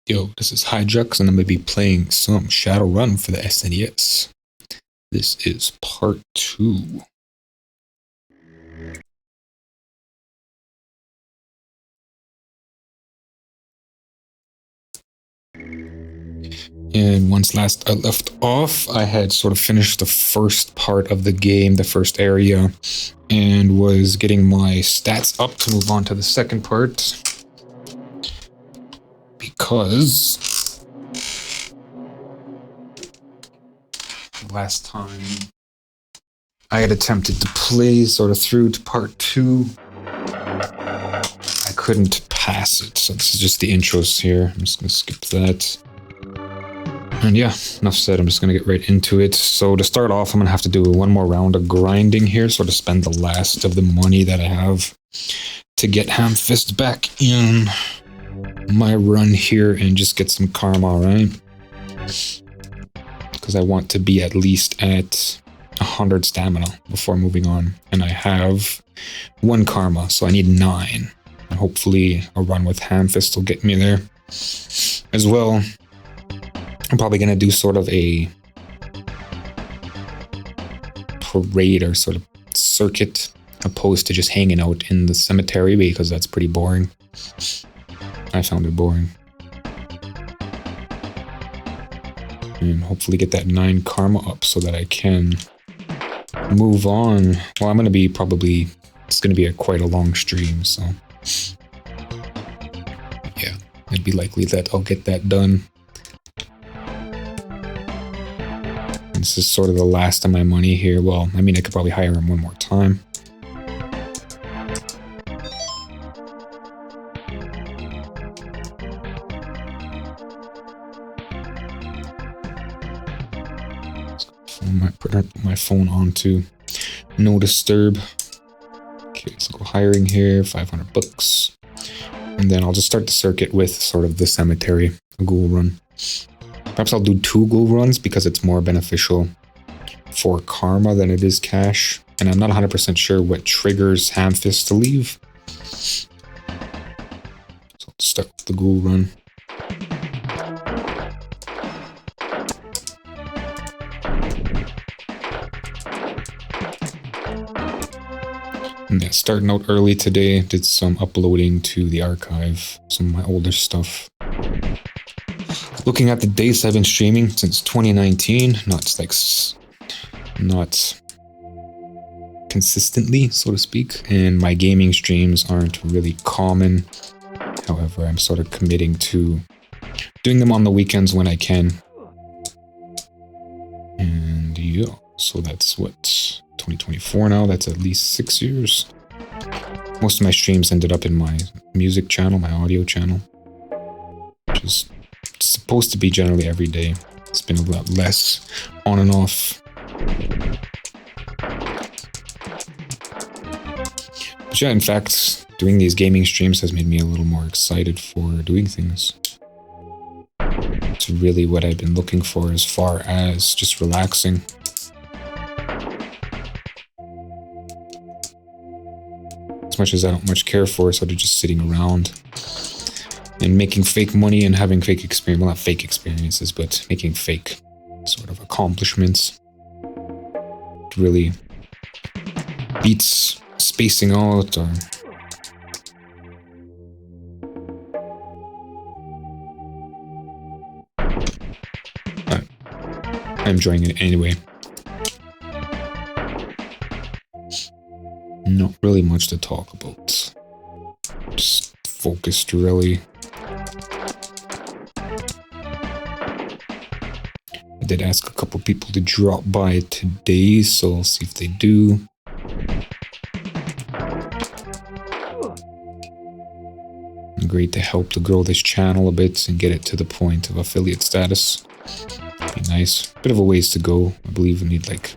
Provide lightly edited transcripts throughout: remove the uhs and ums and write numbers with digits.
Yo, this is Hidrux, and I'm going to be playing some Shadowrun for the SNES. This is part 2. And once last I left off, I had sort of finished the first part of the game, the first area, and was getting my stats up to move on to the second part. Because last time I had attempted to play sort of through to part 2. I couldn't pass it, so this is just the intros here. I'm just going to skip that. And yeah, enough said, I'm just going to get right into it. So to start off, I'm going to have to do one more round of grinding here, sort of spend the last of the money that I have to get Hamfist back in my run here and just get some karma, right? Because I want to be at least at 100 stamina before moving on. And I have 1 karma, so I need 9. And hopefully a run with Hamfist will get me there. As well, I'm probably going to do sort of a parade or sort of circuit opposed to just hanging out in the cemetery, because that's pretty boring. I found it boring. And hopefully get that 9 karma up so that I can move on. Well, I'm going to be probably, it's going to be quite a long stream, so yeah, it'd be likely that I'll get that done. This is sort of the last of my money here. Well, I mean, I could probably hire him one more time. I might put my phone on to no disturb. Okay, let's go hiring here, 500 bucks. And then I'll just start the circuit with sort of the cemetery, a ghoul run. Perhaps I'll do 2 ghoul runs because it's more beneficial for karma than it is cash. And I'm not 100% sure what triggers Hamfist to leave. So I'll start with the ghoul run. And yeah, starting out early today, did some uploading to the archive, some of my older stuff. Looking at the dates I've been streaming since 2019, not consistently, so to speak, and my gaming streams aren't really common. However, I'm sort of committing to doing them on the weekends when I can. And yeah, so that's what, 2024 now, that's at least 6 years. Most of my streams ended up in my music channel, my audio channel, which is supposed to be generally every day. It's been a lot less on and off. But yeah, in fact, doing these gaming streams has made me a little more excited for doing things. It's really what I've been looking for as far as just relaxing. As much as I don't much care for sort of just sitting around and making fake money and having fake experience, well, not fake experiences, but making fake sort of accomplishments. It really beats spacing out or I'm enjoying it anyway. Not really much to talk about. Just focused, really. I did ask a couple people to drop by today, so I'll see if they do. Agreed to help to grow this channel a bit and get it to the point of affiliate status. Be nice. Bit of a ways to go. I believe we need like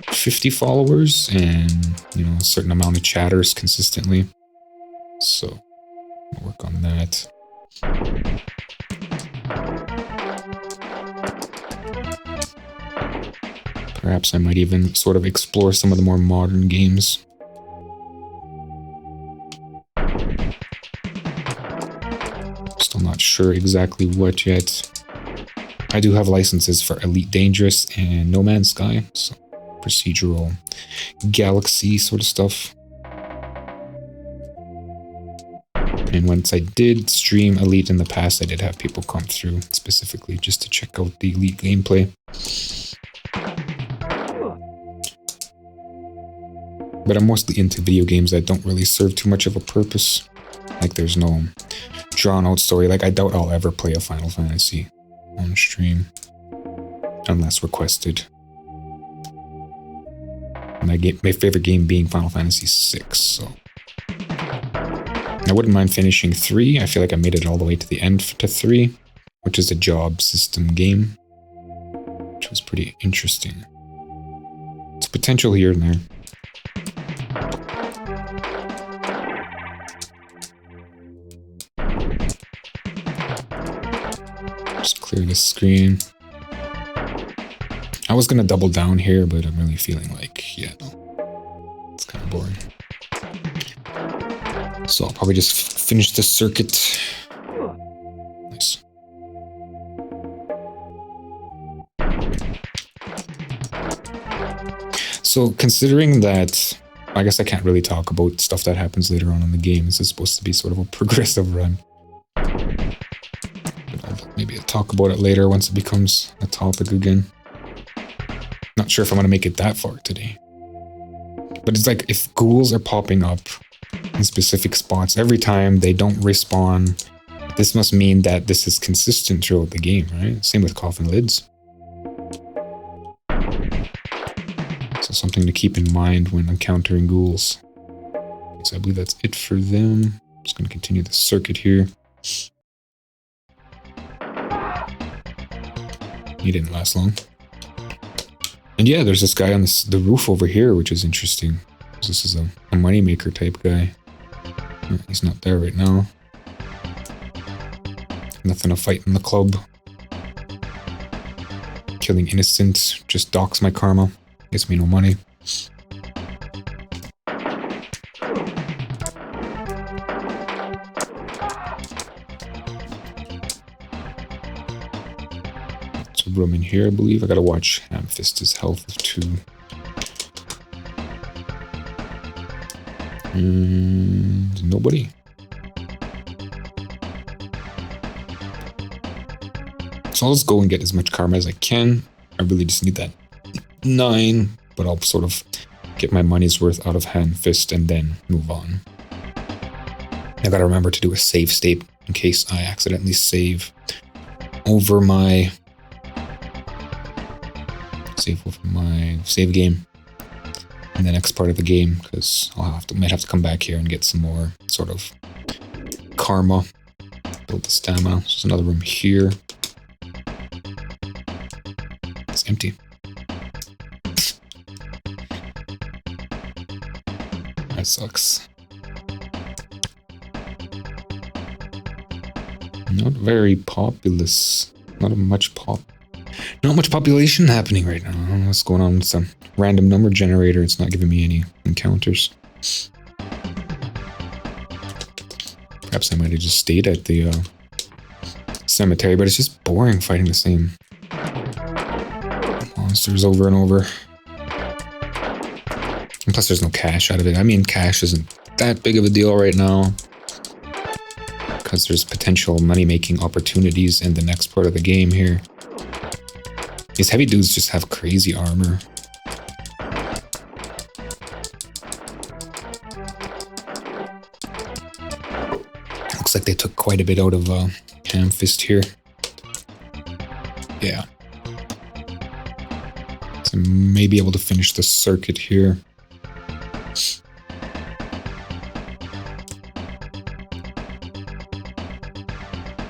50 followers and, you know, a certain amount of chatters consistently. So I'll work on that. Perhaps I might even sort of explore some of the more modern games. Still not not sure exactly what yet. I do have licenses for Elite Dangerous and No Man's Sky, so procedural galaxy sort of stuff. And once I did stream Elite in the past, I did have people come through specifically just to check out the Elite gameplay. But I'm mostly into video games that don't really serve too much of a purpose. Like there's no drawn out story. Like I doubt I'll ever play a Final Fantasy on stream unless requested. My favorite game being Final Fantasy VI, so I wouldn't mind finishing 3. I feel like I made it all the way to the end to 3, which is a job system game, which was pretty interesting. It's potential here and there. Just clear the screen. I was gonna double down here, but I'm really feeling like, yeah, no, it's kind of boring. So I'll probably just finish the circuit. Nice. So considering that, I guess I can't really talk about stuff that happens later on in the game. This is supposed to be sort of a progressive run. But maybe I'll talk about it later once it becomes a topic again. Not sure if I'm going to make it that far today. But it's like if ghouls are popping up in specific spots every time they don't respawn, this must mean that this is consistent throughout the game, right? Same with coffin lids. So something to keep in mind when encountering ghouls. So I believe that's it for them. I'm just going to continue the circuit here. He didn't last long. And yeah, there's this guy on the roof over here, which is interesting. This is a moneymaker type guy. He's not there right now. Nothing to fight in the club. Killing innocent just docks my karma. Gets me no money. There's a room in here, I believe. I gotta watch Hamfist's health too. Nobody. So I'll just go and get as much karma as I can. I really just need that 9, but I'll sort of get my money's worth out of Hamfist and then move on. I gotta remember to do a save state in case I accidentally save over my save game in the next part of the game, because might have to come back here and get some more sort of karma, build the stamina. There's another room here. It's empty. That sucks. Not very populous. Not much population happening right now. I don't know what's going on with some random number generator. It's not giving me any encounters. Perhaps I might have just stayed at the cemetery, but it's just boring fighting the same monsters over and over. And plus there's no cash out of it. I mean, cash isn't that big of a deal right now, because there's potential money-making opportunities in the next part of the game here. These heavy dudes just have crazy armor. Looks like they took quite a bit out of Hamfist here. Yeah. So I may be able to finish the circuit here.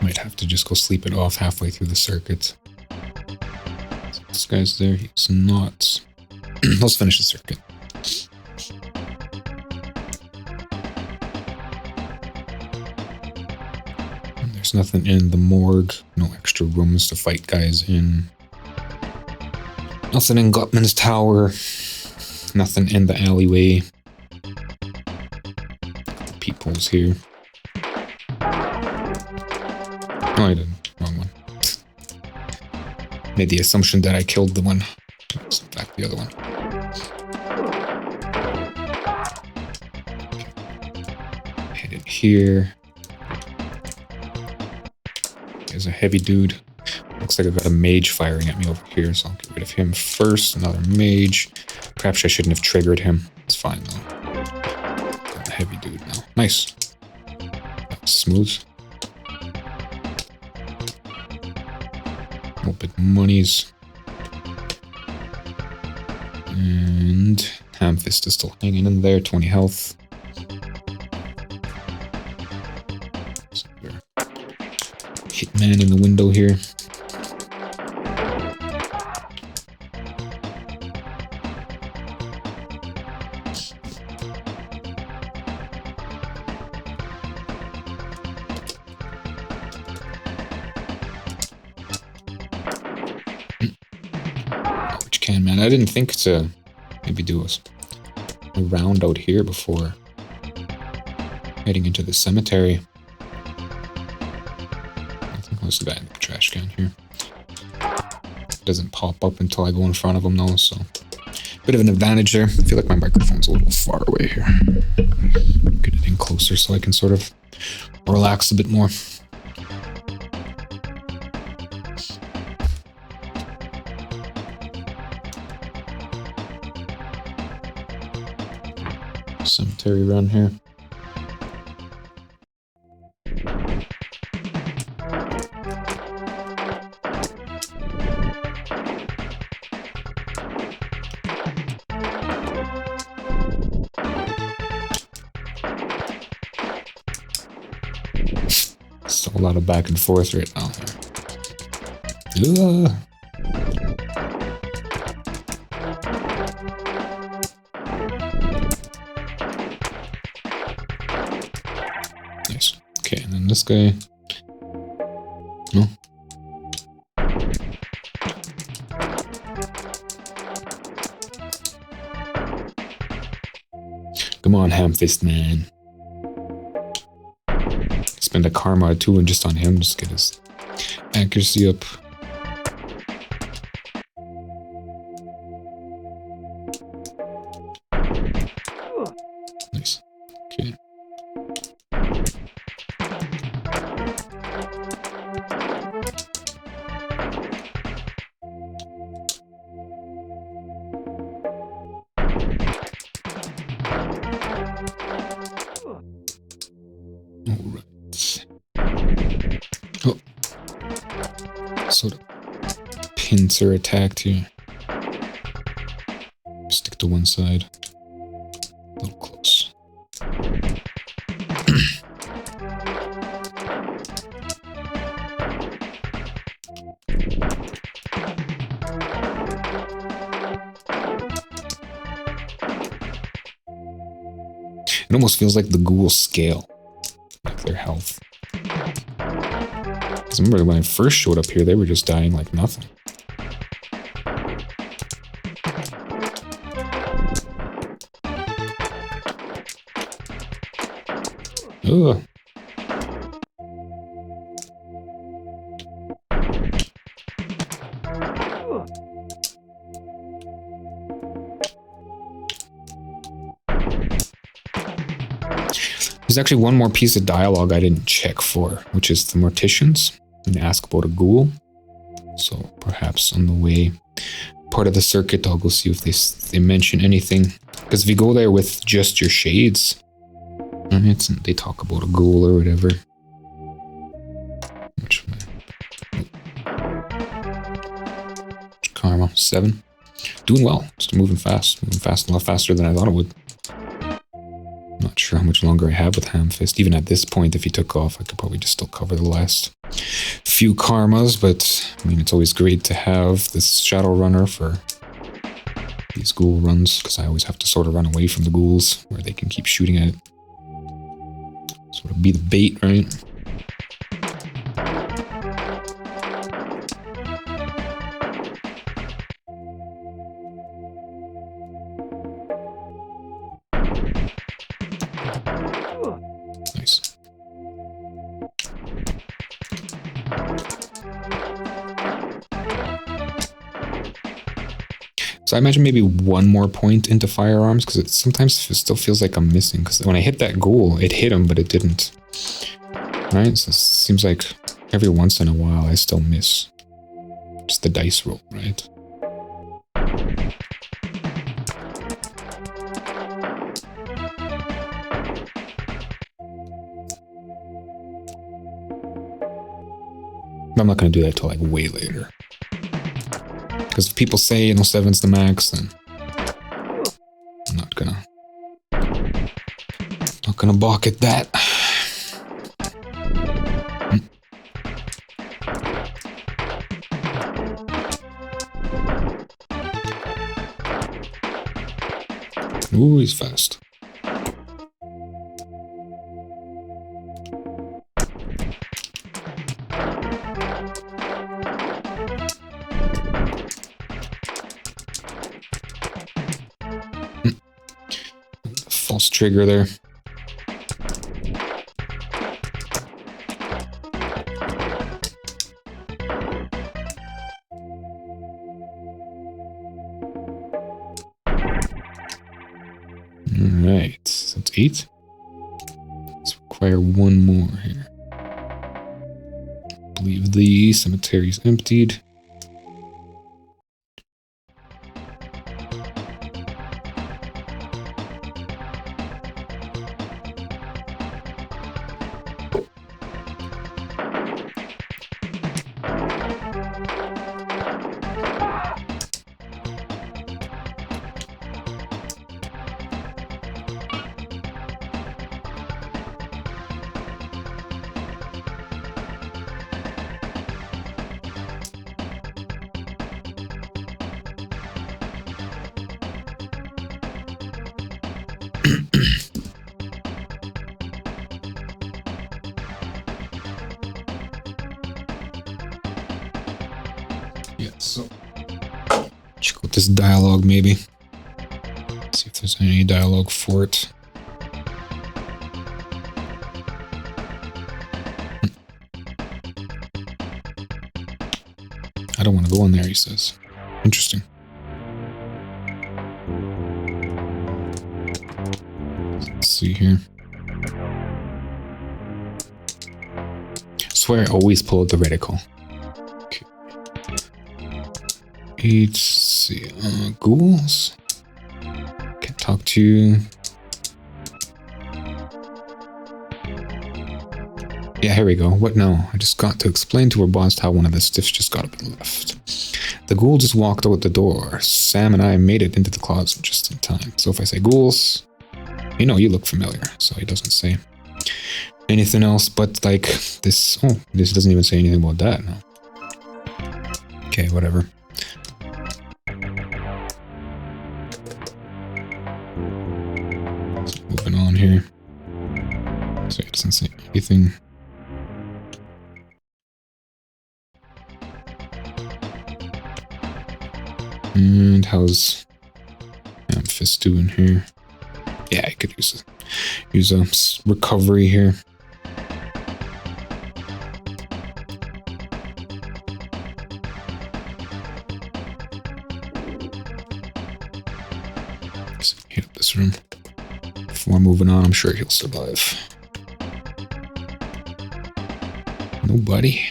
Might have to just go sleep it off halfway through the circuit. This guy's there, he's not. Let's finish the circuit. And there's nothing in the morgue, no extra rooms to fight guys in. Nothing in Gutman's tower, nothing in the alleyway. Peepholes here. Oh, I didn't. Wrong one. Made the assumption that I killed the one. It's in fact the other one. Hit it here. There's a heavy dude. Looks like I've got a mage firing at me over here, so I'll get rid of him first. Another mage. Perhaps I shouldn't have triggered him. It's fine, though. Got a heavy dude now. Nice. That was smooth. Open monies. And Hamfist is still hanging in there. 20 health. Hitman in the window here. Which can, man. I didn't think to maybe do a round out here before heading into the cemetery. There's the guy in the trash can here. It doesn't pop up until I go in front of him though, so bit of an advantage there. I feel like my microphone's a little far away here. Get it in closer so I can sort of relax a bit more. Cemetery run here. So a lot of back and forth right now. Ugh. Nice. Okay, and then this guy. No. Come on, Hamfist, man. Spend a karma or two and just on him, just get his accuracy up. Nice. Okay. Oh. Sort of pincer attacked here. Stick to one side. A little close. It almost feels like the ghouls scale, like their health. Because remember when I first showed up here, they were just dying like nothing. Ugh. There's actually one more piece of dialogue I didn't check for, which is the morticians, and ask about a ghoul. So perhaps on the way, part of the circuit, I'll go see if they mention anything. Because if you go there with just your shades, they talk about a ghoul or whatever. Which karma 7, doing well, just moving fast, a lot faster than I thought it would. Not sure how much longer I have with Hamfist. Even at this point, if he took off, I could probably just still cover the last few karmas, but I mean, it's always great to have this Shadowrunner for these ghoul runs, because I always have to sort of run away from the ghouls where they can keep shooting at it. Sort of be the bait, right? Nice. So I imagine maybe one more point into firearms, because it sometimes still feels like I'm missing. Because when I hit that ghoul, it hit him, but it didn't. Right? So it seems like every once in a while I still miss. Just the dice roll, right? I'm not going to do that till like way later. Because if people say, you know, 7's the max, then I'm not gonna balk at that. Ooh, he's fast. False trigger there. Alright, so that's 8. Let's require one more here. I believe the cemetery is emptied. Yeah, so check out this dialogue maybe. See if there's any dialogue for it. I don't want to go in there, he says. Interesting. Let's see here. I swear I always pull out the reticle. Okay. 8, let's see, ghouls. Can't talk to you. Yeah, here we go. What now? I just got to explain to our boss how one of the stiffs just got up and left. The ghoul just walked out the door. Sam and I made it into the closet just in time. So if I say ghouls, you know, you look familiar. So he doesn't say anything else but like this. Oh, this doesn't even say anything about that now. Okay, whatever. So moving on here. So it doesn't say anything. And how's Memphis doing here? Yeah, I could use a recovery here. So hit up this room. Before moving on, I'm sure he'll survive. Nobody.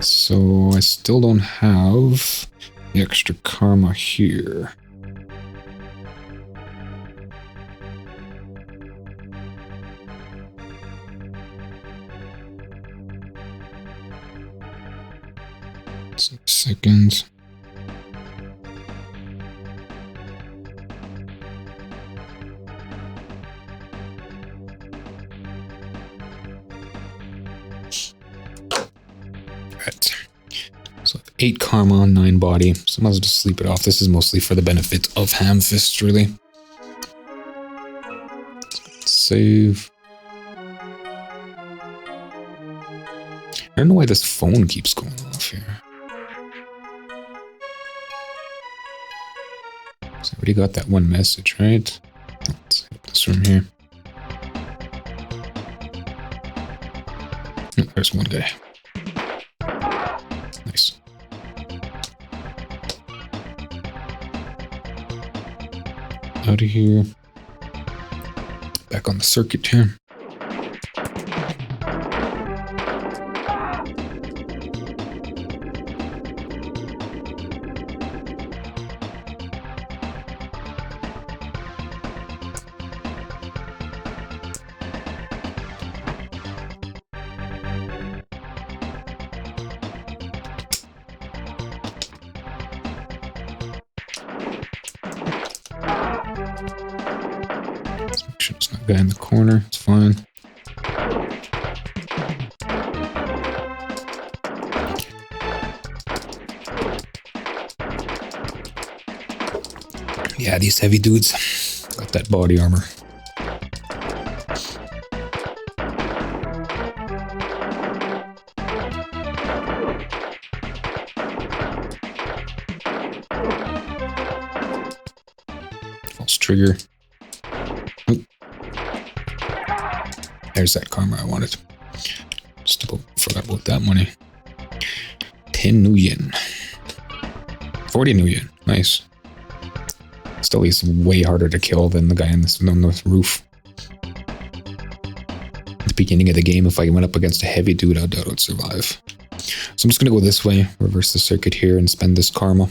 So I still don't have the extra karma here. Second. Right. So 8 karma, 9 body. So I might as well just sleep it off. This is mostly for the benefit of Hamfist, really. Save. I don't know why this phone keeps going off here. So I already got that one message, right? Let's see. this room here. Oh, there's one guy. Nice. Out of here. Back on the circuit here. There's no guy in the corner. It's fine. Yeah, these heavy dudes got that body armor. False trigger. Oop. There's that karma I wanted. Still forgot about that money. 10 new yen. 40 new yen. Nice. Still, he's way harder to kill than the guy on the roof. At the beginning of the game, if I went up against a heavy dude, I doubt I'd survive. So I'm just going to go this way, reverse the circuit here, and spend this karma.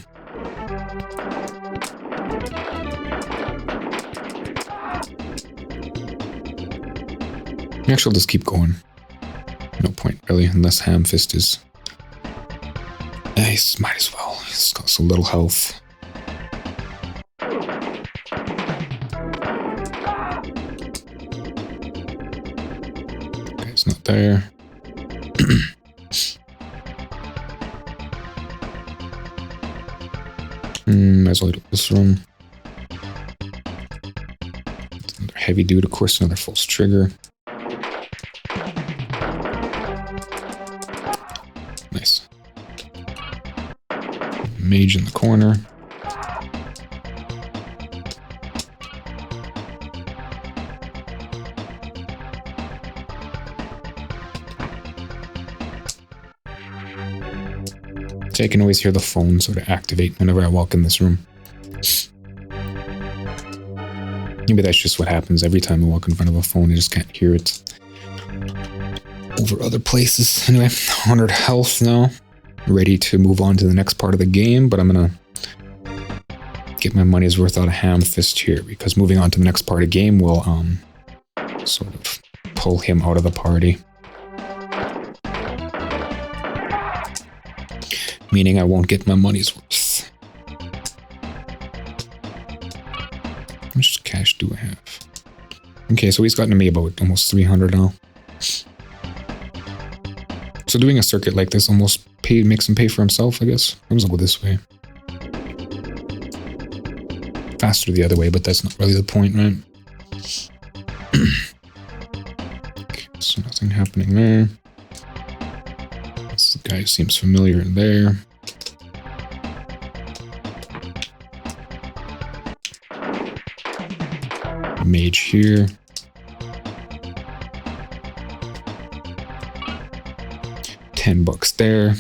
Actually, I'll just keep going. No point, really, unless Ham Fist is... Nice, might as well. He's got so little health. Guy's not there. Might as well look at this room. Another heavy dude, of course, another false trigger. Nice. Mage in the corner. So I can always hear the phone sort of activate whenever I walk in this room. Maybe that's just what happens every time I walk in front of a phone. I just can't hear it over other places. Anyway, 100 health now. Ready to move on to the next part of the game, but I'm gonna get my money's worth out of Ham Fist here, because moving on to the next part of the game will sort of pull him out of the party. Meaning I won't get my money's worth. How much cash do I have? Okay, so he's gotten me about almost 300 now. So doing a circuit like this almost makes him pay for himself, I guess. I'm just gonna go this way. Faster the other way, but that's not really the point, right? Okay, so nothing happening there. That's the guy who seems familiar there. Mage here. $10 there.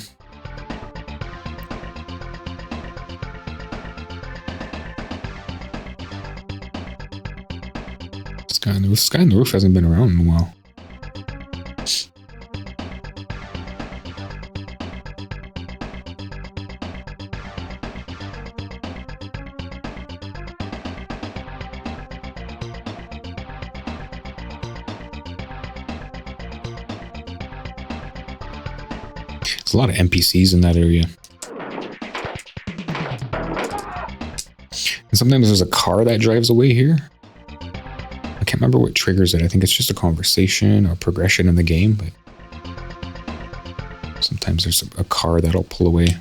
This guy on the roof hasn't been around in a while. There's a lot of NPCs in that area. And sometimes there's a car that drives away here. I can't remember what triggers it. I think it's just a conversation or progression in the game, but sometimes there's a car that'll pull away.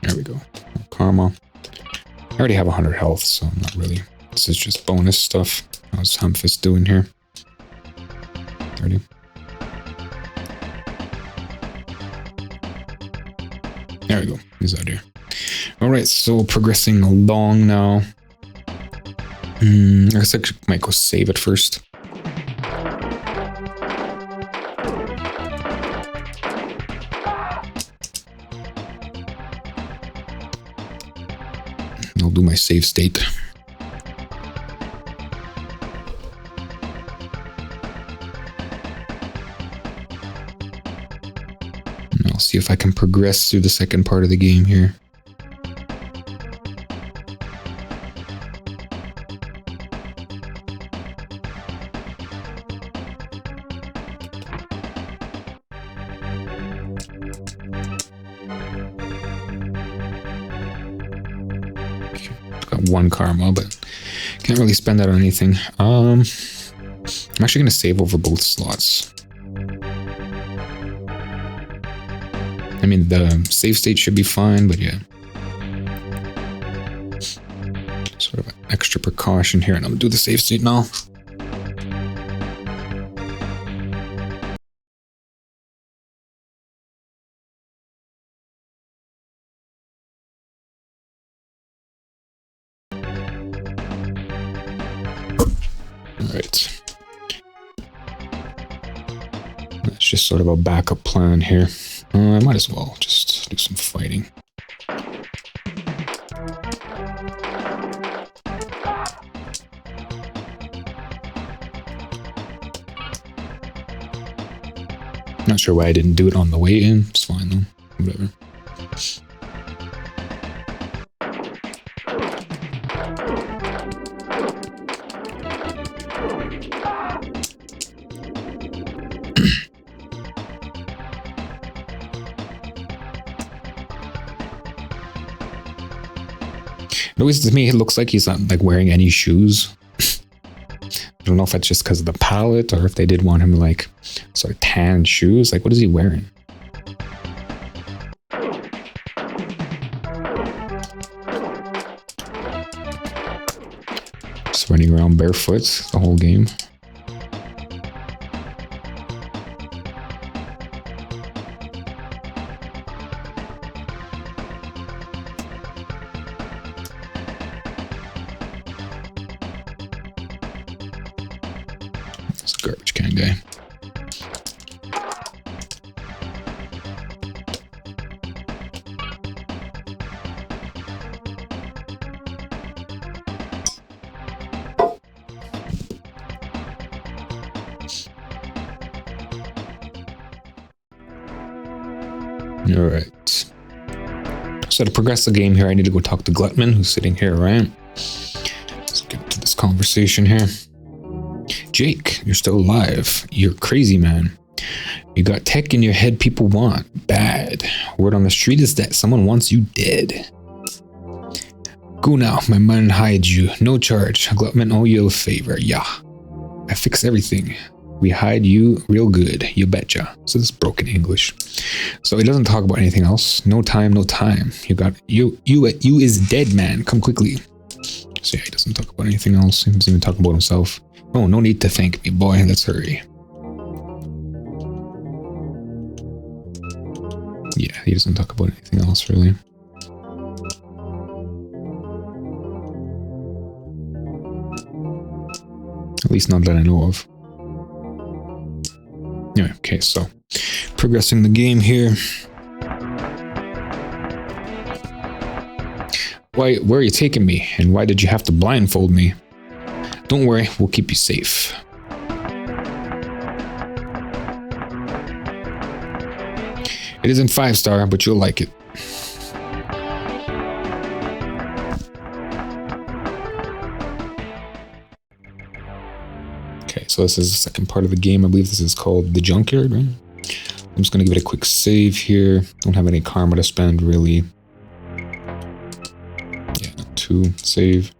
There we go. Karma. I already have 100 health, so I'm not really... This is just bonus stuff. How's Ham Fist doing here? Ready? There we go. He's out here. Alright, so progressing along now. I guess I might go save it first. I'll do my save state. And I'll see if I can progress through the second part of the game here. One karma, but can't really spend that on anything. I'm actually going to save over both slots. I mean, the save state should be fine, but yeah. Sort of an extra precaution here, and I'm going to do the save state now. Alright. That's just sort of a backup plan here. I might as well just do some fighting. Not sure why I didn't do it on the way in. It's fine though. Whatever. Always to me, it looks like he's not like wearing any shoes. I don't know if that's just because of the palette or if they did want him like sort of tan shoes. Like, what is he wearing? Just running around barefoot the whole game. Garbage can guy. All right. So to progress the game here, I need to go talk to Glutman, who's sitting here, right? Let's get to this conversation here. Jake, you're still alive. You're crazy, man. You got tech in your head people want. Bad. Word on the street is that someone wants you dead. Go now. My man hides you. No charge. Glutman owe you a favor. Yeah. I fix everything. We hide you real good. You betcha. So this is broken English. So he doesn't talk about anything else. No time, no time. You is dead, man. Come quickly. So yeah, he doesn't talk about anything else. He doesn't even talk about himself. Oh, no need to thank me, boy. Let's hurry. Yeah, he doesn't talk about anything else, really. At least not that I know of. Anyway, okay, so progressing the game here. Where are you taking me? And why did you have to blindfold me? Don't worry, we'll keep you safe. It isn't 5-star, but you'll like it. Okay, so this is the second part of the game. I believe this is called the Junkyard, right? I'm just going to give it a quick save here. Don't have any karma to spend, really. Yeah, 2, save.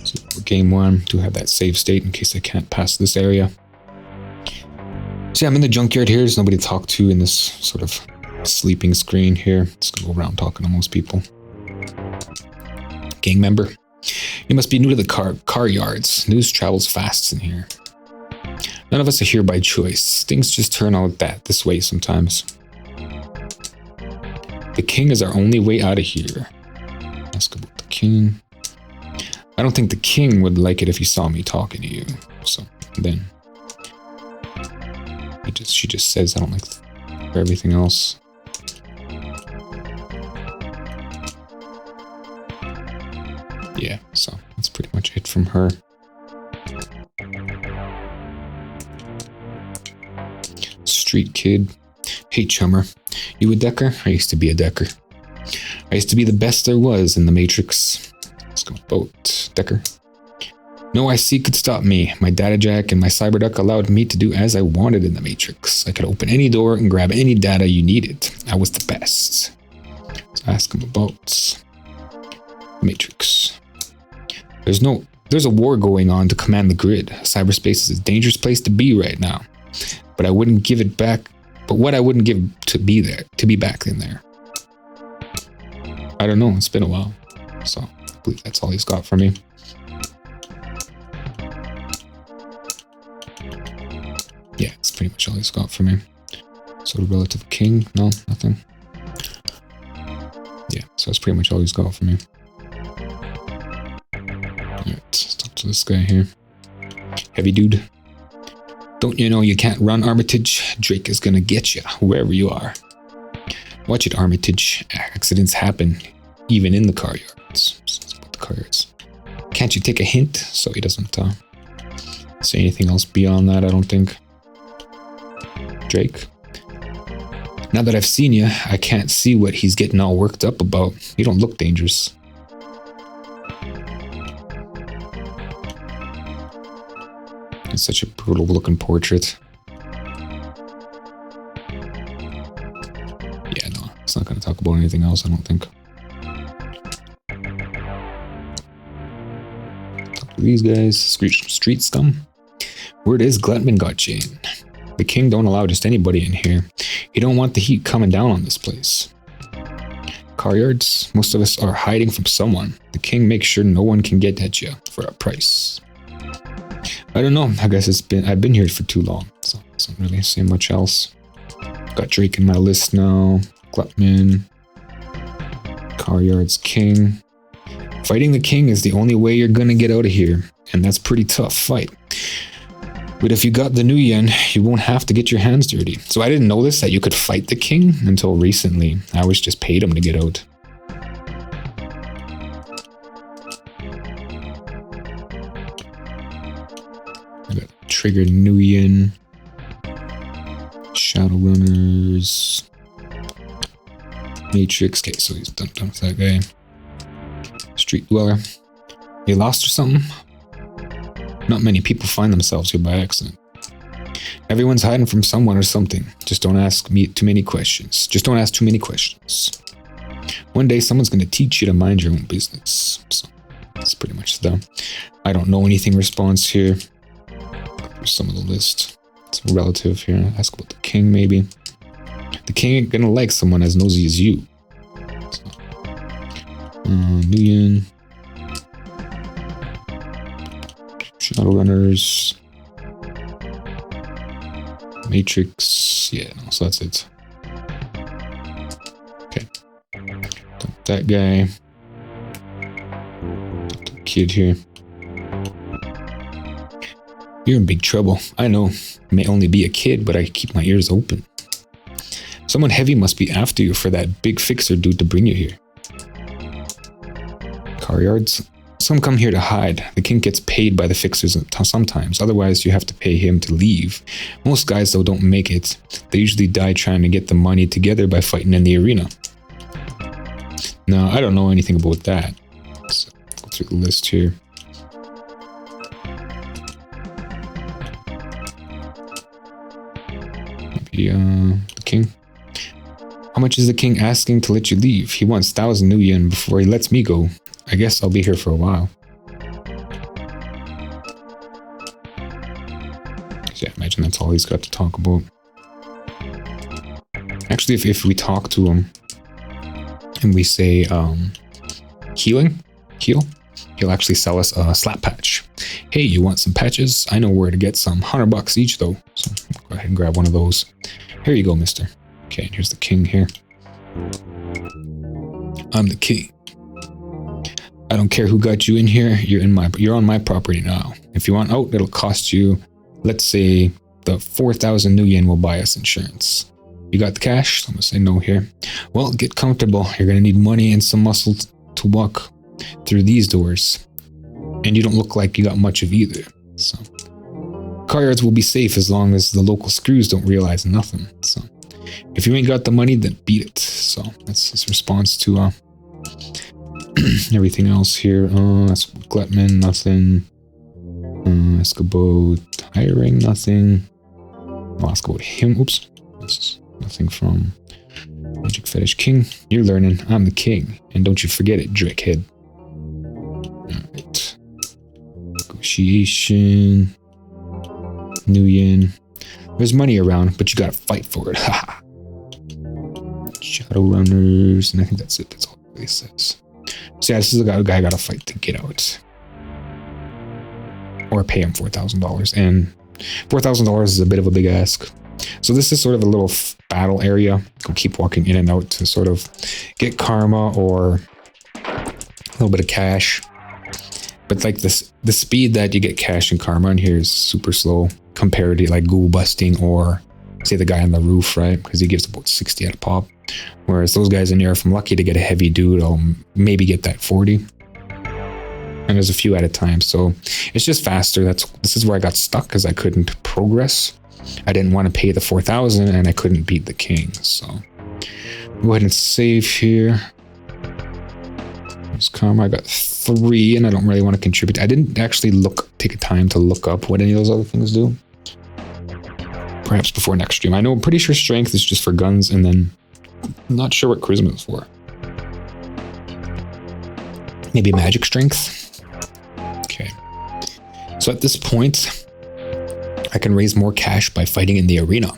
So for game 1, do have that save state in case I can't pass this area. So yeah, I'm in the junkyard here. There's nobody to talk to in this sort of sleeping screen here. Just gonna go around talking to most people. Gang member. You must be new to the car yards. News travels fast in here. None of us are here by choice. Things just turn out this way sometimes. The king is our only way out of here. Ask about the king. I don't think the king would like it if he saw me talking to you. So then she just says I don't like for everything else. Yeah, so that's pretty much it from her. Street kid. Hey Chummer, you a decker? I used to be a decker. I used to be the best there was in the Matrix. Let's go boat. Decker. No IC could stop me. My data jack and my cyberduck allowed me to do as I wanted in the Matrix. I could open any door and grab any data you needed. I was the best. Let's ask him about Matrix. There's a war going on to command the grid. Cyberspace is a dangerous place to be right now. But I wouldn't give it back. But what I wouldn't give to be back in there. I don't know. It's been a while. So I believe that's all he's got for me. Yeah, it's pretty much all he's got for me. So the relative king? No, nothing. Yeah, so that's pretty much all he's got for me. Alright, let's talk to this guy here. Heavy dude. Don't you know you can't run, Armitage? Drake is gonna get you, wherever you are. Watch it, Armitage. Accidents happen, even in the car yards. The car yards. Can't you take a hint? So he doesn't say anything else beyond that, I don't think. Drake. Now that I've seen you, I can't see what he's getting all worked up about. You don't look dangerous. It's such a brutal looking portrait. Yeah, no, it's not going to talk about anything else, I don't think. Talk to these guys. Street scum. Word is Gluttman got Jane. The king don't allow just anybody in here. He don't want the heat coming down on this place. Car yards. Most of us are hiding from someone. The king makes sure no one can get at you for a price. I don't know. I guess I've been here for too long, so it doesn't really say much else. Got Drake in my list now. Gluttman. Car yards king. Fighting the king is the only way you're gonna get out of here, and that's a pretty tough fight. But if you got the new yen, you won't have to get your hands dirty. So I didn't know this, that you could fight the king until recently. I always just paid him to get out. I got triggered new yen. Shadowrunners. Matrix. Okay, so he's done with that guy. Street dweller. You lost or something? Not many people find themselves here by accident. Everyone's hiding from someone or something. Just don't ask me too many questions. One day someone's going to teach you to mind your own business. So that's pretty much the I don't know anything response here. There's some of the list. It's relative here. Ask about the king maybe. The king ain't going to like someone as nosy as you. So, Nguyen. Shadowrunners. Matrix. Yeah, no, so that's it. Okay. Dump that guy. Dump the kid here. You're in big trouble. I know. I may only be a kid, but I keep my ears open. Someone heavy must be after you for that big fixer dude to bring you here. Car yards. Some come here to hide. The king gets paid by the fixers sometimes. Otherwise, you have to pay him to leave. Most guys, though, don't make it. They usually die trying to get the money together by fighting in the arena. No, I don't know anything about that. Let's go through the list here. Maybe, the king. How much is the king asking to let you leave? He wants 1,000 new yen before he lets me go. I guess I'll be here for a while. Yeah, imagine that's all he's got to talk about. Actually, if we talk to him and we say, heal, he'll actually sell us a slap patch. Hey, you want some patches? I know where to get some. $100 each though. So go ahead and grab one of those. Here you go, mister. Okay, and here's the king here. I'm the king. I don't care who got you in here. You're on my property now. If you want out, it'll cost you, let's say, the 4,000 new yen will buy us insurance. You got the cash? I'm gonna say no here. Well, get comfortable. You're gonna need money and some muscle to walk through these doors. And you don't look like you got much of either. So car yards will be safe as long as the local screws don't realize nothing. So if you ain't got the money, then beat it. So that's his response to everything else here. That's Gluttman, nothing. Escobo hiring, nothing. I'll ask about him. Oops. This is nothing from Magic Fetish King. You're learning. I'm the king. And don't you forget it, Drickhead. Alright. Negotiation. New yen. There's money around, but you gotta fight for it. Haha. Shadowrunners. And I think that's it. That's all it really says. So yeah, this is a guy I gotta fight to get out. Or pay him $4,000. And $4,000 is a bit of a big ask. So this is sort of a little battle area. I'll keep walking in and out to sort of get karma or a little bit of cash. But like this, the speed that you get cash and karma in here is super slow compared to like ghoul busting or say the guy on the roof, right? Because he gives about 60 at a pop. Whereas those guys in here, if I'm lucky to get a heavy dude, I'll maybe get that 40. And there's a few at a time, so it's just faster. This is where I got stuck because I couldn't progress. I didn't want to pay the 4,000 and I couldn't beat the king. So go ahead and save here. There's karma. I got 3 and I don't really want to contribute. I didn't actually take a time to look up what any of those other things do. Perhaps before next stream. I know I'm pretty sure strength is just for guns, and then I'm not sure what charisma is for. Maybe magic strength. Okay. So at this point, I can raise more cash by fighting in the arena.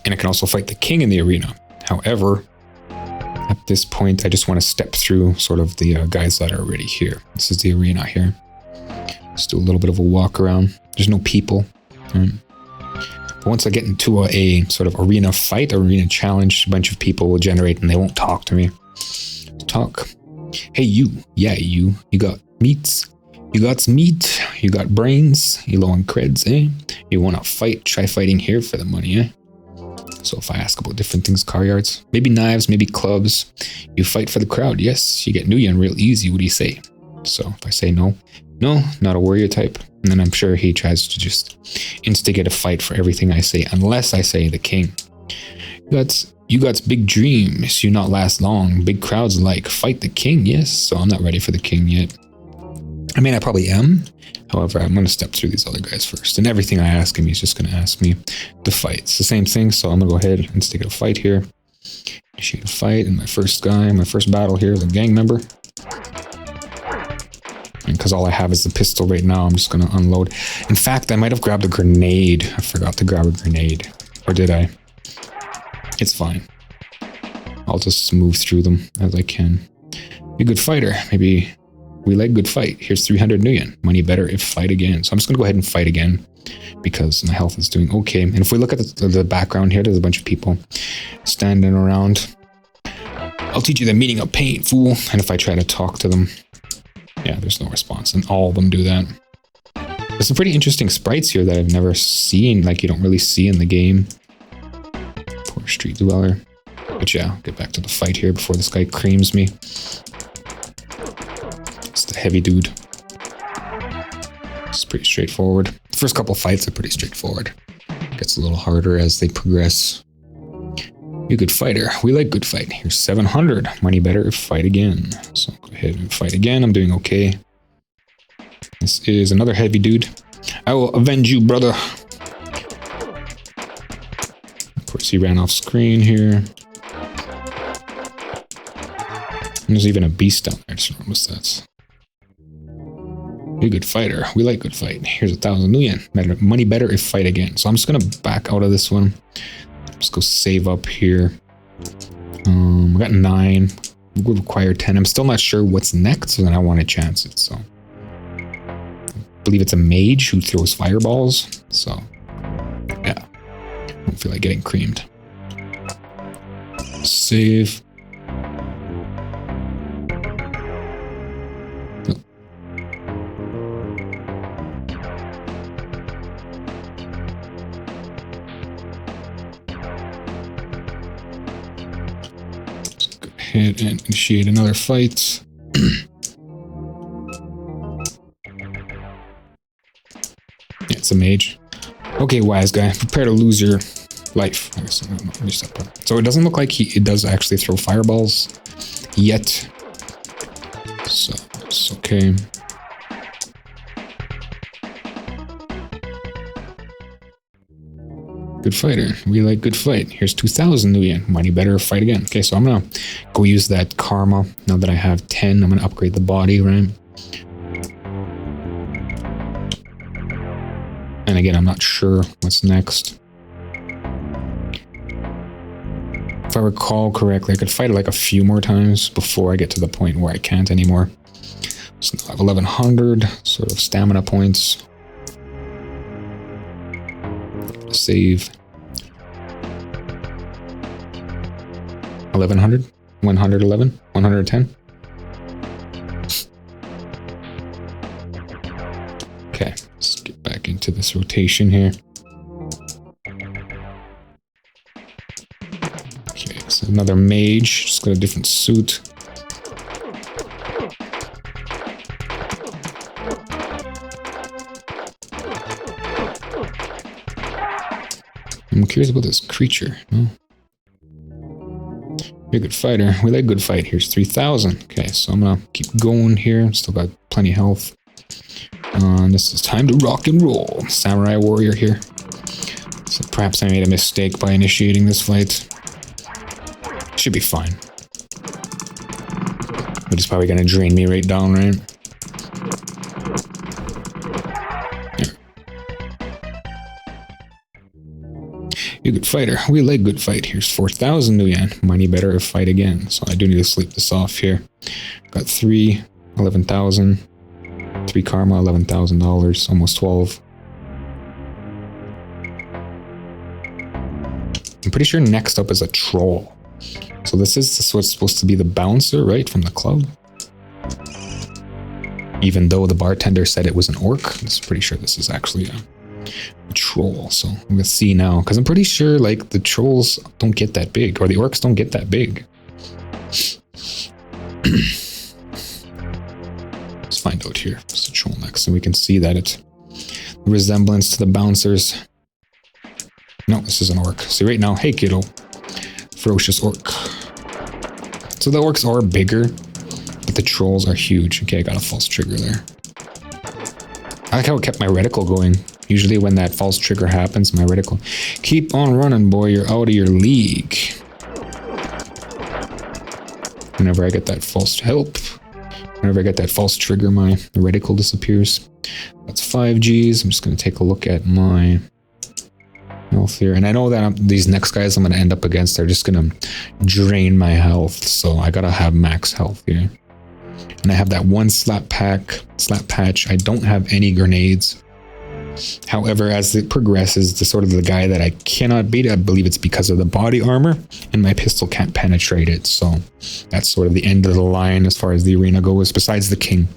And I can also fight the king in the arena. However, at this point, I just want to step through sort of the guys that are already here. This is the arena here. Let's do a little bit of a walk around. There's no people. Right? But once I get into a sort of arena fight, arena challenge, a bunch of people will generate and they won't talk to me. Talk. Hey, you. Yeah, you. You got meats. You got some meat. You got brains. You low on creds, eh? You want to fight? Try fighting here for the money, eh? So if I ask about different things, car yards, maybe knives, maybe clubs, you fight for the crowd. Yes, you get new yen real easy. What do you say? So if I say no, not a warrior type. And then I'm sure he tries to just instigate a fight for everything I say, unless I say the king. You got big dreams. You not last long. Big crowds like fight the king. Yes, so I'm not ready for the king yet. I mean, I probably am. However, I'm going to step through these other guys first. And everything I ask him, he's just going to ask me to fight. It's the same thing, so I'm going to go ahead and stick a fight here. Initiate a fight, and my first battle here is a gang member. And because all I have is the pistol right now, I'm just going to unload. In fact, I might have grabbed a grenade. I forgot to grab a grenade. Or did I? It's fine. I'll just move through them as I can. Be a good fighter. Maybe we like good fight. Here's 300 new yen. Money better if fight again. So I'm just going to go ahead and fight again because my health is doing okay. And if we look at the background here, there's a bunch of people standing around. I'll teach you the meaning of pain, fool. And if I try to talk to them, yeah, there's no response. And all of them do that. There's some pretty interesting sprites here that I've never seen. Like you don't really see in the game. Poor street dweller. But yeah, I'll get back to the fight here before this guy creams me. It's the heavy dude. It's pretty straightforward. The first couple fights are pretty straightforward. Gets a little harder as they progress. You're a good fighter. We like good fight. Here's 700. Money better if fight again. So go ahead and fight again. I'm doing okay. This is another heavy dude. I will avenge you, brother. Of course, he ran off screen here. And there's even a beast down there. So what's that? You're a good fighter. We like good fight. Here's 1,000 new yen. Money better if fight again. So I'm just gonna back out of this one. Just go save up here. I got 9. would require 10. I'm still not sure what's next, so then I want to chance it. So I believe it's a mage who throws fireballs. So yeah, I don't feel like getting creamed. Save. Ahead and initiate another fight. Yeah, it's a mage. Okay, wise guy, prepare to lose your life. I guess I don't know, missed that part. So it doesn't look like it does actually throw fireballs yet. So it's okay. Good fighter. We like good fight. Here's 2,000 new yen. Money better, fight again. Okay, so I'm gonna go use that karma. Now that I have 10, I'm gonna upgrade the body, right? And again, I'm not sure what's next. If I recall correctly, I could fight it like a few more times before I get to the point where I can't anymore. So I have 1,100 sort of stamina points. Save. 1,100? 111? 110? Okay, let's get back into this rotation here. Okay, so another mage, just got a different suit. I'm curious about this creature. No? You're a good fighter. We like good fight. Here's 3,000. Okay, so I'm gonna keep going here. Still got plenty of health. This is time to rock and roll. Samurai warrior here. So perhaps I made a mistake by initiating this fight. Should be fine. But it's probably gonna drain me right down, right? You're a good fighter. We like good fight. Here's 4,000 new yen. Money better if fight again. So I do need to sleep this off here. Got 3, 11,000. 3 karma, $11,000. Almost 12. I'm pretty sure next up is a troll. So this is what's supposed to be the bouncer, right? From the club. Even though the bartender said it was an orc. I'm pretty sure this is actually a troll. So I'm gonna see now, because I'm pretty sure like the trolls don't get that big, or the orcs don't get that big. Let's find out here. It's a troll next, and we can see that it's the resemblance to the bouncers. No, this is an orc. See right now, hey kiddo, ferocious orc. So the orcs are bigger, but the trolls are huge. Okay, I got a false trigger there. I like how it kept my reticle going. Usually when that false trigger happens, my reticle. Keep on running, boy. You're out of your league. Whenever I get that false help, whenever I get that false trigger, my reticle disappears. That's 5 Gs. I'm just going to take a look at my health here. And I know that these next guys I'm going to end up against are just going to drain my health. So I got to have max health here. And I have that one slap patch. I don't have any grenades. However, as it progresses to sort of the guy that I cannot beat, I believe it's because of the body armor, and my pistol can't penetrate it. So that's sort of the end of the line as far as the arena goes, besides the king.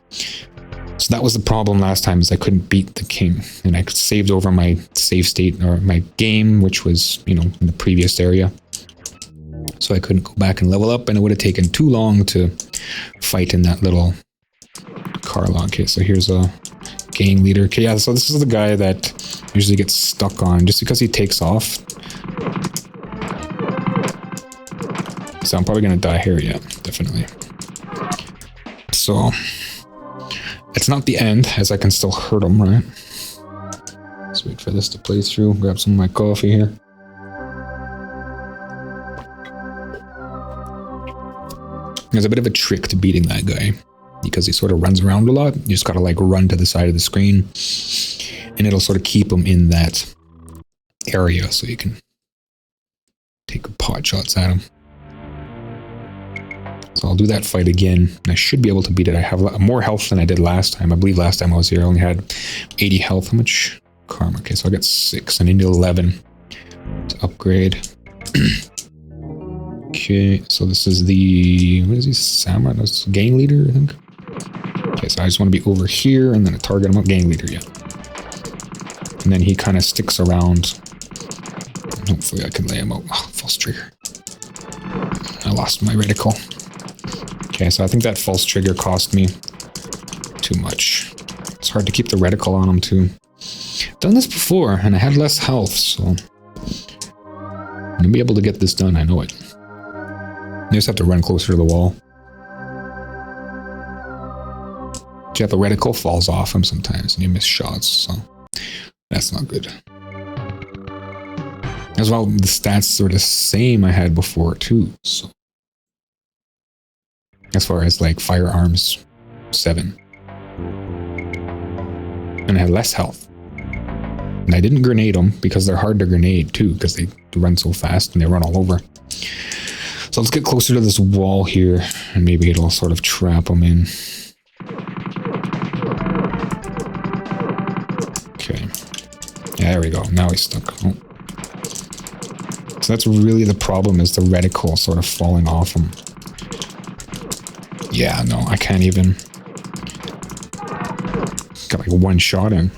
So that was the problem last time, is I couldn't beat the king. And I saved over my save state, or my game, which was, you know, in the previous area. So I couldn't go back and level up, and it would have taken too long to fight in that little car log. Okay, so here's a gang leader. Okay, yeah, so this is the guy that usually gets stuck on just because he takes off. So I'm probably gonna die here, yeah, definitely. So it's not the end, as I can still hurt him, right? Let's wait for this to play through. Grab some of my coffee here. There's a bit of a trick to beating that guy, because he sort of runs around a lot. You just gotta like run to the side of the screen, and it'll sort of keep him in that area so you can take pot shots at him. So So I'll do that fight again, and I should be able to beat it. I have more health than I did last time. I believe last time I was here, I only had 80 health. How much karma? Okay, so I got 6. I need 11 to upgrade. Okay, so this is the... What is he? Samurai? That's gang leader, I think. Okay, so I just want to be over here, and then a target him up. Gang leader, yeah. And then he kind of sticks around. Hopefully I can lay him out. Oh, false trigger. I lost my reticle. Okay, so I think that false trigger cost me too much. It's hard to keep the reticle on him too. Done this before, and I had less health, so I'm gonna be able to get this done. I know it. You just have to run closer to the wall. Yeah, the reticle falls off him sometimes, and you miss shots, so that's not good. As well, the stats are the same I had before too, so as far as like firearms, 7. And I had less health. And I didn't grenade them because they're hard to grenade too, because they run so fast and they run all over. So let's get closer to this wall here, and maybe it'll sort of trap them in. Okay. Yeah, there we go. Now he's stuck. Oh. So that's really the problem, is the reticle sort of falling off him. Yeah, no, I can't even. Got like one shot in.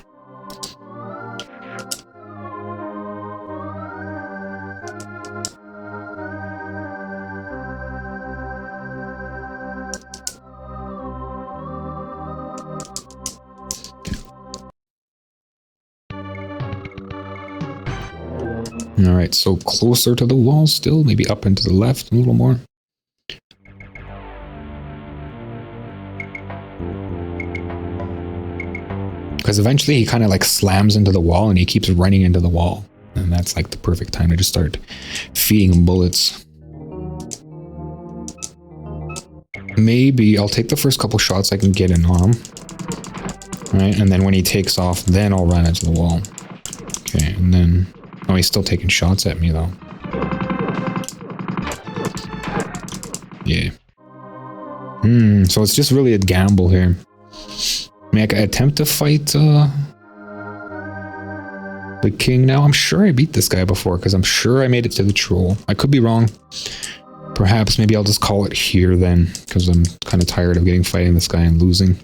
Alright, so closer to the wall still, maybe up and to the left a little more. Because eventually he kind of like slams into the wall and he keeps running into the wall. And that's like the perfect time to just start feeding him bullets. Maybe I'll take the first couple shots I can get in on him. Right, and then when he takes off, then I'll run into the wall. Okay, and then... Oh, he's still taking shots at me, though. Yeah. So it's just really a gamble here. I mean, I can attempt to fight the king now. I'm sure I beat this guy before, because I'm sure I made it to the troll. I could be wrong. Perhaps maybe I'll just call it here then, because I'm kind of tired of fighting this guy and losing.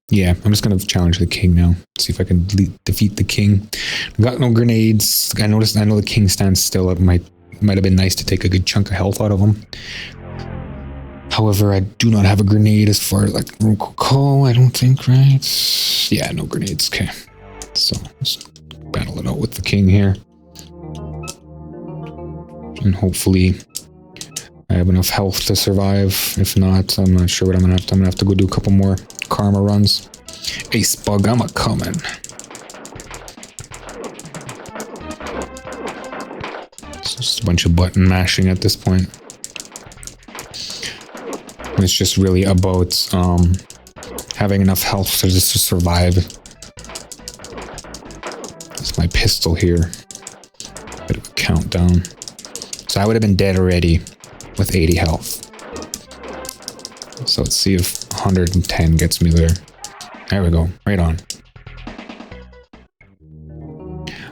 Yeah, I'm just going to challenge the king now. See if I can defeat the king. I've got no grenades. I know the king stands still. It might have been nice to take a good chunk of health out of him. However, I do not have a grenade as far as like Rococo, I don't think, right? Yeah, no grenades. Okay. So let's battle it out with the king here. And hopefully I have enough health to survive. If not, I'm not sure what I'm gonna have to. I'm gonna have to go do a couple more karma runs. Ace bug, I'm a-coming. It's just a bunch of button mashing at this point. It's just really about having enough health to just survive. It's my pistol here. Bit of a countdown. So I would have been dead already with 80 health. So let's see if 110 gets me there. There we go. Right on.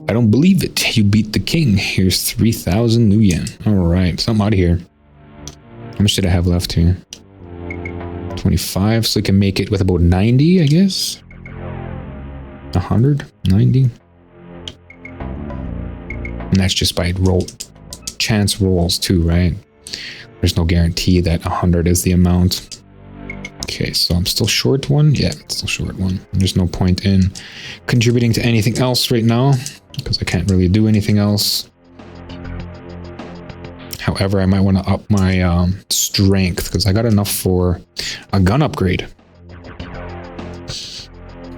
I don't believe it. You beat the king. Here's 3,000 new yen. Alright, so I'm out of here. How much did I have left here? 25, so I can make it with about 90, I guess. 100? 90? And that's just by chance rolls too, right? There's no guarantee that 100 is the amount. Okay, so I'm still short one? Yeah, still short one. There's no point in contributing to anything else right now, because I can't really do anything else. However, I might want to up my strength, because I got enough for a gun upgrade.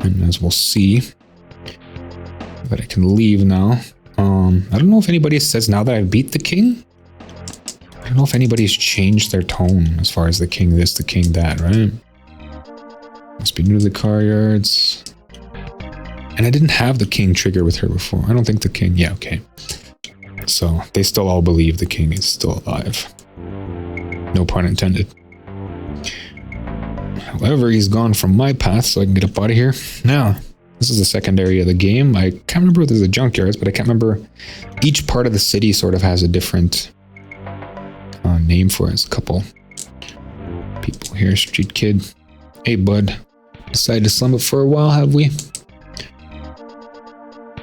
And as we'll see, that I can leave now. I don't know if anybody says now that I beat the king. I don't know if anybody's changed their tone as far as the king this, the king that, right? Must be new to the car yards. And I didn't have the king trigger with her before. I don't think the king... Yeah, okay. So they still all believe the king is still alive. No pun intended. However, he's gone from my path, so I can get up out of here. Now, this is the second area of the game. I can't remember if there's a junkyards, but I can't remember. Each part of the city sort of has a different name for it. There's a couple people here. Street kid. Hey, bud. Decided to slum it for a while, have we?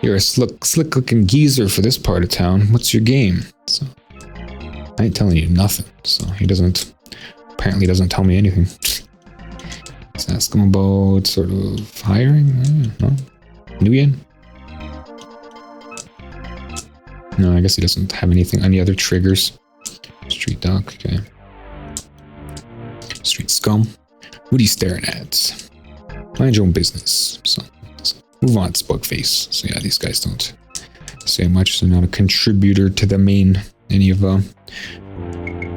You're a slick looking geezer for this part of town. What's your game? So, I ain't telling you nothing. So he apparently doesn't tell me anything. Let's ask him about sort of hiring. No? Nguyen? No, I guess he doesn't have anything. Any other triggers? Street doc, okay. Street scum. What are you staring at? Mind your own business. So, move on, Spug Face. So yeah, these guys don't say much. So not a contributor to the main, any of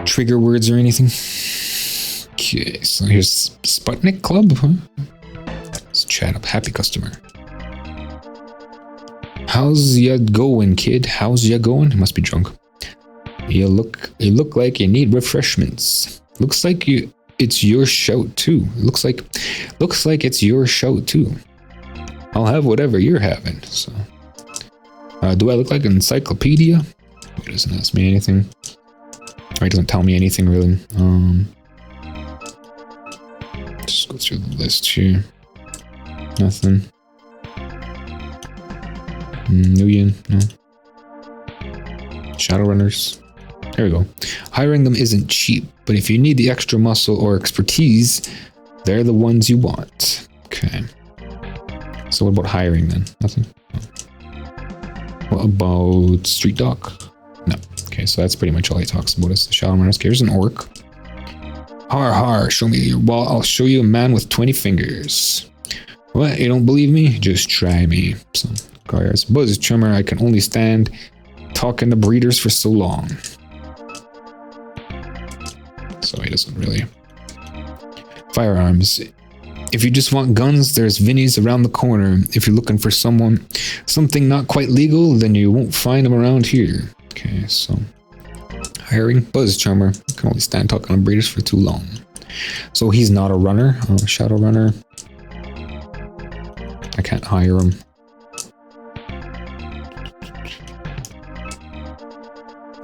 trigger words or anything. Okay, so here's Sputnik Club, huh? Let's chat up. Happy customer. How's ya going, kid? How's ya going? He must be drunk. You look like you need refreshments. Looks like it's your shout too. Looks like it's your shout too. I'll have whatever you're having. So, do I look like an encyclopedia? He doesn't ask me anything. Or he doesn't tell me anything really. Just go through the list here. Nothing. Nguyen, no. Shadowrunners. There we go. Hiring them isn't cheap, but if you need the extra muscle or expertise, they're the ones you want. Okay. So what about hiring then? Nothing? No. What about street doc? No. Okay, so that's pretty much all he talks about is the Shadowrunners. Okay, here's an orc. Har har, show me your wall. I'll show you a man with 20 fingers. What? You don't believe me? Just try me. So, guards. Buzz Chummer, I can only stand talking to breeders for so long. So he doesn't really. Firearms. If you just want guns, there's Vinny's around the corner. If you're looking for something not quite legal, then you won't find them around here. Okay, so hiring Buzz Chummer. I can only stand talking to breeders for too long. So he's not a runner, shadow runner. I can't hire him.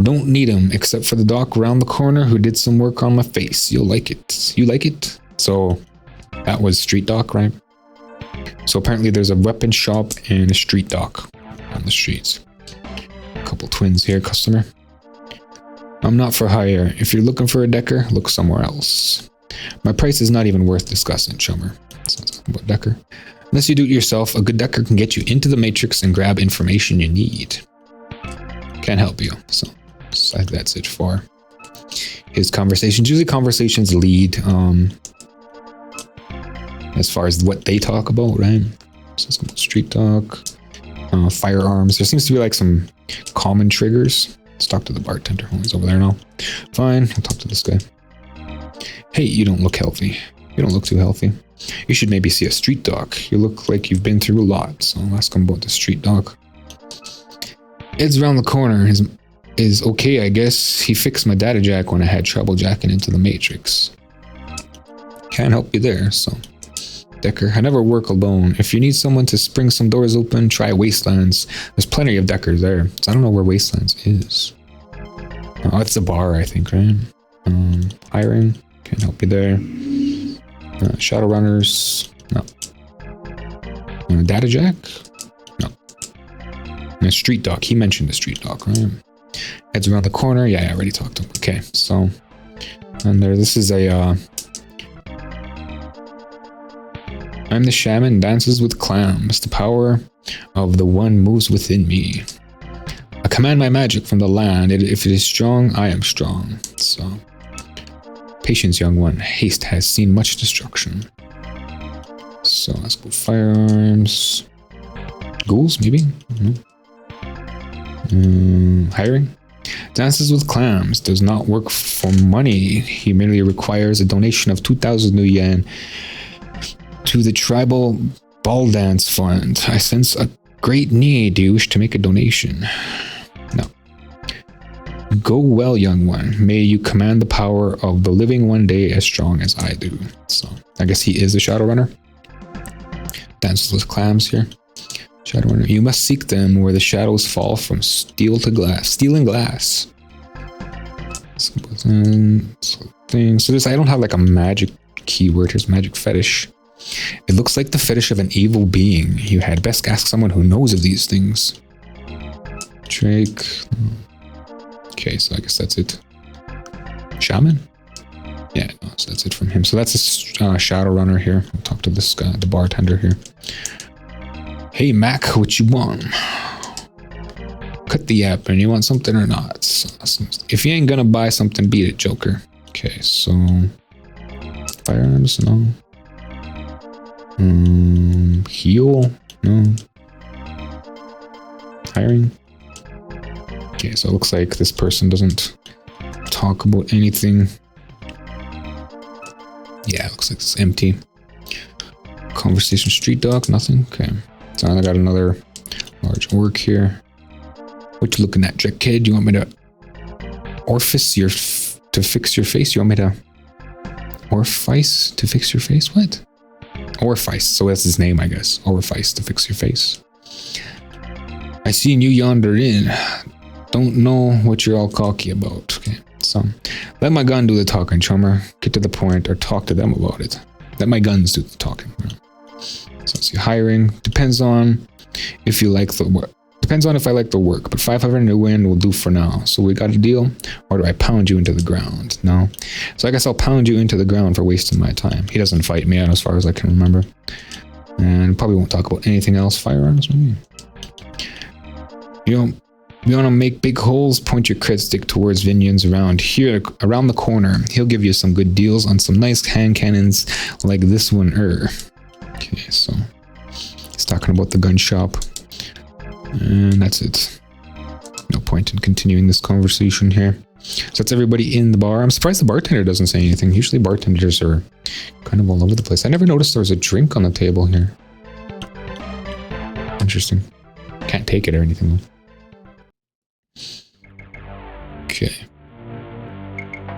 Don't need him, except for the doc around the corner who did some work on my face. You'll like it. You like it? So that was street doc, right? So apparently there's a weapon shop and a street doc on the streets. A couple twins here, customer. I'm not for hire. If you're looking for a decker, look somewhere else. My price is not even worth discussing, Chummer. So talking about decker. Unless you do it yourself, a good decker can get you into the matrix and grab information you need. Can't help you. So that's it for his conversations. Usually conversations lead as far as what they talk about, right? So it's about street talk, firearms. There seems to be like some common triggers. Let's talk to the bartender. Oh, he's over there now. Fine, I'll talk to this guy. Hey, you don't look healthy. You don't look too healthy. You should maybe see a street doc. You look like you've been through a lot, so I'll ask him about the street doc. Ed's around the corner is okay, I guess. He fixed my data jack when I had trouble jacking into the matrix. Can't help you there, so. Decker, I never work alone. If you need someone to spring some doors open, try Wastelands. There's plenty of deckers there. So I don't know where Wastelands is. Oh, it's a bar, I think, right? Hiring, can't help you there. Shadowrunners, no. Data jack? No. And a street doc, he mentioned the street doc, right? Heads around the corner, yeah, I already talked to him. Okay, so, and this is a, I'm the shaman, dances with clams. The power of the one moves within me. I command my magic from the land. If it is strong, I am strong. So, patience, young one. Haste has seen much destruction. So, let's go firearms. Ghouls, maybe? Hiring? Dances with clams. Does not work for money. He merely requires a donation of 2,000 new yen to the tribal ball dance fund. I sense a great need. Do you wish to make a donation? No. Go well, young one. May you command the power of the living one day as strong as I do. So, I guess he is a Shadowrunner. Dances with clams here. Shadowrunner. You must seek them where the shadows fall from steel to glass. Steel and glass. So this, I don't have like a magic keyword. Here's magic fetish. It looks like the fetish of an evil being you had. Best ask someone who knows of these things. Drake. Okay, so I guess that's it. Shaman? Yeah, no, so that's it from him. So that's a Shadowrunner here. I'll talk to this guy, the bartender here. Hey, Mac, what you want? Cut the app, and you want something or not? If you ain't gonna buy something, beat it, Joker. Okay, so... Firearms? No. Heal? No. Hiring? Okay, so it looks like this person doesn't talk about anything. Yeah, it looks like it's empty. Conversation street dog, nothing. Okay. So I got another large orc here. What you looking at, Jack Kid? You want me to orifice your to fix your face? You want me to orifice to fix your face? What? Orifice. So that's his name, I guess. Orifice to fix your face. I seen you yonder in. Don't know what you're all cocky about. Okay, so let my gun do the talking, Chummer. Get to the point or talk to them about it. Let my guns do the talking. So see, hiring depends on if you like the work. Depends on if I like the work, but 500 new win will do for now. So we got a deal, or do I pound you into the ground? No. So I guess I'll pound you into the ground for wasting my time. He doesn't fight me out as far as I can remember. And probably won't talk about anything else. Firearms, maybe. You want to make big holes? Point your crit stick towards Vinions around here, around the corner. He'll give you some good deals on some nice hand cannons like this one. Okay, so he's talking about the gun shop. And that's it. No point in continuing this conversation here. So that's everybody in the bar. I'm surprised the bartender doesn't say anything. Usually bartenders are kind of all over the place. I never noticed there was a drink on the table here. Interesting. Can't take it or anything though. Okay.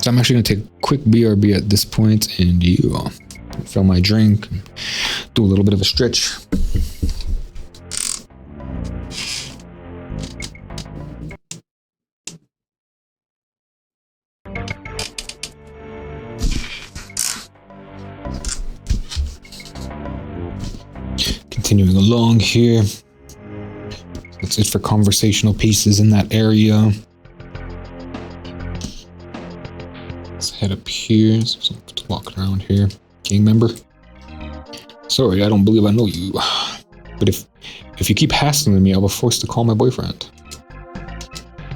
So I'm actually going to take a quick BRB at this point and fill my drink, and do a little bit of a stretch. Continuing along here. That's it for conversational pieces in that area. Let's head up here. So walking around here. Gang member. Sorry, I don't believe I know you. But if you keep hassling me, I'll be forced to call my boyfriend.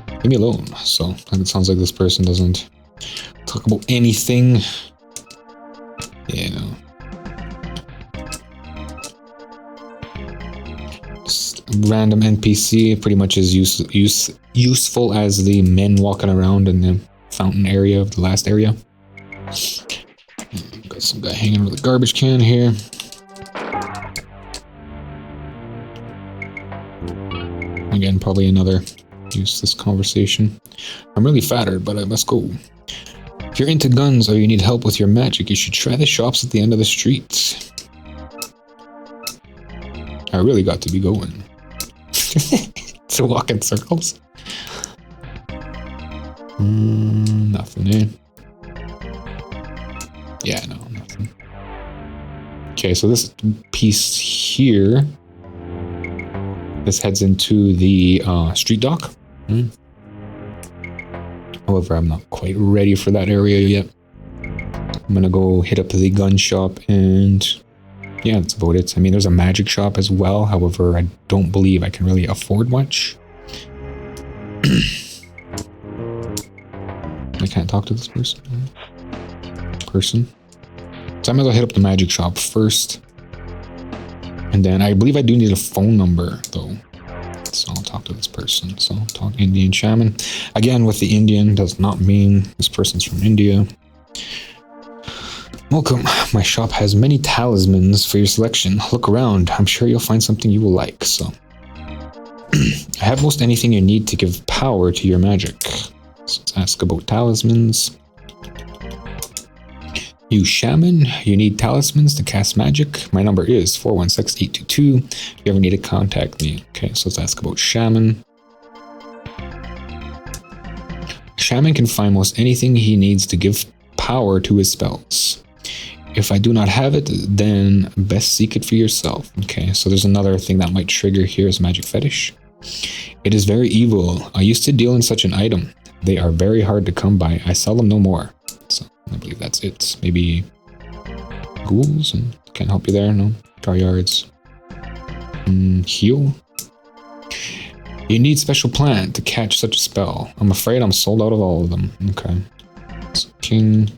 Leave me alone. So it sounds like this person doesn't talk about anything. Yeah, no. Just a random NPC, pretty much as useful as the men walking around in the fountain area of the last area. Got some guy hanging with a garbage can here. Again, probably another useless conversation. I'm really flattered, but I must go. If you're into guns or you need help with your magic, you should try the shops at the end of the street. I really got to be going. To walk in circles. Nothing, eh? Yeah, no, nothing. Okay, so this piece here, this heads into the street dock. However, I'm not quite ready for that area yet. I'm gonna go hit up the gun shop and yeah, that's about it. I mean, there's a magic shop as well. However, I don't believe I can really afford much. I can't talk to this person. So I might as well hit up the magic shop first. And then I believe I do need a phone number though. So I'll talk to this person. So I'll talk Indian shaman. Again, with the Indian does not mean this person's from India. Welcome. My shop has many talismans for your selection. Look around. I'm sure you'll find something you will like. So I have most anything you need to give power to your magic. So let's ask about talismans. You shaman, you need talismans to cast magic. My number is 416822. If you ever need to contact me. Okay, so let's ask about shaman. Shaman can find most anything he needs to give power to his spells. If I do not have it, then best seek it for yourself. Okay, so there's another thing that might trigger here is magic fetish. It is very evil. I used to deal in such an item. They are very hard to come by. I sell them no more. So I believe that's it. Maybe ghouls? Can't help you there, no? Car yards. Heal? You need special plant to catch such a spell. I'm afraid I'm sold out of all of them. Okay. So king.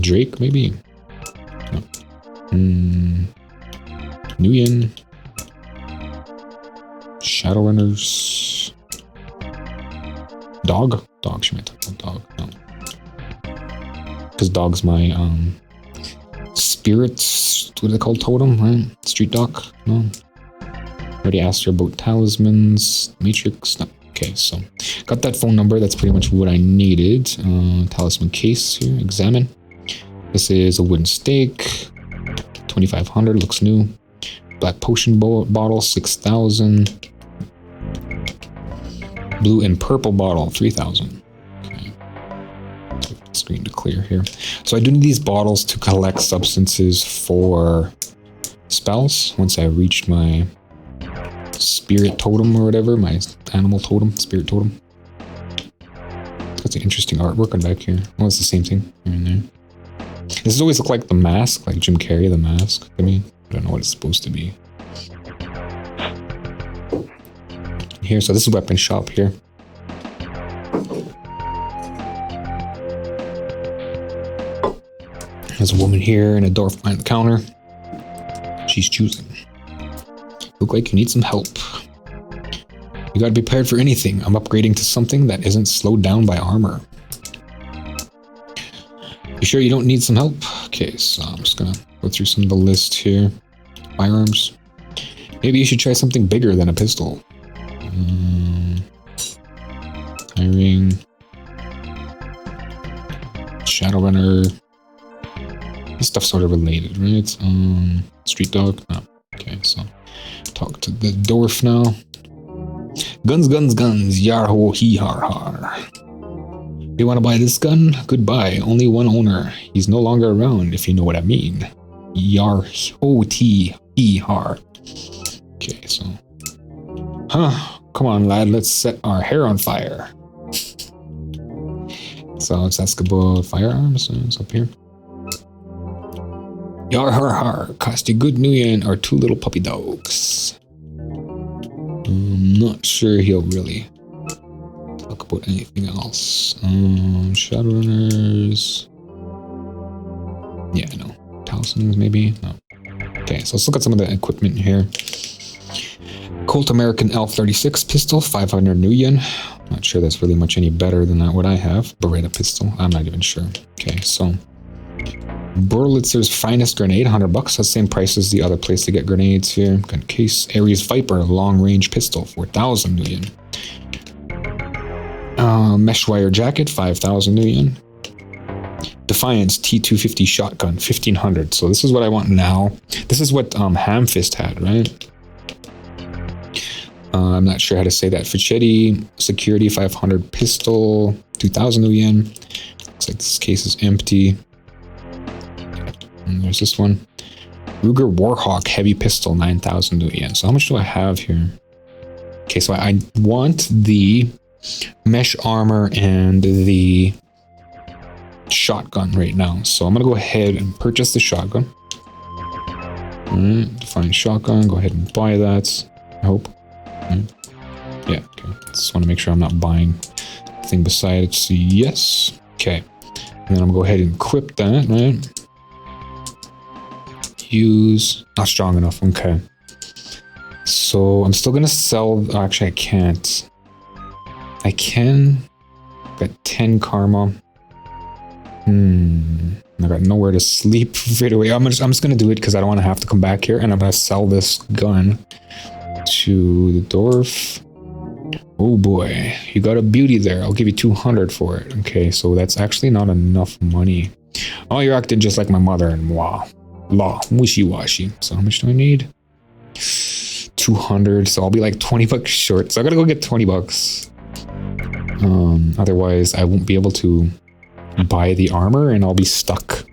Drake, maybe? No. Nuyen. Shadowrunners. Dog? Dog, she meant dog. No. Because dog's my, spirit, what are they called? Totem, right? Street dog? No. Already asked her about talismans, matrix. No. Okay, so got that phone number. That's pretty much what I needed. Talisman case here. Examine. This is a wooden stake. 2,500. Looks new. Black potion bottle. 6,000. Blue and purple bottle. 3,000. Okay. Screen to clear here. So I do need these bottles to collect substances for spells. Once I reach my spirit totem or whatever, my animal totem, spirit totem. That's an interesting artwork on back here. Oh, it's the same thing here and there. This always look like the mask, like Jim Carrey, the mask. I mean, I don't know what it's supposed to be. Here, so this is weapon shop here. There's a woman here and a dwarf behind the counter. She's choosing. Look like you need some help. You gotta be prepared for anything. I'm upgrading to something that isn't slowed down by armor. You sure you don't need some help? Okay, so I'm just gonna go through some of the list here. Firearms. Maybe you should try something bigger than a pistol. Hiring. Shadowrunner. This stuff's sort of related, right? Street dog? No. Okay, so talk to the dwarf now. Guns, guns, guns. Yar ho hee har har. You want to buy this gun? Goodbye. Only one owner. He's no longer around, if you know what I mean. Yar ho tee hee har. Okay, so. Huh. Come on, lad. Let's set our hair on fire. So let's ask about firearms. It's up here. Yar har har. Cost you good nuyen or 2 little puppy dogs. I'm not sure he'll really talk about anything else. Shadowrunners. Yeah, no. Talismans, maybe? No. Okay, so let's look at some of the equipment here. Colt American L36 pistol, 500 nuyen. Not sure that's really much any better than that what I have. Beretta pistol, I'm not even sure. Okay, so Burlitzer's finest grenade, $100. That's the same price as the other place to get grenades here. Gun case. Ares Viper long range pistol, 4,000 nuyen. Mesh wire jacket, 5,000 nuyen. Defiance T250 shotgun, 1,500. So this is what I want now. This is what Hamfist had, right? I'm not sure how to say that. Fichetti security 500 pistol, 2,000 nuyen. Looks like this case is empty. And there's this one. Ruger Warhawk heavy pistol, 9,000 nuyen. So how much do I have here? Okay, so I want the mesh armor and the shotgun right now. So I'm gonna go ahead and purchase the shotgun. Alright, define shotgun. Go ahead and buy that. I hope. Yeah, okay. Just want to make sure I'm not buying the thing beside it. So yes. Okay. And then I'm gonna go ahead and equip that, right? Use. Not strong enough. Okay. So I'm still gonna sell. Actually, I can't. I can. Got 10 karma. I got nowhere to sleep right away. I'm just gonna do it because I don't want to have to come back here, and I'm gonna sell this gun to the dwarf. Oh boy, you got a beauty there. I'll give you 200 for it. Okay, so that's actually not enough money. Oh, you're acting just like my mother-in-law. Wishy-washy. So how much do I need? 200. So I'll be like 20 bucks short. So I gotta go get 20 bucks. Otherwise, I won't be able to buy the armor and I'll be stuck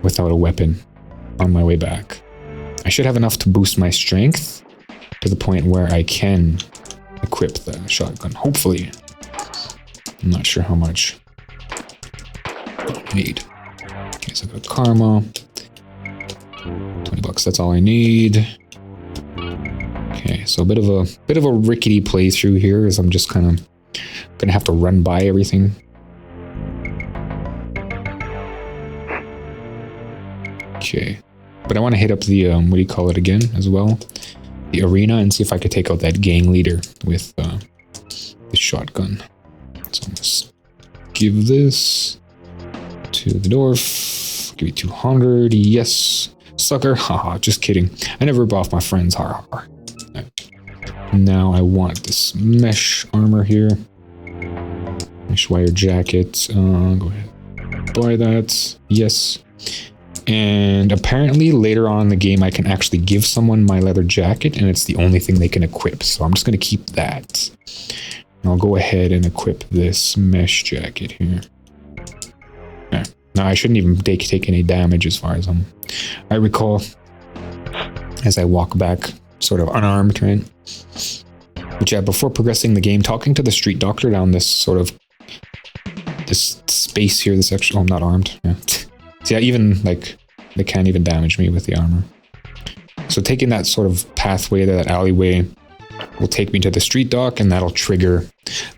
without a weapon on my way back. I should have enough to boost my strength to the point where I can equip the shotgun. Hopefully. I'm not sure how much I need. Okay, so I got karma. 20 bucks, that's all I need. Okay, so a bit of a rickety playthrough here as I'm just kind of gonna have to run by everything. Okay, but I want to hit up the what do you call it again as well, the arena, and see if I could take out that gang leader with the shotgun. So let's give this to the dwarf. Give you 200. Yes, sucker. Haha, just kidding. I never rip off my friends. Har har. Now I want this mesh armor here. Mesh wire jacket. Go ahead. Buy that. Yes. And apparently later on in the game I can actually give someone my leather jacket and it's the only thing they can equip. So I'm just going to keep that. And I'll go ahead and equip this mesh jacket here. Okay. Now I shouldn't even take any damage as far as I recall as I walk back sort of unarmed, right? But yeah, before progressing the game, talking to the street doctor down this sort of this space here, this actually, oh, I'm not armed. Yeah. So yeah, even like they can't even damage me with the armor. So taking that sort of pathway, that alleyway, will take me to the street dock, and that'll trigger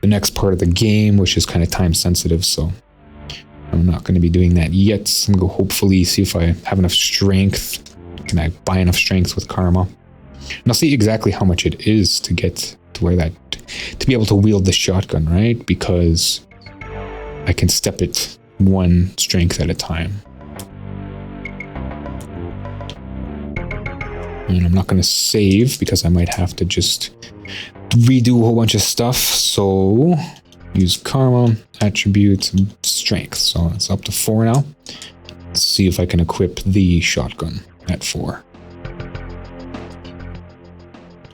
the next part of the game, which is kind of time sensitive. So I'm not going to be doing that yet. I'm going to go hopefully see if I have enough strength. Can I buy enough strength with karma? And I'll see exactly how much it is to get to where that, to be able to wield the shotgun, right? Because I can step it one strength at a time. And I'm not going to save because I might have to just redo a whole bunch of stuff. So use karma, attributes, and strength. So it's up to 4 now. Let's see if I can equip the shotgun at 4.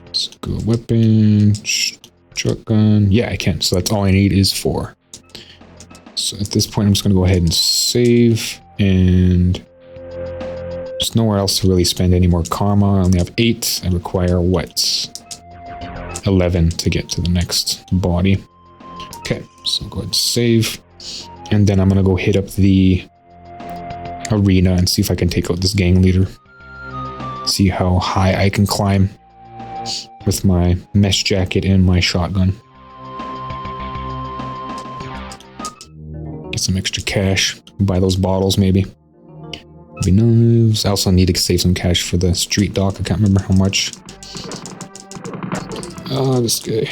Let's go weapon, shotgun. Yeah, I can. So that's all I need is 4. So at this point, I'm just going to go ahead and save, and there's nowhere else to really spend any more karma. I only have 8. I require what? 11 to get to the next body. Okay, so go ahead and save, and then I'm going to go hit up the arena and see if I can take out this gang leader. See how high I can climb with my mesh jacket and my shotgun. Get some extra cash. Buy those bottles, maybe. Moves. I also need to save some cash for the street dock. I can't remember how much. Oh, this guy.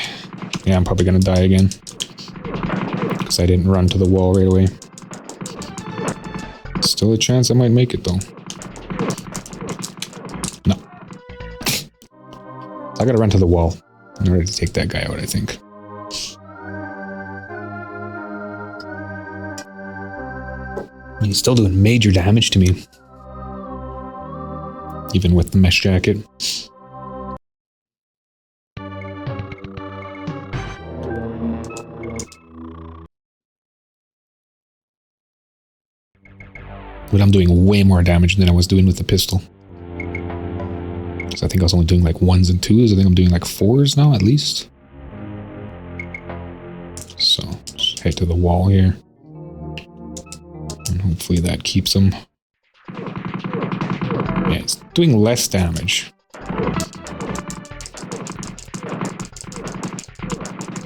Yeah, I'm probably gonna die again. Because I didn't run to the wall right away. Still a chance I might make it, though. No. I gotta run to the wall in order to take that guy out, I think. He's still doing major damage to me. Even with the mesh jacket. But I'm doing way more damage than I was doing with the pistol. So I think I was only doing like 1s and 2s. I think I'm doing like 4s now, at least. So, just head to the wall here. And hopefully that keeps him. Yeah, it's doing less damage.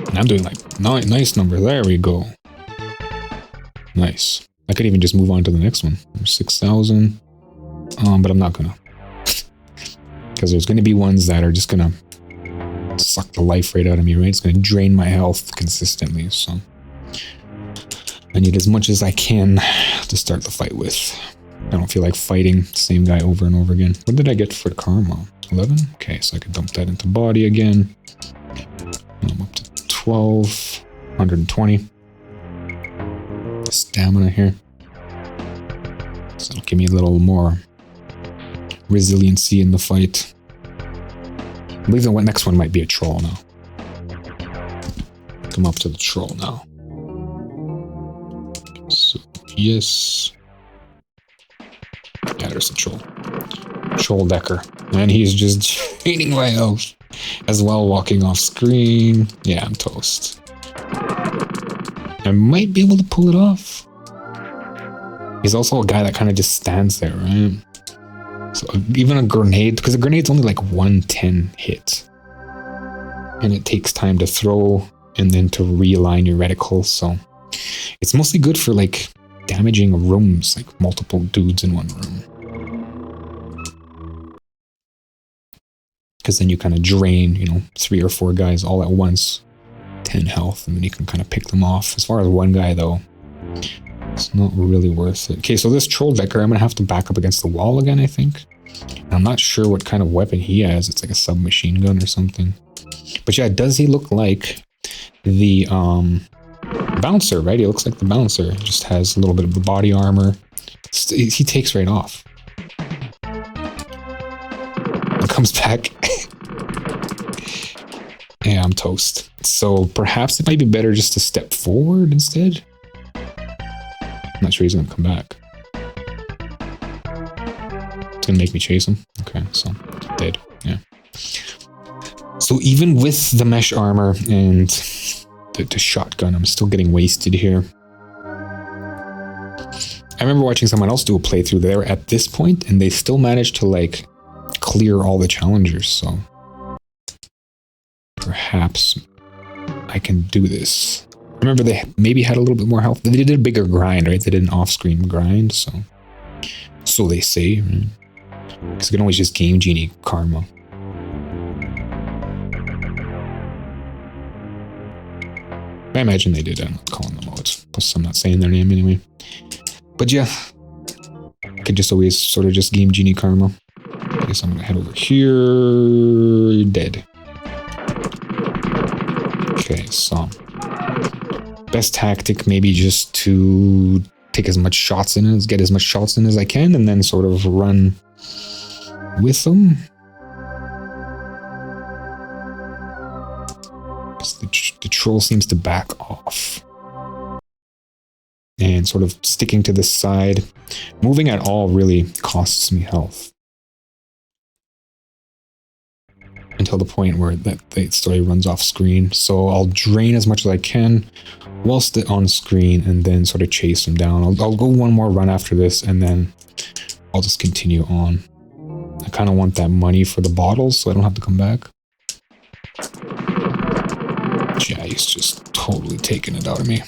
And I'm doing like nice number. There we go. Nice. I could even just move on to the next one. 6,000. But I'm not gonna. Because there's gonna be ones that are just gonna suck the life right out of me, right? It's gonna drain my health consistently, so I need as much as I can to start the fight with. I don't feel like fighting the same guy over and over again. What did I get for karma? 11? Okay, so I could dump that into body again. I'm up to 112, 120. Stamina here. So it'll give me a little more resiliency in the fight. I believe the next one might be a troll now. Come up to the troll now. So, yes. Yeah, there's the troll. Troll Decker. And he's just eating my health as well, walking off screen. Yeah, I'm toast. I might be able to pull it off. He's also a guy that kind of just stands there, right? So even a grenade, because a grenade's only like 110 hit. And it takes time to throw and then to realign your reticle, so it's mostly good for like damaging rooms, like multiple dudes in one room. Because then you kind of drain, you know, 3 or 4 guys all at once, 10 health, and then you can kind of pick them off. As far as one guy though, it's not really worth it. Okay, so this troll decker, I'm gonna have to back up against the wall again, I think. And I'm not sure what kind of weapon he has. It's like a submachine gun or something. But yeah, does he look like the bouncer, right? He looks like the bouncer. He just has a little bit of the body armor. He takes right off. And comes back. Yeah, I'm toast. So perhaps it might be better just to step forward instead. I'm not sure he's gonna come back. It's gonna make me chase him. Okay, so dead. Yeah. So even with the mesh armor and the shotgun, I'm still getting wasted here. I remember watching someone else do a playthrough there at this point, and they still managed to like clear all the challengers, so perhaps I can do this. Remember, they maybe had a little bit more health. They did a bigger grind, right? They did an off-screen grind, so they say, right? Because you can always just Game Genie karma. I imagine they did. I'm not calling them out. Plus, I'm not saying their name anyway. But yeah, I could just always sort of just Game Genie karma. I guess I'm gonna head over here. You're dead. Okay, so best tactic maybe just to take as much shots in as get as much shots in as I can, and then sort of run with them. The troll seems to back off. And sort of sticking to the side. Moving at all really costs me health. Until the point where the story runs off screen. So I'll drain as much as I can whilst it on screen and then sort of chase him down. I'll go one more run after this and then I'll just continue on. I kind of want that money for the bottles so I don't have to come back. Yeah, he's just totally taking it out of me.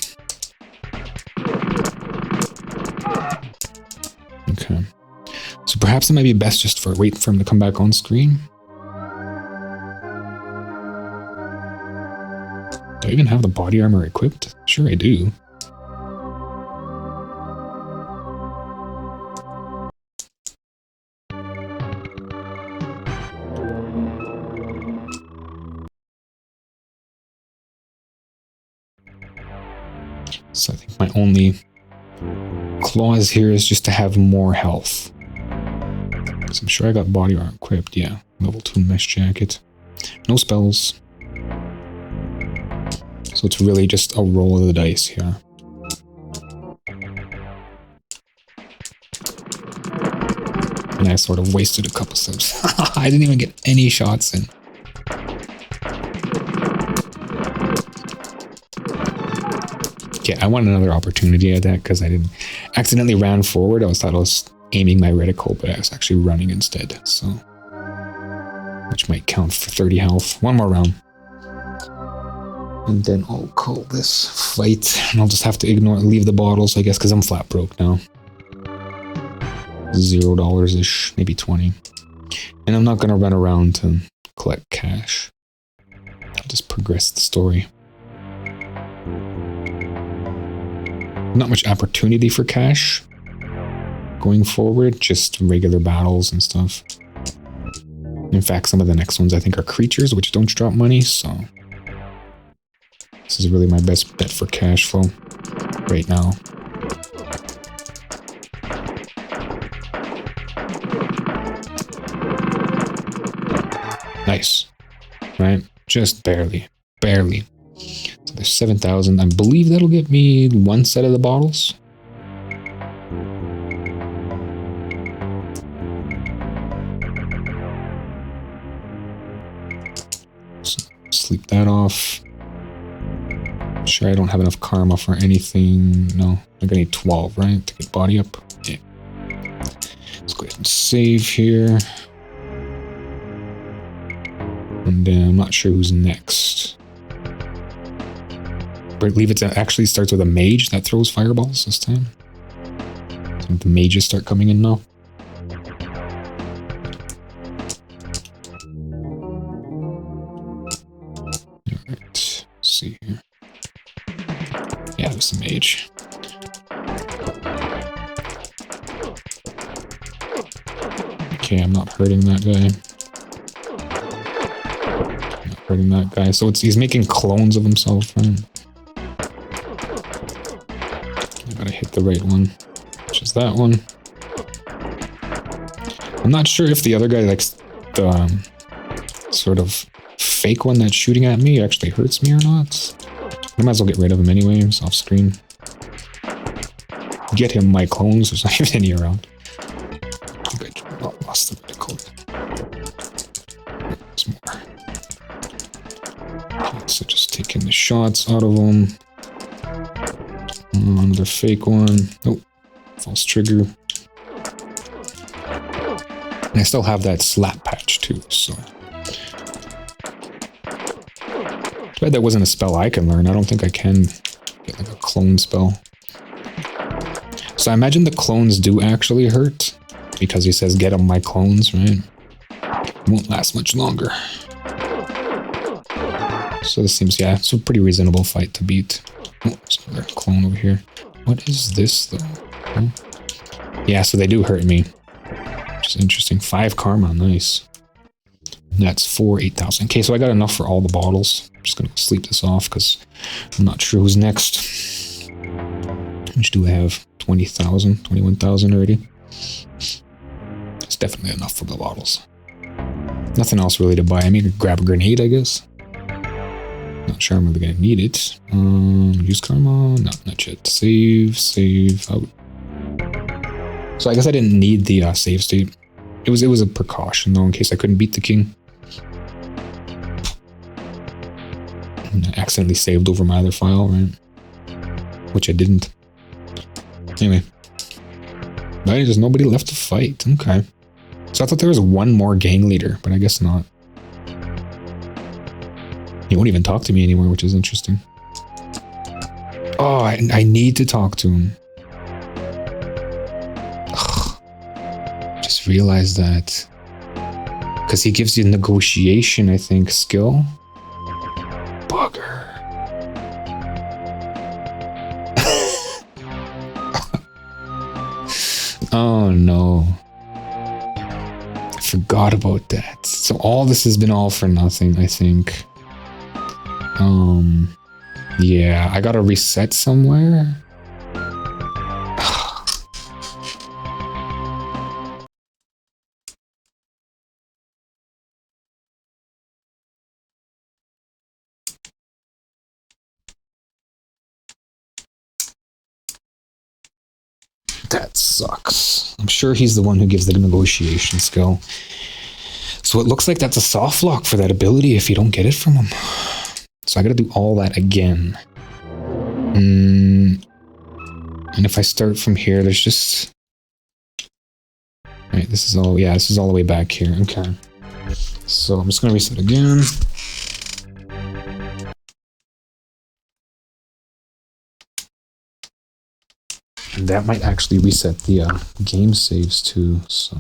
Okay. So perhaps it might be best just for wait for him to come back on screen. Do I even have the body armor equipped? Sure I do. So I think my only clause here is just to have more health. Because I'm sure I got body armor equipped, yeah. Level 2 mesh jacket. No spells. So it's really just a roll of the dice here. And I sort of wasted a couple steps. I didn't even get any shots in. Okay, I want another opportunity at that because I didn't accidentally ran forward. I thought I was aiming my reticle, but I was actually running instead. So, which might count for 30 health. One more round. And then I'll call this fight. And I'll just have to leave the bottles, I guess, because I'm flat broke now. $0-ish, maybe 20. And I'm not going to run around to collect cash. I'll just progress the story. Not much opportunity for cash going forward, just regular battles and stuff. In fact, some of the next ones I think are creatures, which don't drop money, so... This is really my best bet for cash flow right now. Nice. Right? Just barely. Barely. So there's 7,000. I believe that'll get me one set of the bottles. Sleep that off. Sure, I don't have enough karma for anything. No, I'm gonna need 12, right? To get body up. Yeah. Let's go ahead and save here. And then I'm not sure who's next. But I believe it actually starts with a mage that throws fireballs this time. So the mages start coming in now. Alright, let's see here. Yeah, there's the mage. Okay, I'm not hurting that guy. Not hurting that guy. So he's making clones of himself, right? I gotta hit the right one, which is that one. I'm not sure if the other guy likes the sort of fake one that's shooting at me actually hurts me or not. I might as well get rid of him anyway. He's off screen. Get him my clones. There's not even any around. Good. Oh, lost the code. There's more. Okay, so just taking the shots out of them. Another fake one. Oh, false trigger. And I still have that slap patch too, so. Too bad that wasn't a spell I can learn. I don't think I can get like a clone spell. So I imagine the clones do actually hurt because he says get them my clones, right? Won't last much longer. So this seems, yeah, it's a pretty reasonable fight to beat. Oh, there's another clone over here. What is this though? Oh. Yeah, so they do hurt me. Which is interesting. 5 karma, nice. That's 8,000. Okay, so I got enough for all the bottles. I'm just gonna sleep this off because I'm not sure who's next. How much do I have? 20,000, 21,000 already. It's definitely enough for the bottles. Nothing else really to buy. I mean, grab a grenade, I guess. Not sure I'm really gonna need it. Use karma. No, not yet. Save out. So I guess I didn't need the save state. It was a precaution though, in case I couldn't beat the king. And I accidentally saved over my other file, right? Which I didn't. Anyway. Right, there's nobody left to fight. Okay. So I thought there was one more gang leader, but I guess not. He won't even talk to me anymore, which is interesting. Oh, I need to talk to him. Ugh. Just realized that. Because he gives you negotiation, I think, skill. Bugger. Oh no. I forgot about that. So all this has been all for nothing, I think. Yeah, I gotta reset somewhere. That sucks. I'm sure he's the one who gives the negotiation skill. So it looks like that's a soft lock for that ability if you don't get it from him. So I gotta do all that again. And if I start from here, there's just... Right, this is all, yeah, this is all the way back here. Okay. So I'm just gonna reset again. And that might actually reset the game saves too, so...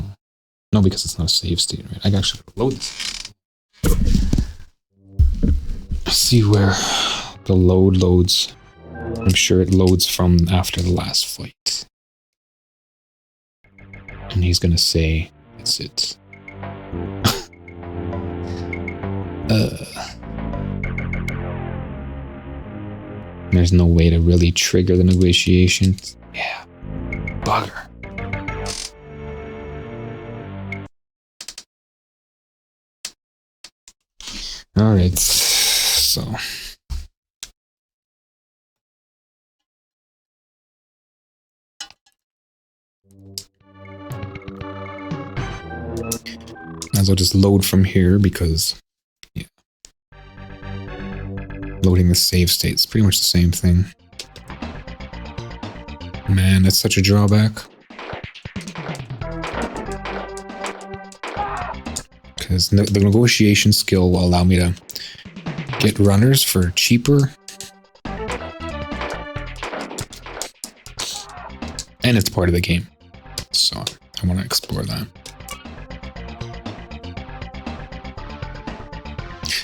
No, because it's not a save state, right? I can actually load this. See where the load loads. I'm sure it loads from after the last fight. And he's gonna say, that's it. There's no way to really trigger the negotiations. Yeah. Bugger. Alright, so... Might as well just load from here because... Yeah. Loading the save state is pretty much the same thing. Man, that's such a drawback. Because the negotiation skill will allow me to get runners for cheaper. And it's part of the game. So I want to explore that.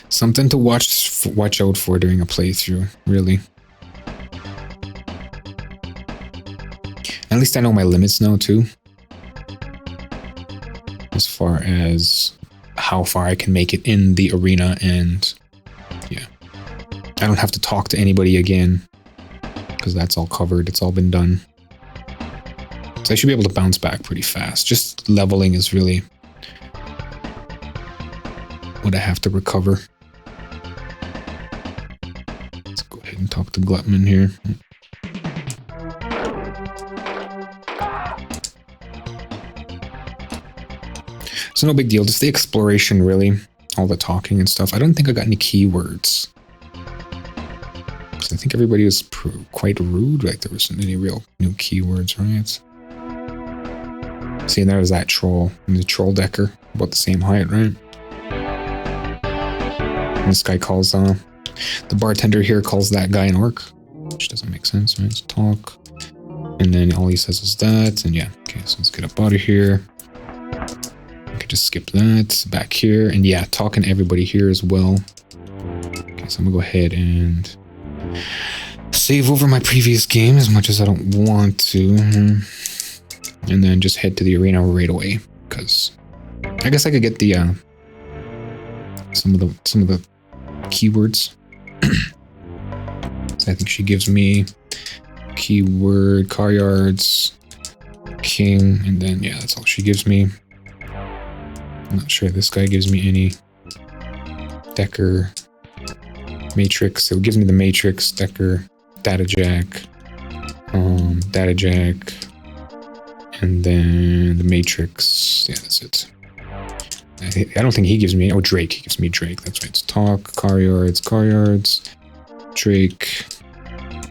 Something to watch out for during a playthrough, really. At least I know my limits now too. As far as how far I can make it in the arena, and yeah. I don't have to talk to anybody again because that's all covered, it's all been done. So I should be able to bounce back pretty fast. Just leveling is really what I have to recover. Let's go ahead and talk to Glutman here. So no big deal, just the exploration really, all the talking and stuff. I don't think I got any keywords. So I think everybody was quite rude, like there wasn't any real new keywords, right? See, and there was that troll, the troll decker, about the same height, right? And this guy calls, the bartender here calls that guy an orc, which doesn't make sense, right? Let's talk. And then all he says is that, and yeah, okay, so let's get up out of here. Just skip that, back here, and yeah, talking to everybody here as well. Okay, so I'm gonna go ahead and save over my previous game as much as I don't want to, and then just head to the arena right away, because I guess I could get the some of the keywords. So I think she gives me keyword, car yards, king, and then yeah, that's all she gives me. I'm not sure this guy gives me any. Decker, matrix. So it gives me the matrix, Decker, data jack, and then the matrix. Yeah, that's it. I don't think he gives me. Oh, Drake. He gives me Drake. That's right. It's talk, car yards, Drake.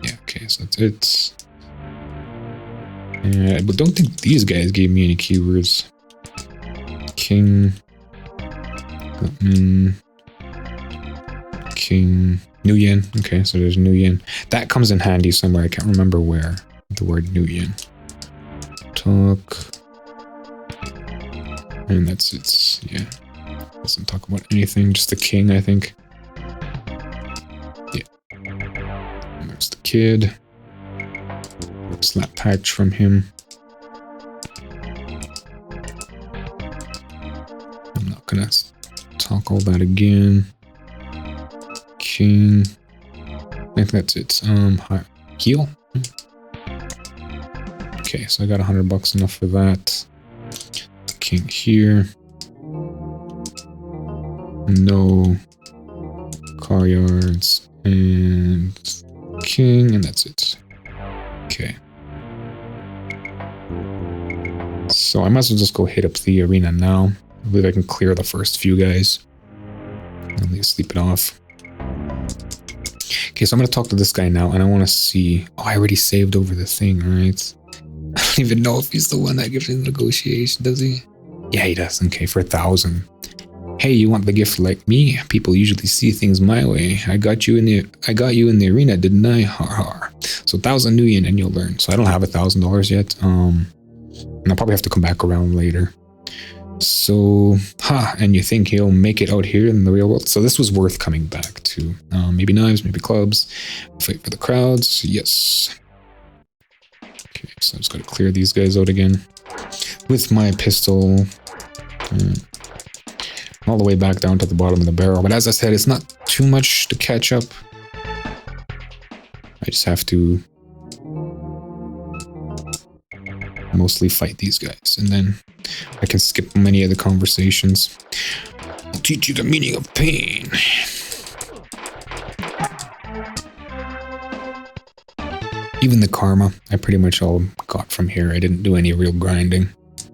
Yeah. Okay. So that's it. But don't think these guys gave me any keywords. King, Gutman, King, New Yen. Okay, so there's New Yen. That comes in handy somewhere. I can't remember where. The word New Yen. Talk. And that's it. Yeah. Doesn't talk about anything. Just the king, I think. Yeah. And there's the kid. Slap patch from him. I'm not gonna talk all that again. King. I think that's it. Heal. Okay, so I got $100 enough for that. King here. No car yards and king, and that's it. Okay. So I might as well just go hit up the arena now. I believe I can clear the first few guys. At least sleep it off. Okay, so I'm going to talk to this guy now, and I want to see... Oh, I already saved over the thing, right? I don't even know if he's the one that gives me the negotiation, does he? Yeah, he does. Okay, for 1,000. Hey, you want the gift like me? People usually see things my way. I got you in the arena, didn't I? Har har. So 1,000 New Yen and you'll learn. So I don't have $1,000 yet. And I'll probably have to come back around later. So, and you think he'll make it out here in the real world? So this was worth coming back to. Maybe knives, maybe clubs. Fight for the crowds. Yes. Okay, so I'm just going to clear these guys out again with my pistol. All the way back down to the bottom of the barrel. But as I said, it's not too much to catch up. I just have to mostly fight these guys, and then I can skip many of the conversations. I'll teach you the meaning of pain. Even the karma, I pretty much all got from here. I didn't do any real grinding.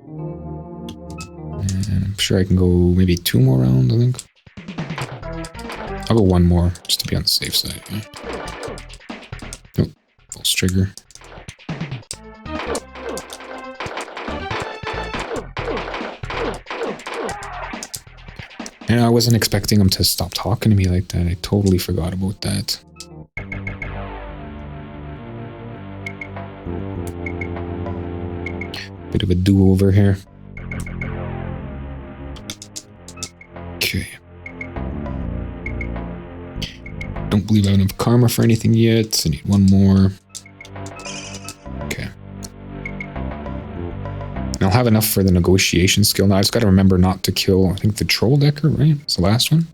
And I'm sure I can go maybe 2 more rounds, I think. I'll go 1 more, just to be on the safe side. Yeah. Oh, false trigger. And I wasn't expecting him to stop talking to me like that. I totally forgot about that. Bit of a do-over here. Okay. Don't believe I have enough karma for anything yet. I need 1 more. Okay. And I'll have enough for the negotiation skill. Now I just got to remember not to kill, I think, the troll decker, right? It's the last one.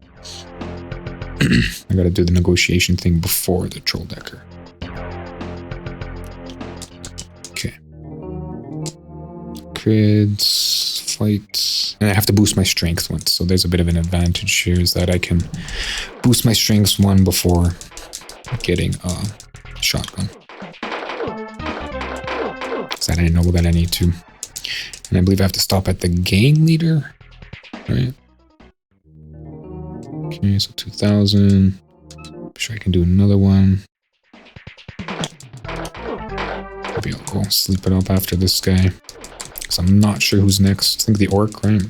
I got to do the negotiation thing before the troll decker. Okay. Grids, fight. And I have to boost my strength once. So there's a bit of an advantage here, is that I can boost my strength 1 before getting a shotgun. So I didn't know that I need to. And I believe I have to stop at the gang leader, right? Okay, so 2,000. I'm sure I can do another one. Maybe I'll go sleep it up after this guy. Because I'm not sure who's next. I think the orc, right?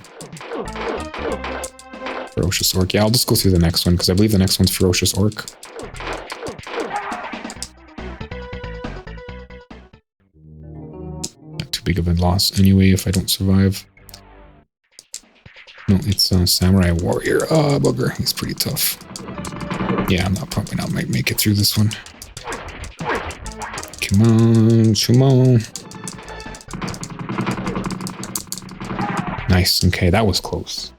Ferocious orc. Yeah, I'll just go through the next one, because I believe the next one's ferocious orc. Big of a loss anyway if I don't survive. No, it's a samurai warrior. Oh, bugger. He's pretty tough. Yeah, I'm probably not might make it through this one. Come on, Chummer. Nice. Okay, that was close.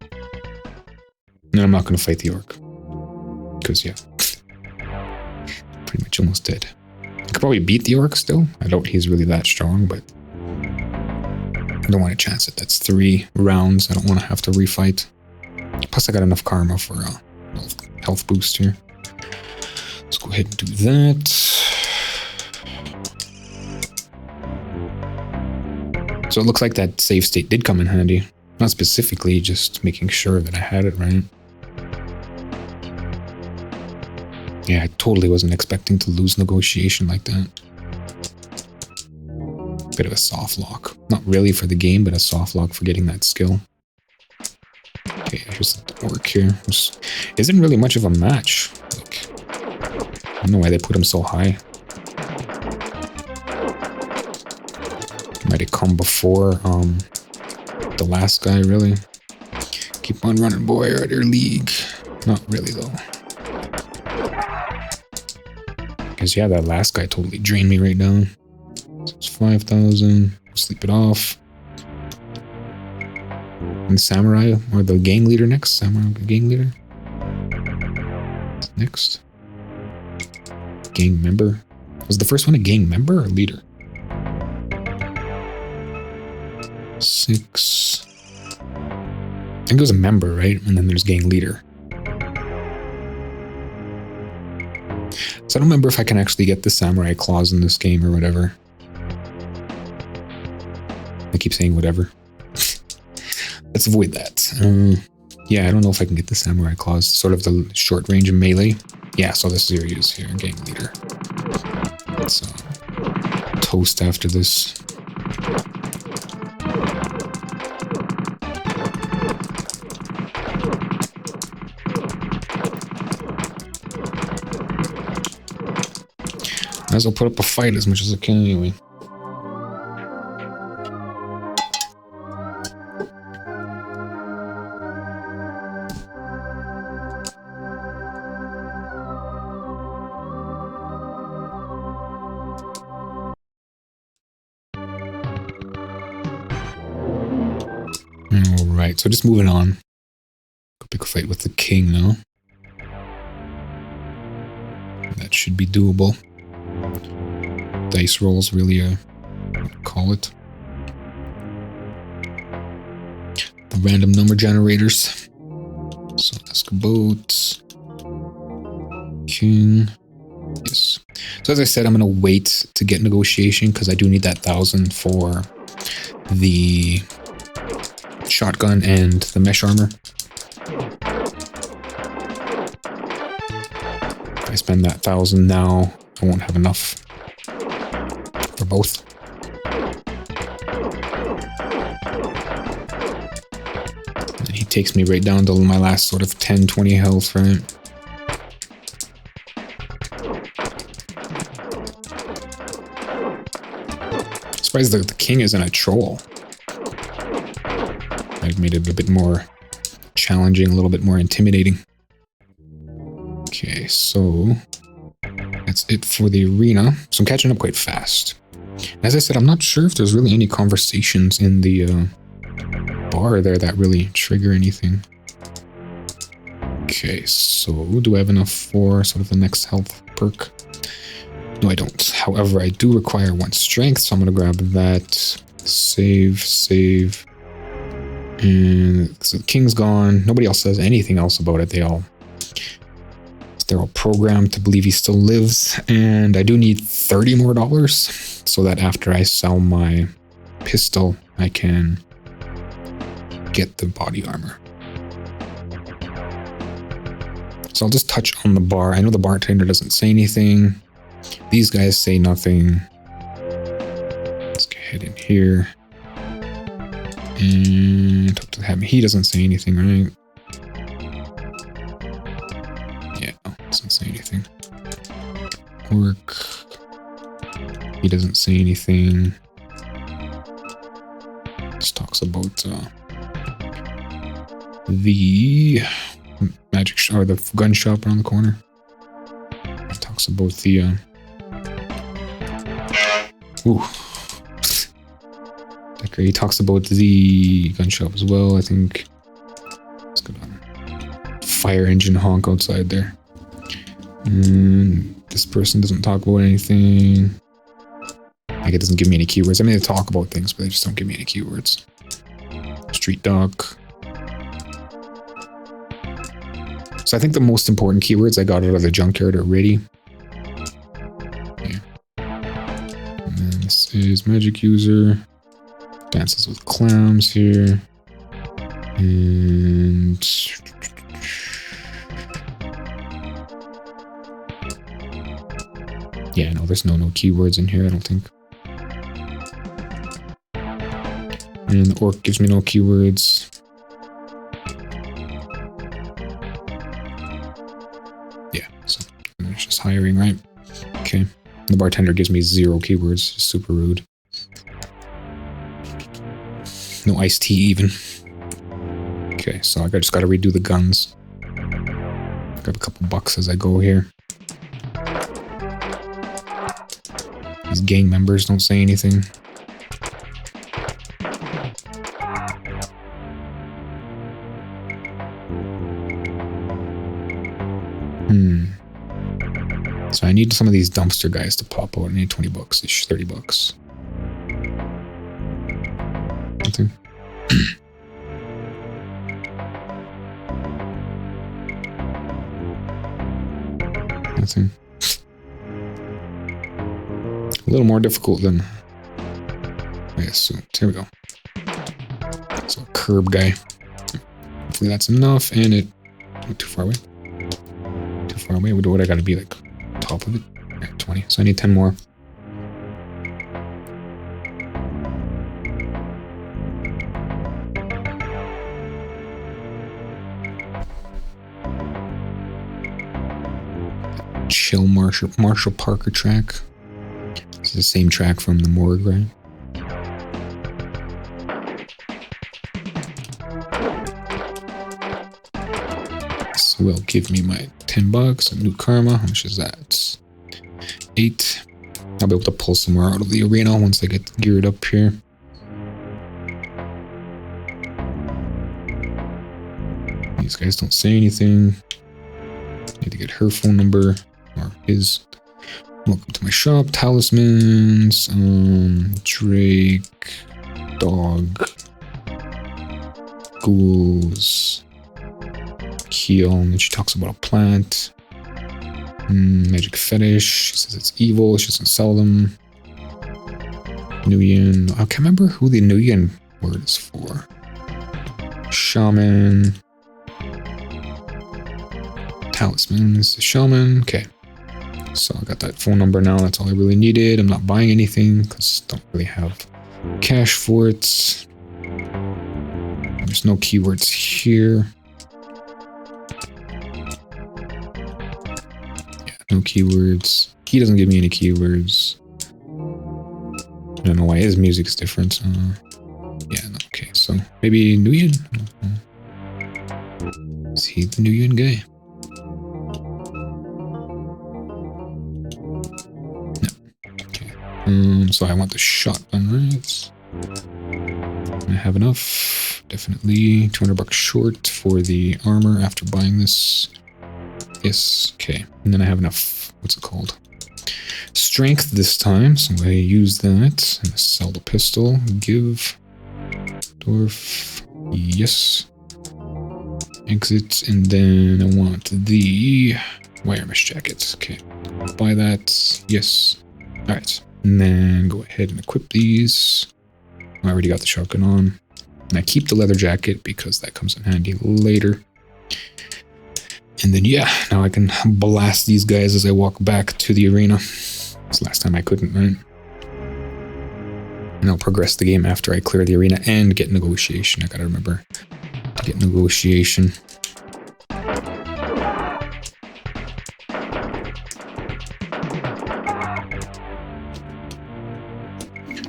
No, I'm not going to fight the orc. Because, yeah. Pretty much almost dead. I could probably beat the orc still. I doubt he's really that strong, but I don't want to chance it. That's 3 rounds. I don't want to have to refight. Plus, I got enough karma for a health boost here. Let's go ahead and do that. So it looks like that save state did come in handy. Not specifically, just making sure that I had it right. Yeah, I totally wasn't expecting to lose negotiation like that. Bit of a soft lock. Not really for the game, but a soft lock for getting that skill. Okay, here's the orc here. Just isn't really much of a match. Like, I don't know why they put him so high. Might have come before the last guy, really. Keep on running, boy, or at your league. Not really, though. Because, yeah, that last guy totally drained me right now. So it's 5,000. Sleep it off. And samurai, or the gang leader next. Samurai gang leader. Next. Gang member. Was the first one a gang member or leader? 6. I think it was a member, right? And then there's gang leader. So I don't remember if I can actually get the samurai claws in this game or whatever. I keep saying whatever. Let's avoid that. Yeah, I don't know if I can get the samurai claws. Sort of the short range of melee. Yeah, so this is here, here, gang leader. Let's toast after this. Might as well put up a fight as much as I can anyway. Alright, so just moving on. Go pick a fight with the king now. That should be doable. dice rolls, really, call it. The random number generators. So ask about king. Yes. So as I said, I'm going to wait to get negotiation because I do need that 1,000 for the shotgun and the mesh armor. If I spend that 1,000 now, I won't have enough for both. And he takes me right down to my last sort of 10, 20 health, right? Surprised that the king isn't a troll. I've made it a bit more challenging, a little bit more intimidating. Okay, so that's it for the arena. So I'm catching up quite fast. As I said, I'm not sure if there's really any conversations in the bar there that really trigger anything. Okay, so do I have enough for sort of the next health perk? No, I don't. However, I do require 1 strength, so I'm going to grab that. Save. And so the king's gone. Nobody else says anything else about it. They're all programmed to believe he still lives. And I do need $30 more so that after I sell my pistol, I can get the body armor. So I'll just touch on the bar. I know the bartender doesn't say anything. These guys say nothing. Let's go ahead in here. And talk to him. He doesn't say anything, right? Yeah, no, doesn't say anything. Work. He doesn't say anything. Just talks about the magic shop or the gun shop around the corner. Talks about the he talks about the gun shop as well, I think. Let's go down. Fire engine honk outside there. And this person doesn't talk about anything. Like, it doesn't give me any keywords. I mean, they talk about things, but they just don't give me any keywords. Street dock. So I think the most important keywords I got out of the junkyard already. Yeah. And then this is magic user. Dances with clams here. And yeah, no, there's no keywords in here, I don't think. And the orc gives me no keywords. Yeah, so it's just hiring, right? Okay. The bartender gives me 0 keywords. Super rude. No iced tea even. Okay, so I just gotta redo the guns. Grab a couple bucks as I go here. These gang members don't say anything. So I need some of these dumpster guys to pop out. I need 20 bucks ish, 30 bucks. Nothing. Nothing. A little more difficult than I assumed. Here we go. So a curb guy. Hopefully that's enough, and it went too far away. Too far away. What I gotta be like? Top of it? Yeah, 20. So I need 10 more. Chill Marshall Parker track. It's the same track from the morgue, right? This will give me my 10 bucks, a new karma. How much is that? 8. I'll be able to pull some more out of the arena once I get geared up here. These guys don't say anything. Need to get her phone number, or his. Welcome to my shop. Talismans. Drake. Dog. Ghouls. Keel. And she talks about a plant. Magic fetish. She says it's evil. She doesn't sell them. Nuyen. I can't remember who the Nuyen word is for. Shaman. Talismans. Shaman. Okay. So I got that phone number now. That's all I really needed. I'm not buying anything because I don't really have cash for it. There's no keywords here. Yeah, no keywords. He doesn't give me any keywords. I don't know why his music is different. Yeah, no, okay. So maybe Nguyen? Is he the Nguyen guy? So I want the shotgun, right? I have enough. Definitely $200 short for the armor after buying this. Yes, okay. And then I have enough, what's it called? Strength this time, so I use that. And sell the pistol. Give. Dwarf. Yes. Exit, and then I want the wire mesh jacket. Okay. Buy that. Yes. Alright. And then go ahead and equip these. I already got the shotgun on. And I keep the leather jacket because that comes in handy later. And then, yeah, now I can blast these guys as I walk back to the arena. This last time I couldn't, right? And I'll progress the game after I clear the arena and get negotiation. I gotta remember to get negotiation.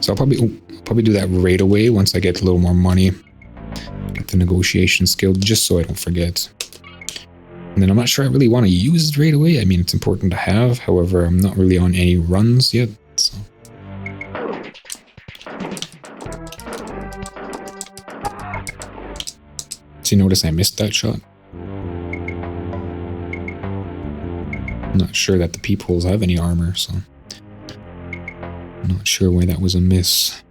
So I'll probably do that right away once I get a little more money. Get the negotiation skill, just so I don't forget. And then I'm not sure I really want to use it right away. I mean, it's important to have. However, I'm not really on any runs yet. So. So you notice I missed that shot? I'm not sure that the peepholes have any armor, so... Not sure why that was a miss.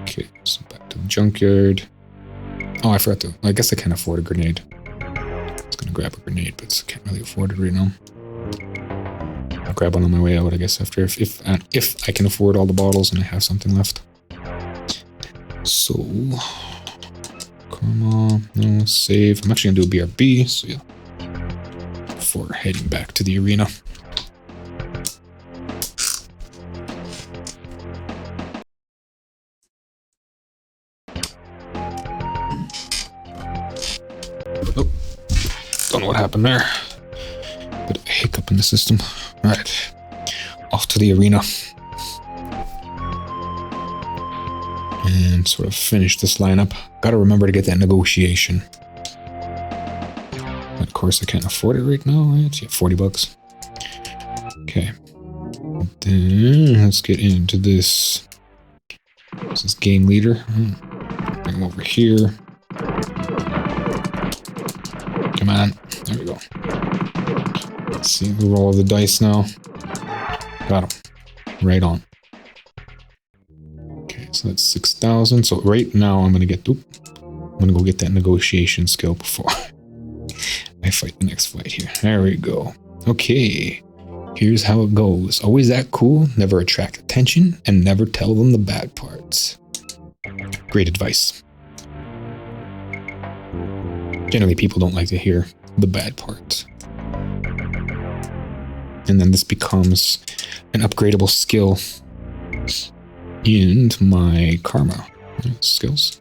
Okay, so back to the junkyard. Oh, I forgot to... I guess I can't afford a grenade. I was gonna grab a grenade, but I can't really afford it right now. I'll grab one on my way out, I guess, after if I can afford all the bottles and I have something left. So... Karma... No, save. I'm actually gonna do a BRB, so yeah. Before heading back to the arena. Oh, don't know what happened there. Bit of a hiccup in the system. Alright, off to the arena. And sort of finish this lineup. Gotta remember to get that negotiation. Of course, I can't afford it right now, right? Yeah, $40. Okay. Then let's get into this. This is game leader. Bring him over here. Come on. There we go. Let's see the roll of the dice now. Got him. Right on. Okay, so that's 6,000. So right now I'm gonna get. I'm gonna go get that negotiation skill before I fight the next fight here. There we go. Okay. Here's how it goes. Always act cool, never attract attention, and never tell them the bad parts. Great advice. Generally, people don't like to hear the bad parts. And then this becomes an upgradable skill in my karma skills.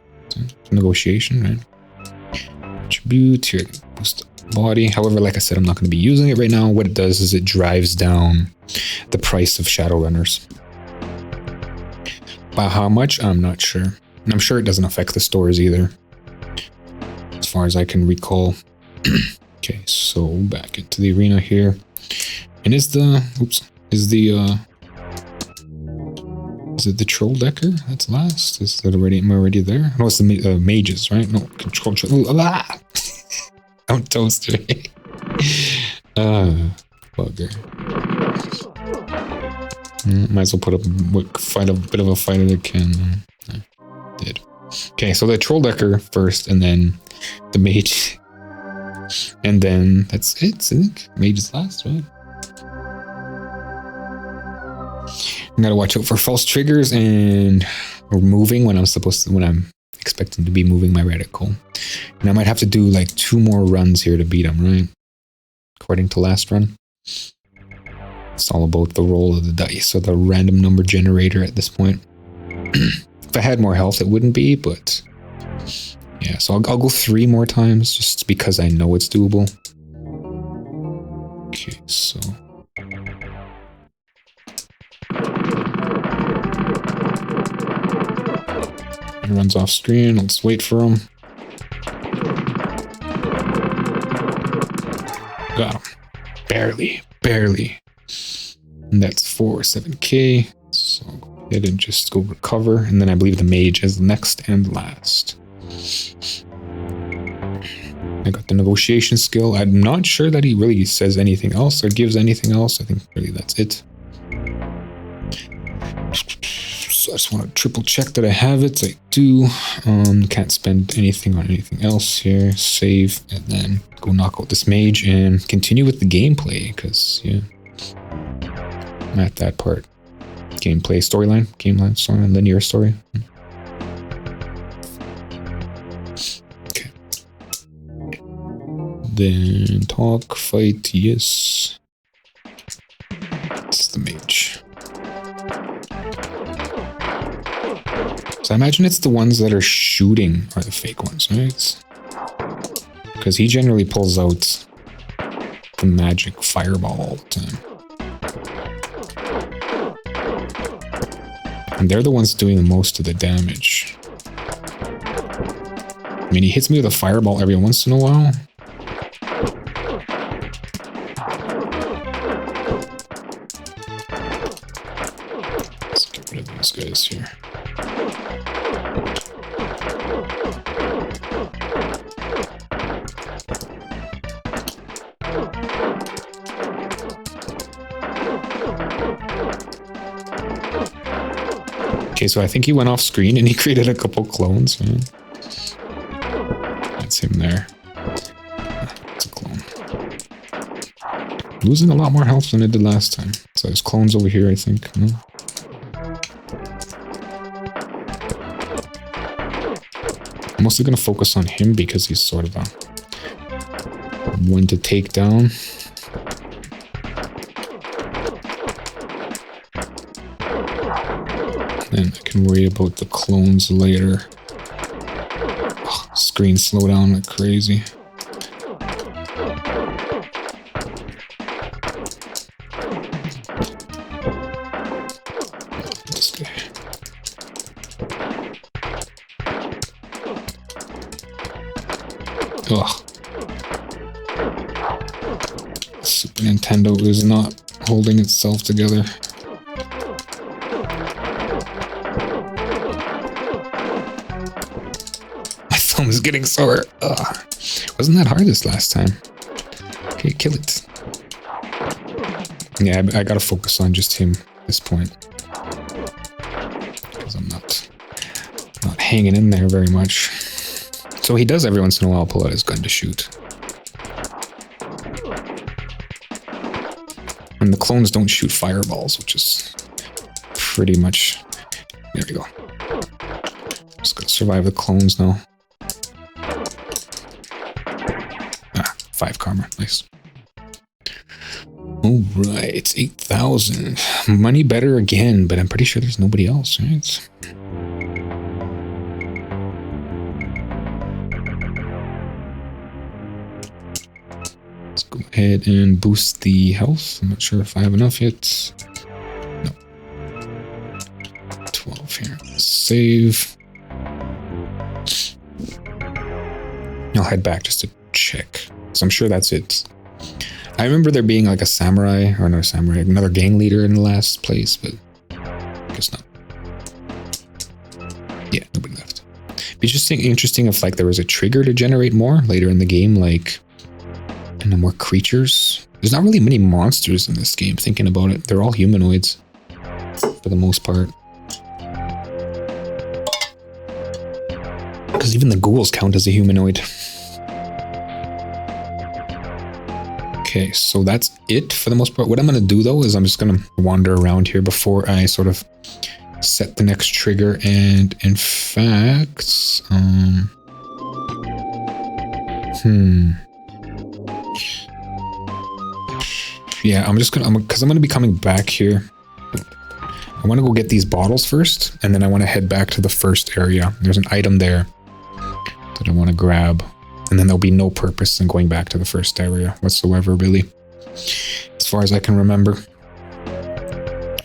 Negotiation, right? Attribute, here, boost body. However, like I said, I'm not going to be using it right now. What it does is it drives down the price of Shadowrunners. By how much? I'm not sure. And I'm sure it doesn't affect the stores either, as far as I can recall. Okay, so back into the arena here. And is it the troll decker that's last? Is that already, am I already there? No, it's the mages, right? No, control. I'm toasted. Bugger. Might as well put up fight a bit of a fight if I can. Did. Okay, so the troll decker first, and then the mage, and then that's it. I think mage is last, right? I gotta watch out for false triggers and moving when I'm expecting to be moving my reticle. And I might have to do like 2 more runs here to beat him, right? According to last run. It's all about the roll of the dice or the random number generator at this point. If I had more health, it wouldn't be, but yeah, so I'll go 3 more times just because I know it's doable. Okay, so he runs off screen. Let's wait for him. Got him. Barely. And that's 7k. So go ahead and just go recover. And then I believe the mage is next and last. I got the negotiation skill. I'm not sure that he really says anything else or gives anything else. I think really that's it. So I just want to triple check that I have it. I do. Can't spend anything on anything else here. Save and then go knock out this mage and continue with the gameplay because yeah, I'm at that part. Gameplay, storyline, linear story. Okay. Then talk, fight, yes. It's the mage. So I imagine it's the ones that are shooting are the fake ones, right? Because he generally pulls out the magic fireball all the time. And they're the ones doing most of the damage. I mean, he hits me with a fireball every once in a while. Let's get rid of these guys here. Okay, so I think he went off screen and he created a couple clones, man. That's him there. It's a clone. Losing a lot more health than it did last time. So there's clones over here, I think. No? I'm mostly going to focus on him because he's sort of a one to take down. Then I can worry about the clones later. Oh, screen slow down like crazy. This guy. Ugh. Super Nintendo is not holding itself together. My thumb is getting sore. Ugh. Wasn't that hard this last time? Okay, kill it. Yeah, I gotta focus on just him at this point. Because I'm not hanging in there very much. So he does every once in a while pull out his gun to shoot. And the clones don't shoot fireballs, which is pretty much... There we go. Just gotta survive the clones now. 5 karma, nice. Alright, 8,000. Money better again, but I'm pretty sure there's nobody else, right? Let's go ahead and boost the health. I'm not sure if I have enough yet. No. 12 here. Save. I'll head back just to check. So I'm sure that's it. I remember there being like a samurai, or no samurai, another gang leader in the last place, but I guess not. Yeah, nobody left. It'd be just interesting if like there was a trigger to generate more later in the game, like And then more creatures. There's not really many monsters in this game, thinking about it. They're all humanoids, for the most part. Because even the ghouls count as a humanoid. Okay, so that's it for the most part. What I'm going to do, though, is I'm just going to wander around here before I sort of set the next trigger. And in fact, yeah, I'm just gonna, because I'm gonna be coming back here. I want to go get these bottles first, and then I want to head back to the first area. There's an item there that I want to grab, and then there'll be no purpose in going back to the first area whatsoever, really, as far as I can remember.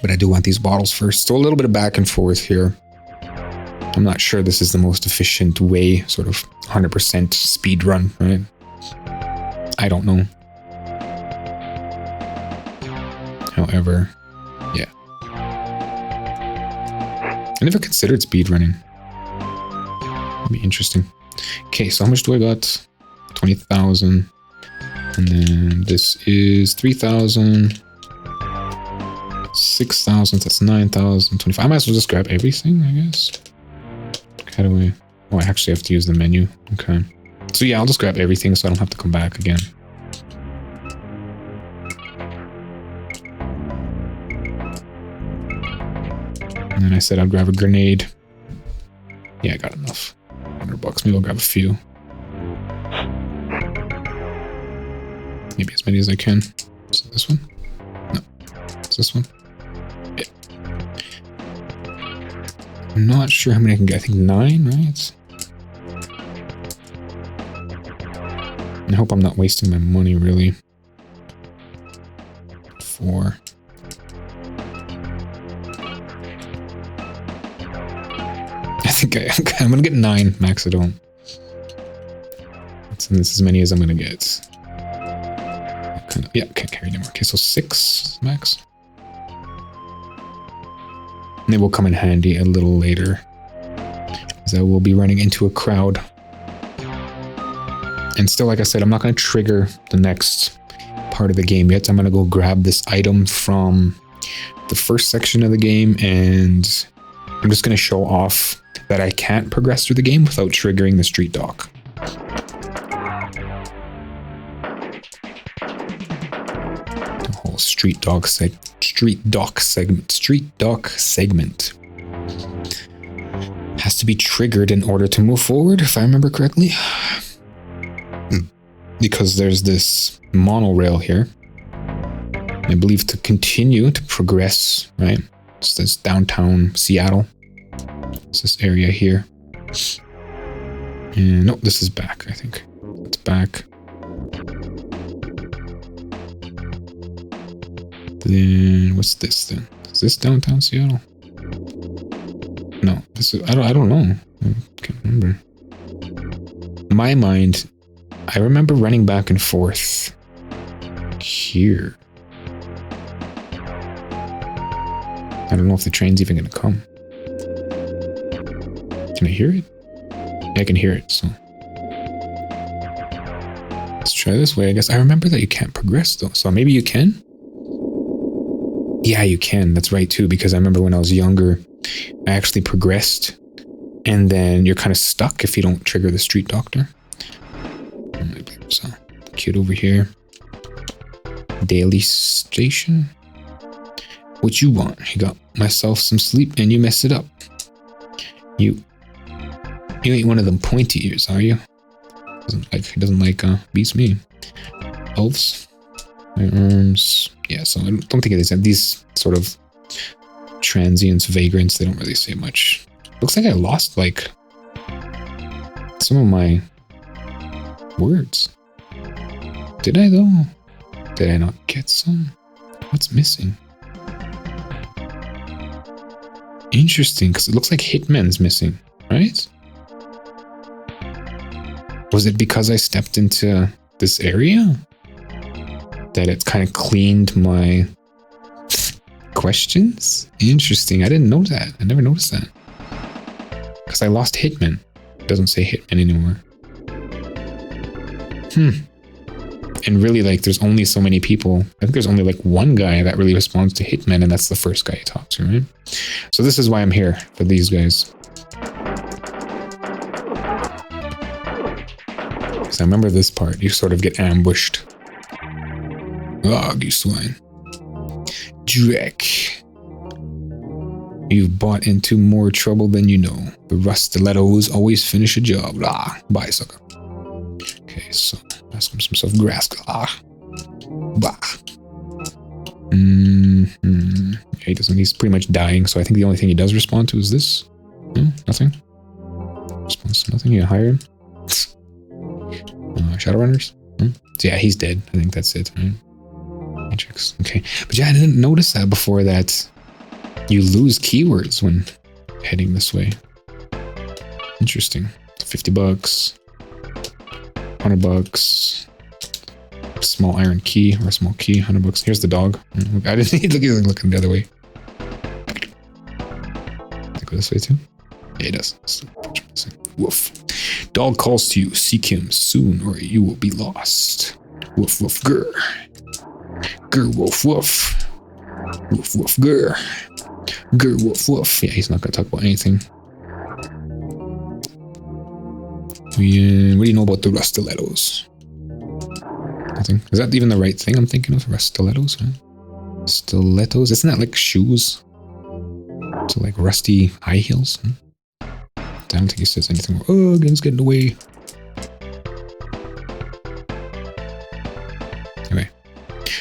But I do want these bottles first. So a little bit of back and forth here. I'm not sure this is the most efficient way, sort of 100% speed run, right? I don't know. However, yeah. I never considered speed running. That'd be interesting. Okay, so how much do I got? 20,000. And then this is 3,000. 6,000, that's 9,000, 25. I might as well just grab everything, I guess. How do I... Oh, I actually have to use the menu. Okay. So yeah, I'll just grab everything so I don't have to come back again. And then I said I'd grab a grenade. Yeah, I got enough. $100. Maybe I'll grab a few. Maybe as many as I can. Is it this one? No. It's this one. Yeah. I'm not sure how many I can get. I think 9, right? I hope I'm not wasting my money, really. 4. I think I'm gonna get 9 Maxidone. That's as many as I'm gonna get. Yeah, can't carry anymore. Okay, so 6 max. And they will come in handy a little later, as I will be running into a crowd. And still, like I said, I'm not going to trigger the next part of the game yet. I'm going to go grab this item from the first section of the game, and I'm just going to show off that I can't progress through the game without triggering the street dock. The whole street dock segment has to be triggered in order to move forward, if I remember correctly. Because there's this monorail here. I believe to continue to progress, right? It's this downtown Seattle. It's this area here. And no, this is back, I think. It's back. Then what's this then? Is this downtown Seattle? No, this is, I don't know. I can't remember. In my mind, I remember running back and forth here. I don't know if the train's even gonna come. Can I hear it? Yeah, I can hear it, so. Let's try this way, I guess. I remember that you can't progress though, so maybe you can? Yeah, you can. That's right too, because I remember when I was younger, I actually progressed, and then you're kind of stuck if you don't trigger the street doctor. So, kid over here. Daily station. What you want? You got myself some sleep and you mess it up. You ain't one of them pointy ears, are you? Doesn't like beats me. Elves. Firearms. Yeah, so I don't think it is. These sort of transients, vagrants, they don't really say much. Looks like I lost like some of my words. Did I though? Did I not get some? What's missing? Interesting, because it looks like Hitman's missing, right? Was it because I stepped into this area that it kind of cleaned my questions? Interesting. I didn't know that. I never noticed that. Because I lost Hitman. It doesn't say Hitman anymore. And really, like, there's only so many people. I think there's only like one guy that really responds to hitmen, and that's the first guy you talk to, right? So this is why I'm here, for these guys. Because I remember this part. You sort of get ambushed. Ah, you swine. Drek. You've bought into more trouble than you know. The Rustilettos always finish a job. Ah, bye, sucker. Okay, so ask him some stuff. Grass. Ah. Bah. He doesn't. He's pretty much dying, so I think the only thing he does respond to is this. No, nothing. Responds to nothing. You hire him. Shadowrunners. So yeah, he's dead. I think that's it. Right? Matrix. Okay, but yeah, I didn't notice that before that. You lose keywords when heading this way. Interesting. $50. $100. Small iron key or a small key. $100. Here's the dog. I didn't need to look looking the other way. Does it go this way too? Yeah, it does. Woof. Dog calls to you. Seek him soon or you will be lost. Woof woof grr. Grr woof woof. Woof woof grr. Grr woof woof. Yeah, he's not going to talk about anything. What do you know about the Rustilettos? Nothing. Is that even the right thing I'm thinking of? Rustilettos, huh? Stilettos? Isn't that like shoes? So like rusty high heels? Huh? I don't think he says anything. Oh, game's getting away. Anyway.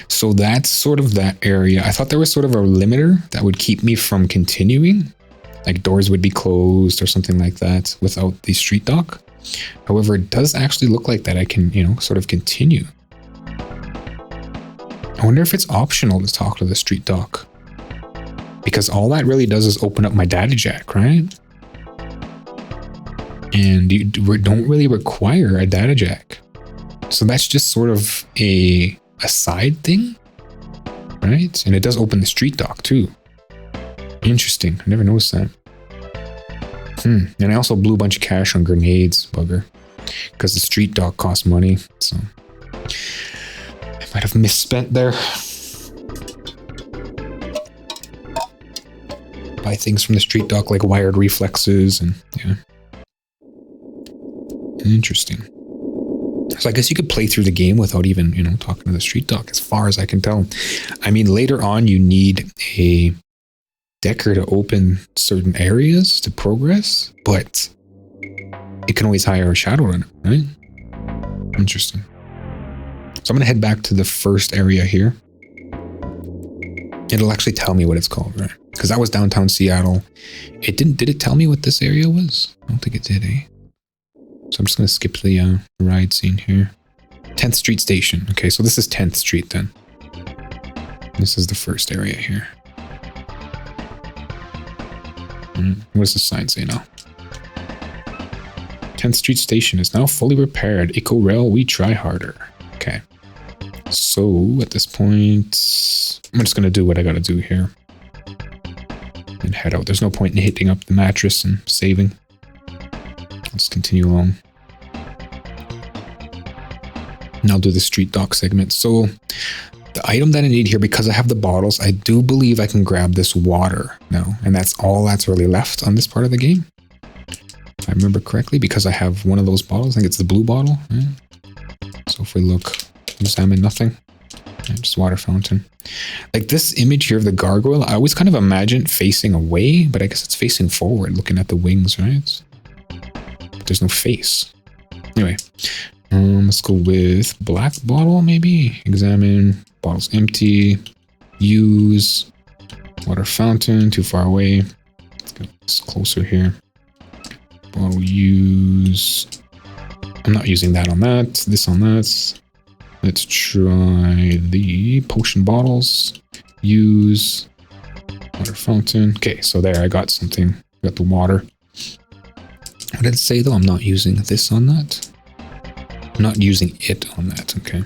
So that's sort of that area. I thought there was sort of a limiter that would keep me from continuing. Like doors would be closed or something like that without the street dock. However, it does actually look like that I can, you know, sort of continue. I wonder if it's optional to talk to the street dock. Because all that really does is open up my data jack, right? And you don't really require a data jack. So that's just sort of a side thing, right? And it does open the street dock too. Interesting. I never noticed that. And I also blew a bunch of cash on grenades, bugger. Because the street dock costs money, so I might have misspent there. Buy things from the street dock like wired reflexes and yeah. Interesting. So I guess you could play through the game without even, you know, talking to the street dock as far as I can tell. I mean, later on you need a Decker to open certain areas to progress, but it can always hire a Shadowrunner, right? Interesting. So I'm going to head back to the first area here. It'll actually tell me what it's called, right? Because that was downtown Seattle. It didn't. Did it tell me what this area was? I don't think it did, eh? So I'm just going to skip the ride scene here. 10th Street Station. Okay, so this is 10th Street then. This is the first area here. What does the sign say now? 10th Street Station is now fully repaired. Eco Rail, we try harder. Okay. So at this point, I'm just going to do what I got to do here. And head out. There's no point in hitting up the mattress and saving. Let's continue along. And I'll do the street dock segment. So the item that I need here, because I have the bottles, I do believe I can grab this water now. And that's all that's really left on this part of the game. If I remember correctly, because I have one of those bottles. I think it's the blue bottle. Right? So if we look, examine nothing. Just water fountain. Like this image here of the gargoyle, I always kind of imagine it facing away, but I guess it's facing forward, looking at the wings, right? But there's no face. Anyway, let's go with black bottle, maybe. Examine, bottle's empty. Use, water fountain, too far away. Let's get this closer here. Bottle use. I'm not using that on that, this on that. Let's try the potion bottles. Use water fountain. Okay, so there I got something. Got the water. What did it say though? I'm not using this on that. I'm not using it on that. Okay.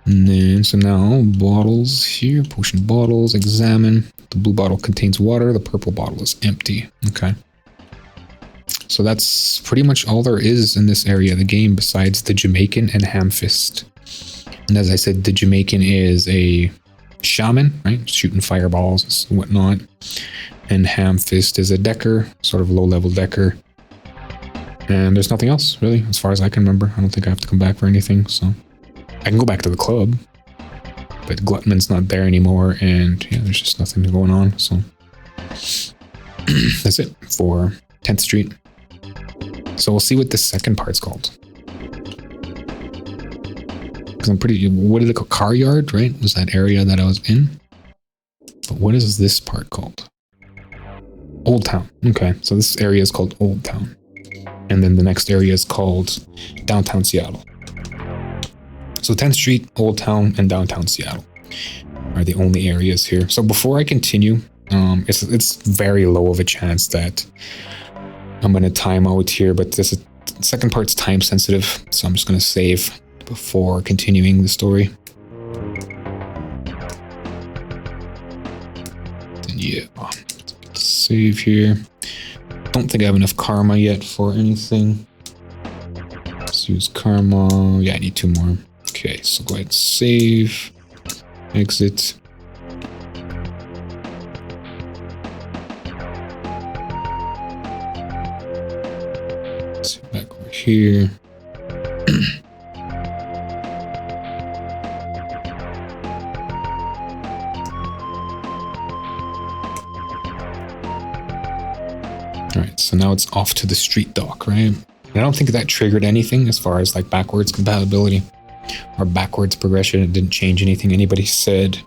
And then so now bottles here. Potion bottles. Examine. The blue bottle contains water. The purple bottle is empty. Okay. So that's pretty much all there is in this area of the game besides the Jamaican and Ham Fist. And as I said, the Jamaican is a shaman, right? Shooting fireballs and whatnot. And Hamfist is a decker, sort of low-level decker. And there's nothing else, really, as far as I can remember. I don't think I have to come back for anything, so... I can go back to the club, but Glutman's not there anymore, and yeah, there's just nothing going on, so... That's it for 10th Street. So we'll see what the second part's called. Because I'm pretty... What did it call? Car Yard, right? Was that area that I was in? But what is this part called? Old Town. Okay, so this area is called Old Town. And then the next area is called Downtown Seattle. So 10th Street, Old Town, and Downtown Seattle are the only areas here. So before I continue, it's very low of a chance that I'm going to time out here, but this second part's time sensitive, so I'm just going to save before continuing the story. And yeah, save here. Don't think I have enough karma yet for anything. Let's use karma. Yeah, I need 2 more. Okay, so go ahead and save. Exit. Let's see, back over here. Alright, so now it's off to the street dock, right? And I don't think that triggered anything as far as like backwards compatibility or backwards progression. It didn't change anything anybody said.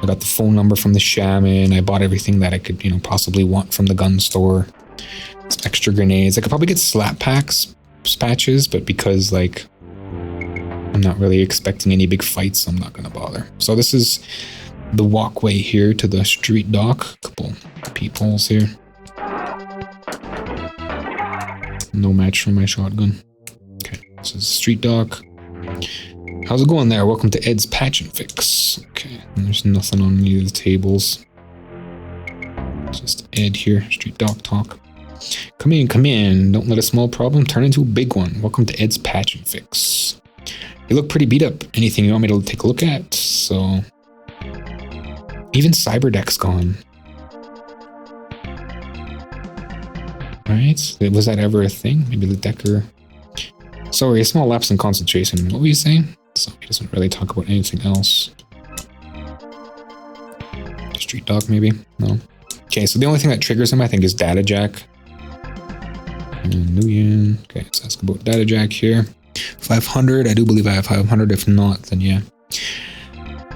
I got the phone number from the shaman. I bought everything that I could, you know, possibly want from the gun store. It's extra grenades. I could probably get slap packs, patches, but because like I'm not really expecting any big fights, I'm not gonna bother. So this is the walkway here to the street dock. A couple peepholes here. No match for my shotgun. Okay, this is street dock. How's it going there? Welcome to Ed's Patch and Fix. Okay, and there's nothing on any of the tables. Just Ed here, street dock talk. Come in, come in. Don't let a small problem turn into a big one. Welcome to Ed's Patch and Fix. You look pretty beat up. Anything you want me to take a look at? So, even Cyberdeck's gone. Right? Was that ever a thing? Maybe the Decker. Sorry, a small lapse in concentration. What were you saying? So he doesn't really talk about anything else. Street dog, maybe? No. Okay, so the only thing that triggers him, I think, is Data Jack. And Nguyen. Okay, let's ask about Data Jack here. 500. I do believe I have 500. If not, then yeah.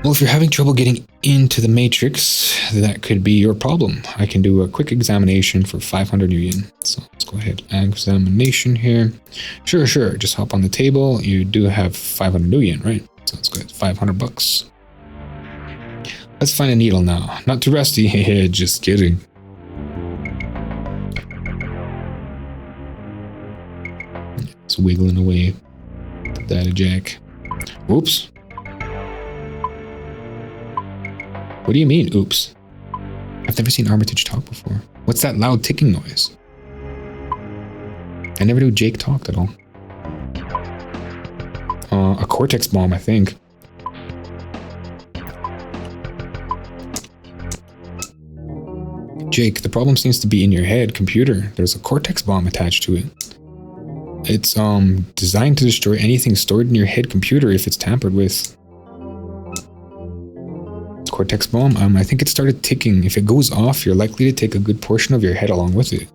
Well, if you're having trouble getting into the Matrix, that could be your problem. I can do a quick examination for 500 Nguyen. So let's go ahead. Examination here. Sure. Just hop on the table. You do have 500 Nguyen, right? So let's go ahead. 500 bucks. Let's find a needle now. Not too rusty. Just kidding. It's wiggling away. The Data Jack. Whoops. What do you mean, oops? I've never seen Armitage talk before. What's that loud ticking noise? I never knew Jake talked at all. A Cortex bomb, I think. Jake, the problem seems to be in your head computer. There's a Cortex bomb attached to it. It's designed to destroy anything stored in your head computer if it's tampered with. Cortex bomb, I think it started ticking. If it goes off, you're likely to take a good portion of your head along with it.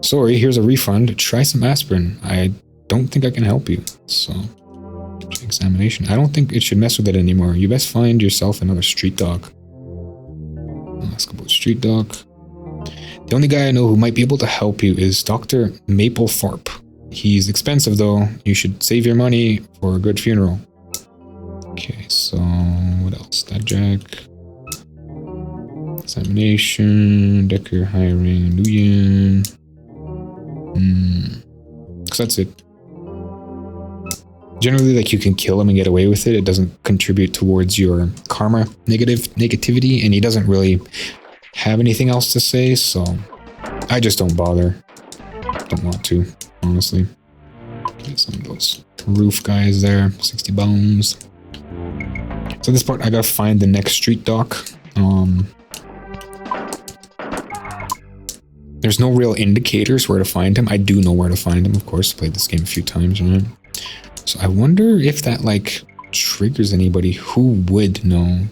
Sorry, here's a refund. Try some aspirin. I don't think I can help you. So, examination. I don't think it should mess with it anymore. You best find yourself another street dog. I'll ask about street dog. The only guy I know who might be able to help you is Dr. Maplethorpe. He's expensive though. You should save your money for a good funeral. Okay, so what else? That Jack. Examination, Decker hiring, Nguyen. So that's it. Generally, like, you can kill him and get away with it. It doesn't contribute towards your karma negativity, and he doesn't really have anything else to say, so I just don't bother. Don't want to, honestly. Get some of those roof guys there. 60 bones. So this part, I gotta find the next street dock. There's no real indicators where to find him. I do know where to find him, of course. Played this game a few times, right? So I wonder if that, like, triggers anybody. Who would know?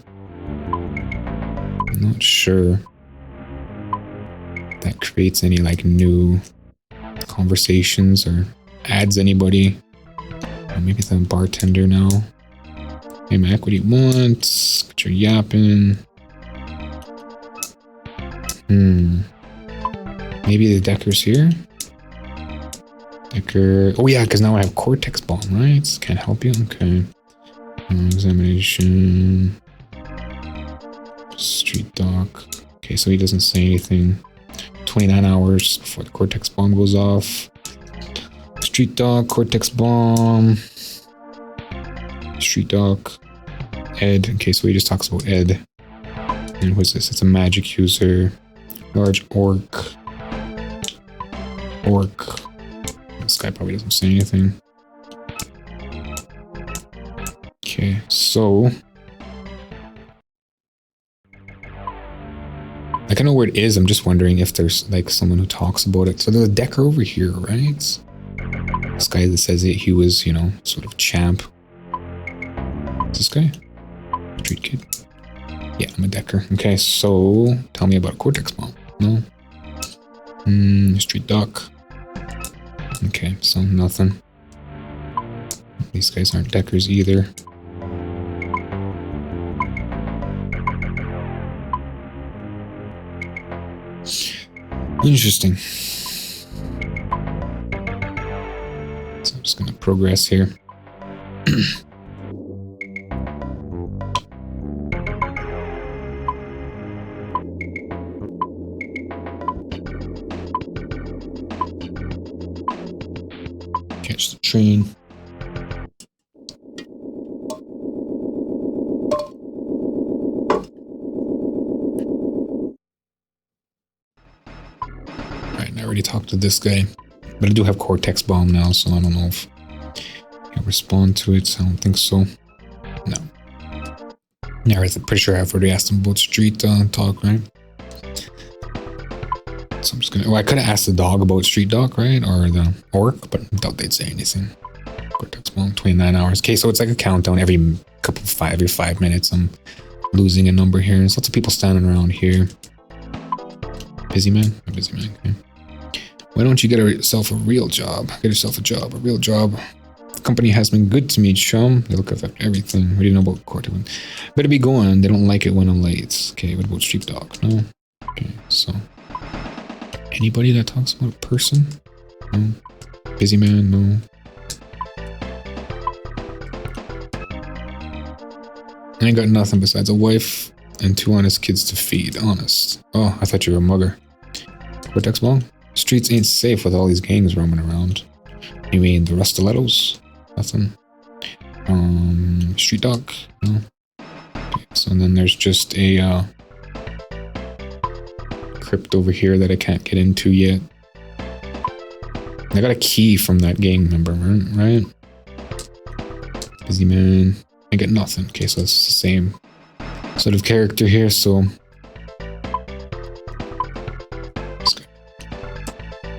I'm not sure. That creates any, like, new conversations or adds anybody. Or maybe it's a bartender now. Hey, Mac, what do you want? Get your yapping. Maybe the Decker's here? Decker... Oh yeah, because now I have Cortex Bomb, right? Can't help you? Okay. Examination... Street dock. Okay, so he doesn't say anything. 29 hours before the Cortex Bomb goes off. Street dock, Cortex Bomb... Street dock... Ed. Okay, so he just talks about Ed. And what's this? It's a magic user. Large orc. This guy probably doesn't say anything. Okay, so... Like, I know where it is, I'm just wondering if there's, like, someone who talks about it. So there's a Decker over here, right? This guy that says that he was, you know, sort of champ. Is this guy? Street kid? Yeah, I'm a Decker. Okay, so... Tell me about a Cortex Bomb. No? Street dock. Okay, so nothing. These guys aren't Deckers either. Interesting. So I'm just gonna progress here. Catch the train. Alright, I already talked to this guy. But I do have Cortex Bomb now, so I don't know if he'll respond to it. I don't think so. No. Yeah, I'm pretty sure I've already asked him about street talk, right? So I'm just gonna... Oh, I could have asked the dog about street dock, right? Or the orc, but I doubt they'd say anything. Cortex Bomb, 29 hours. Okay, so it's like a countdown every 5 minutes. I'm losing a number here. There's lots of people standing around here. Busy man? A busy man, okay. Why don't you get yourself a real job? Get yourself a job, a real job. The company has been good to me, chum. They look at everything. What do you know about Cortex? Better be going. They don't like it when I'm late. Okay, what about street dock? No? Okay, so... Anybody that talks about a person? No. Busy man? No. I ain't got nothing besides a wife and 2 honest kids to feed. Honest. Oh, I thought you were a mugger. Cortex Bomb? Streets ain't safe with all these gangs roaming around. You mean the Rustilettos? Nothing. Street dock? No. Okay, so then there's just a crypt over here that I can't get into yet. I got a key from that gang member, right? Busy man. I get nothing. Okay, so it's the same sort of character here, so...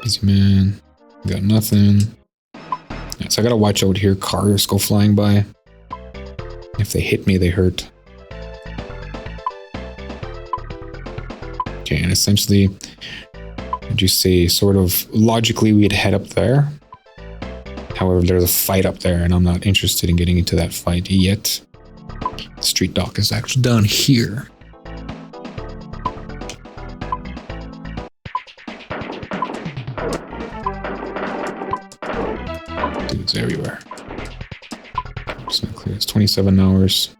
Busy man. Got nothing. Yeah, so I gotta watch out here. Cars go flying by. If they hit me, they hurt. Okay, and essentially, would you say, sort of logically, we'd head up there. However, there's a fight up there, and I'm not interested in getting into that fight yet. Street dock is actually down here. Dudes everywhere. I'm just gonna clear this. 27 hours.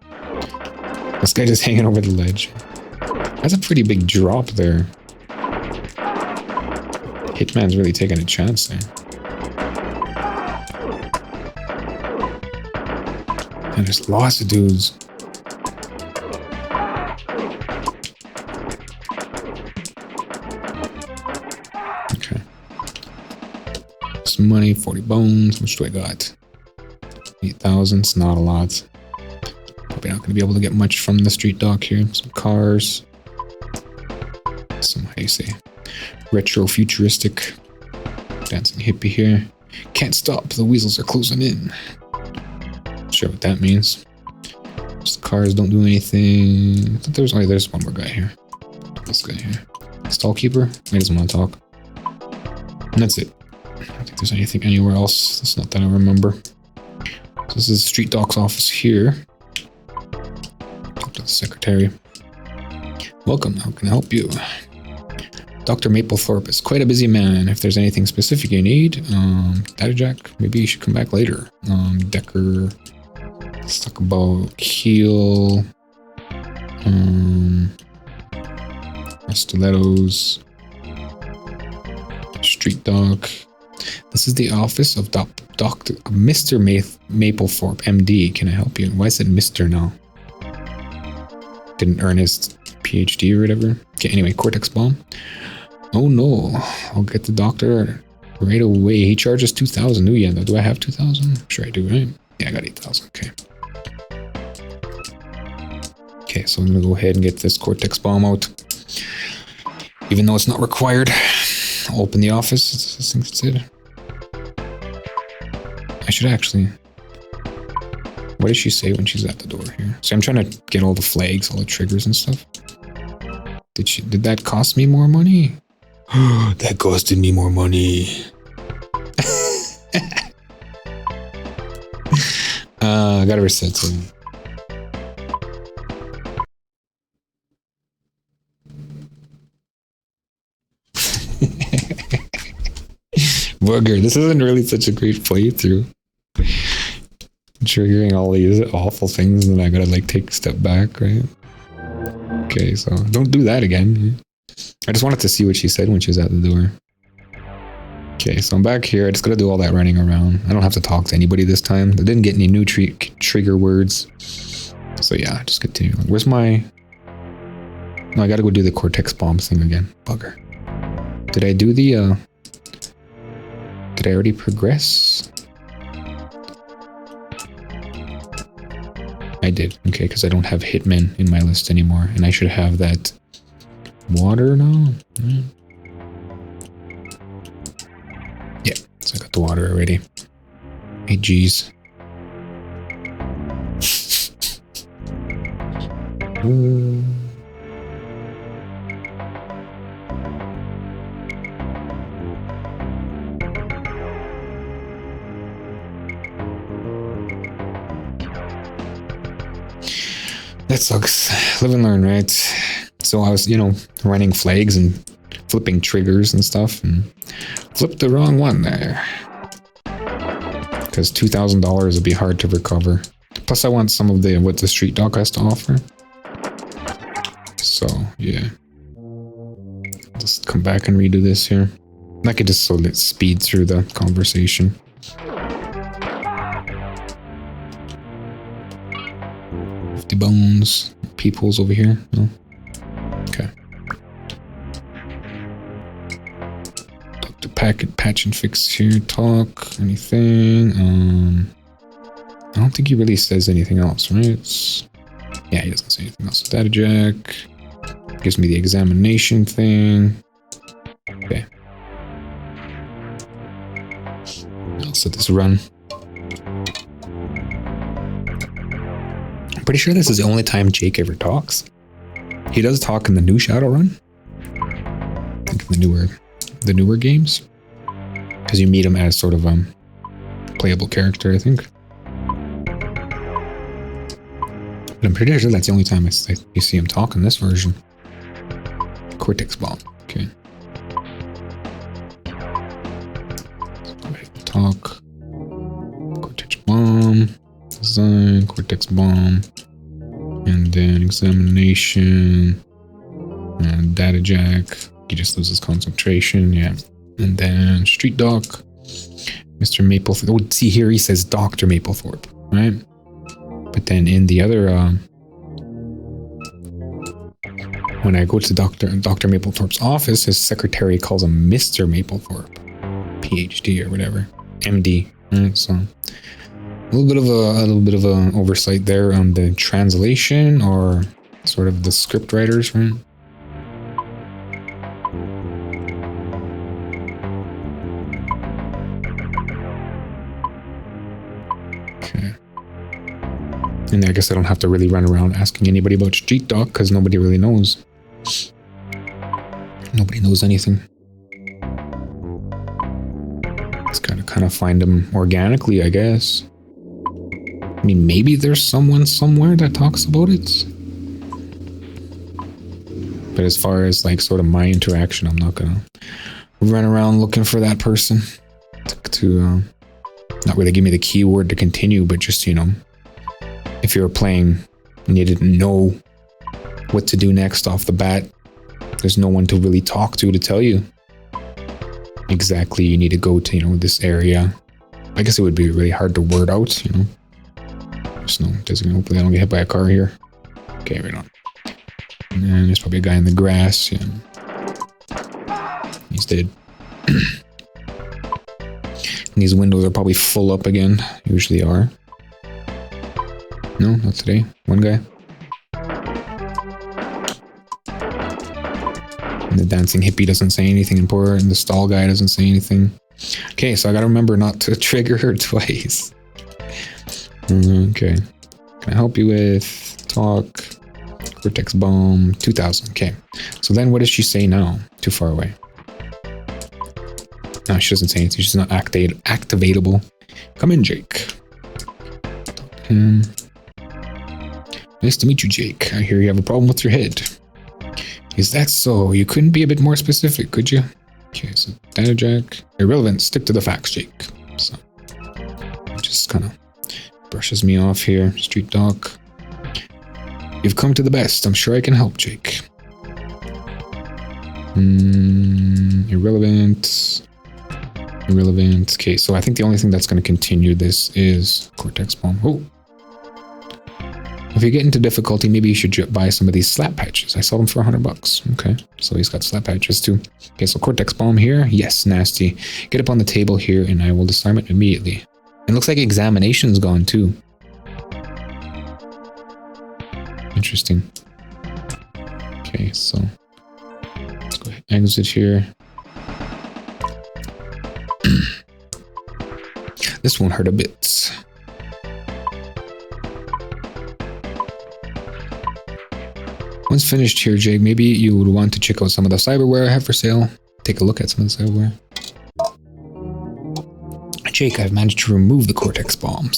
This guy just hanging over the ledge. That's a pretty big drop there. Hitman's really taking a chance there. And there's lots of dudes. Okay. Some money, 40 bones. How much do I got? 8,000. It's not a lot. Probably not going to be able to get much from the street dock here. Some cars. Some, how do you say, retro futuristic dancing hippie here. Can't stop, the weasels are closing in. Not sure what that means. Just cars don't do anything. I thought there's one more guy here. This guy here. Stall keeper? He doesn't want to talk. And that's it. I don't think there's anything anywhere else. That's not that I remember. So this is Street Doc's office here. Talk to the secretary. Welcome, how can I help you? Dr. Maplethorpe is quite a busy man. If there's anything specific you need, Data Jack, maybe you should come back later. Decker, let's talk about Keel, Stilettos, Street Dock. This is the office of Mr. Maplethorpe, MD. Can I help you? Why is it Mr. now? Didn't earn his PhD or whatever. Okay, anyway, Cortex Bomb. Oh no, I'll get the doctor right away. He charges 2,000 new yen though. Do I have 2,000? Sure I do, right? Yeah, I got 8,000, okay. Okay, so I'm gonna go ahead and get this Cortex Bomb out. Even though it's not required. I'll open the office, as this thing said. I should actually... What does she say when she's at the door here? So I'm trying to get all the flags, all the triggers and stuff. Did that cost me more money? That costed me more money. I gotta reset something. Booger, this isn't really such a great playthrough. Triggering all these awful things and then I gotta like take a step back, right? Okay, so don't do that again. I just wanted to see what she said when she was at the door. Okay, so I'm back here. I just gotta do all that running around. I don't have to talk to anybody this time. I didn't get any new trigger words. So yeah, just continue. Where's my... No, I gotta go do the Cortex Bomb thing again. Bugger. Did I do the... Did I already progress? I did. Okay, because I don't have Hitmen in my list anymore. And I should have that... Water now? Yeah, so I got the water already. Hey, geez. That sucks. Live and learn, right? So I was, you know, running flags and flipping triggers and stuff, and flipped the wrong one there. Because $2,000 would be hard to recover. Plus, I want some of the what the street dock has to offer. So yeah, just come back and redo this here. I could just sort of speed through the conversation. The bones, people's over here. No. Okay. Dr. Patch and Fix here. Talk. Anything? I don't think he really says anything else, right? Yeah, he doesn't say anything else. Data Jack gives me the examination thing. Okay. I'll set this run. Pretty sure this is the only time Jake ever talks. He does talk in the new Shadowrun. I think in the newer games. Because you meet him as sort of playable character, I think. But I'm pretty sure that's the only time you see him talk in this version. Cortex Bomb. Okay. Talk. Cortex Bomb. Design, Cortex Bomb, and then examination, and Data Jack. He just loses concentration, yeah. And then Street Dock, Mr. Maplethorpe. Oh, see here he says Dr. Maplethorpe, right? But then in the other, when I go to Dr. Maplethorpe's office, his secretary calls him Mr. Maplethorpe, PhD or whatever, MD, right? So little bit of a oversight there on the translation or sort of the script writers, right? Okay. And I guess I don't have to really run around asking anybody about Street Dog because nobody really knows. Nobody knows anything. Just gotta kind of find them organically, I guess. I mean, maybe there's someone somewhere that talks about it. But as far as like sort of my interaction, I'm not gonna run around looking for that person to not really give me the keyword to continue, but just, you know, if you were playing and you didn't know what to do next off the bat, there's no one to really talk to tell you exactly you need to go to, you know, this area. I guess it would be really hard to word out, you know. Just no, hopefully I don't get hit by a car here. Okay, right on. And there's probably a guy in the grass, yeah. He's dead. And these windows are probably full up again. Usually are. No, not today. One guy. And the dancing hippie doesn't say anything, and the stall guy doesn't say anything. Okay, so I gotta remember not to trigger her twice. Okay. Can I help you with talk? Cortex bomb 2000. Okay. So then what does she say now? Too far away. No, she doesn't say anything. She's not activatable. Come in, Jake. Nice to meet you, Jake. I hear you have a problem with your head. Is that so? You couldn't be a bit more specific, could you? Okay, so data jack. Irrelevant. Stick to the facts, Jake. So just kind of brushes me off here. Street dog. You've come to the best. I'm sure I can help, Jake. Irrelevant. Irrelevant. Okay, so I think the only thing that's going to continue this is Cortex Bomb. Oh. If you get into difficulty, maybe you should buy some of these slap patches. I sell them for $100. Okay, so he's got slap patches too. Okay, so Cortex Bomb here. Yes, nasty. Get up on the table here and I will disarm it immediately. It looks like examination's gone too. Interesting. Okay, so let's go ahead and exit here. This won't hurt a bit. Once finished here, Jake, maybe you would want to check out some of the cyberware I have for sale. Take a look at some of the cyberware. Jake, I've managed to remove the Cortex bomb.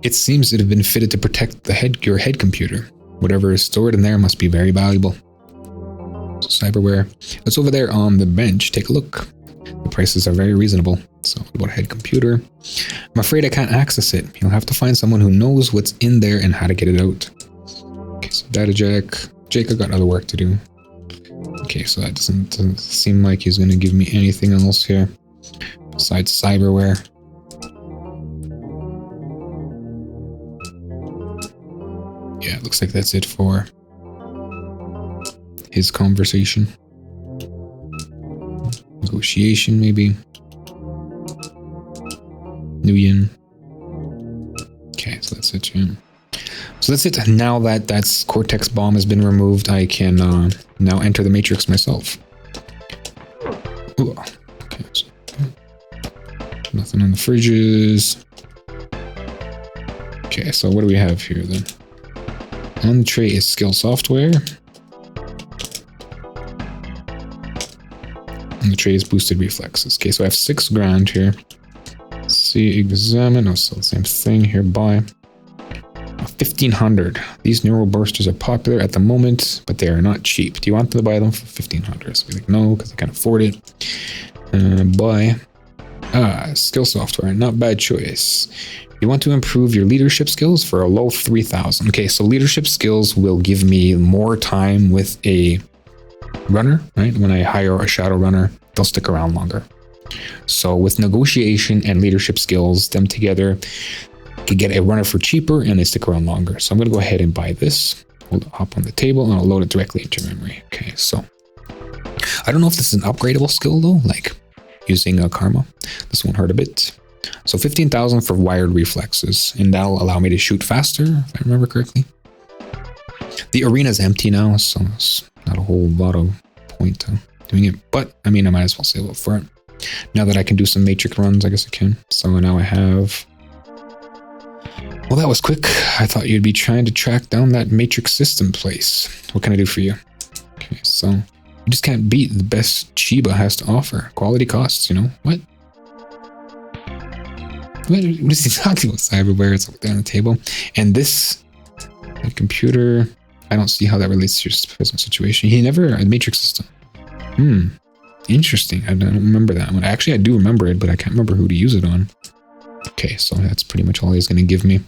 It seems to have been fitted to protect your head computer. Whatever is stored in there must be very valuable. So cyberware. It's over there on the bench. Take a look. The prices are very reasonable. So what about a head computer? I'm afraid I can't access it. You'll have to find someone who knows what's in there and how to get it out. Okay, so data jack. Jake, I got other work to do. Okay, so that doesn't seem like he's going to give me anything else here besides cyberware. Yeah, it looks like that's it for his conversation. Negotiation, maybe. Nguyen. Okay, so that's it, yeah. So that's it. Now that that's Cortex bomb has been removed, I can now enter the Matrix myself. Ooh, okay, so, nothing in the fridges. Okay, so what do we have here then? On the tray is skill software. And the tray is boosted reflexes. Okay, so I have 6 grand here. See, examine. Oh, so the same thing here. Buy. 1,500. These neural bursters are popular at the moment, but they are not cheap. Do you want to buy them for 1,500? So be like, no, because I can't afford it. Buy. Skill software. Not bad choice. You want to improve your leadership skills for a low 3,000. Okay, so leadership skills will give me more time with a runner, right? When I hire a Shadowrunner, they'll stick around longer. So with negotiation and leadership skills, them together, could get a runner for cheaper and they stick around longer. So I'm going to go ahead and buy this. Hold hop on the table and I'll load it directly into memory. Okay, so I don't know if this is an upgradable skill though, like using a karma. This won't hurt a bit. So 15,000 for wired reflexes, and that'll allow me to shoot faster, if I remember correctly. The arena's empty now, so it's not a whole lot of point to doing it. But, I mean, I might as well save up for it. Now that I can do some matrix runs, I guess I can. So now I have... Well, that was quick. I thought you'd be trying to track down that matrix system place. What can I do for you? Okay, so you just can't beat the best Chiba has to offer. Quality costs, you know? What? What is he talking about? Cyberware, it's up there on the table. And this computer, I don't see how that relates to your present situation. He never, a matrix system. Interesting. I don't remember that one. Actually, I do remember it, but I can't remember who to use it on. Okay, so that's pretty much all he's going to give me.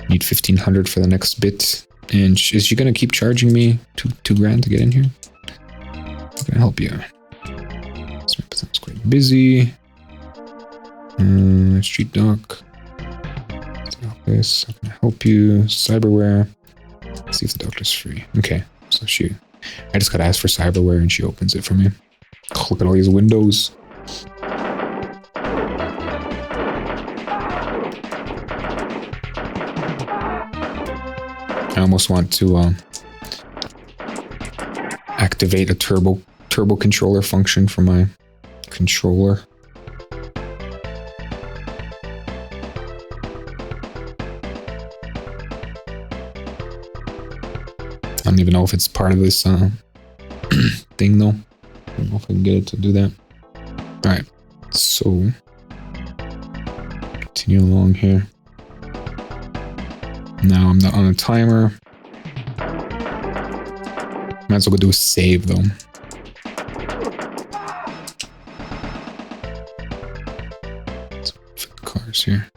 Need 1,500 for the next bit. And is she going to keep charging me two grand to get in here? I'm going to help you. Sounds quite busy. Street dock. Office. How can I help you? Cyberware. Let's see if the doctor's free. Okay, so I just gotta ask for cyberware and she opens it for me. Oh, look at all these windows. I almost want to activate a turbo controller function for my controller. I don't even know if it's part of this thing though. I don't know if I can get it to do that. Alright, so continue along here. Now I'm not on a timer. Might as well go do a save though. Let's fit the cars here.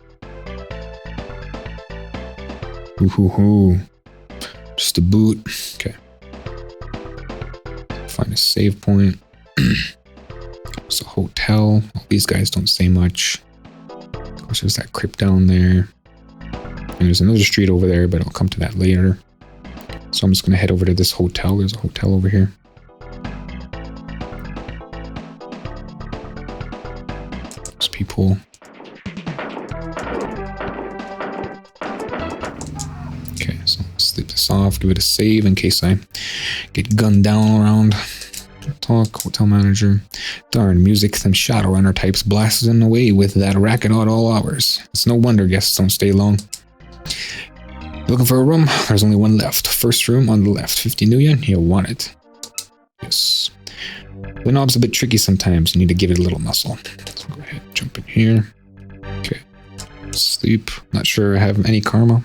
Ooh. Just a boot. Okay. Find a save point. It's a hotel. Well, these guys don't say much. Of course, there's that crypt down there. And there's another street over there, but I'll come to that later. So I'm just going to head over to this hotel. There's a hotel over here. There's people. Okay, so sleep this off, give it a save in case I get gunned down around. Talk, hotel manager. Darn, music and Shadowrunner types blasting away with that racket at all hours. It's no wonder guests don't stay long. Looking for a room? There's only one left. First room on the left. 50 new yen? You'll want it. Yes. The knob's a bit tricky sometimes. You need to give it a little muscle. So go ahead, jump in here. Okay. Sleep. Not sure I have any karma.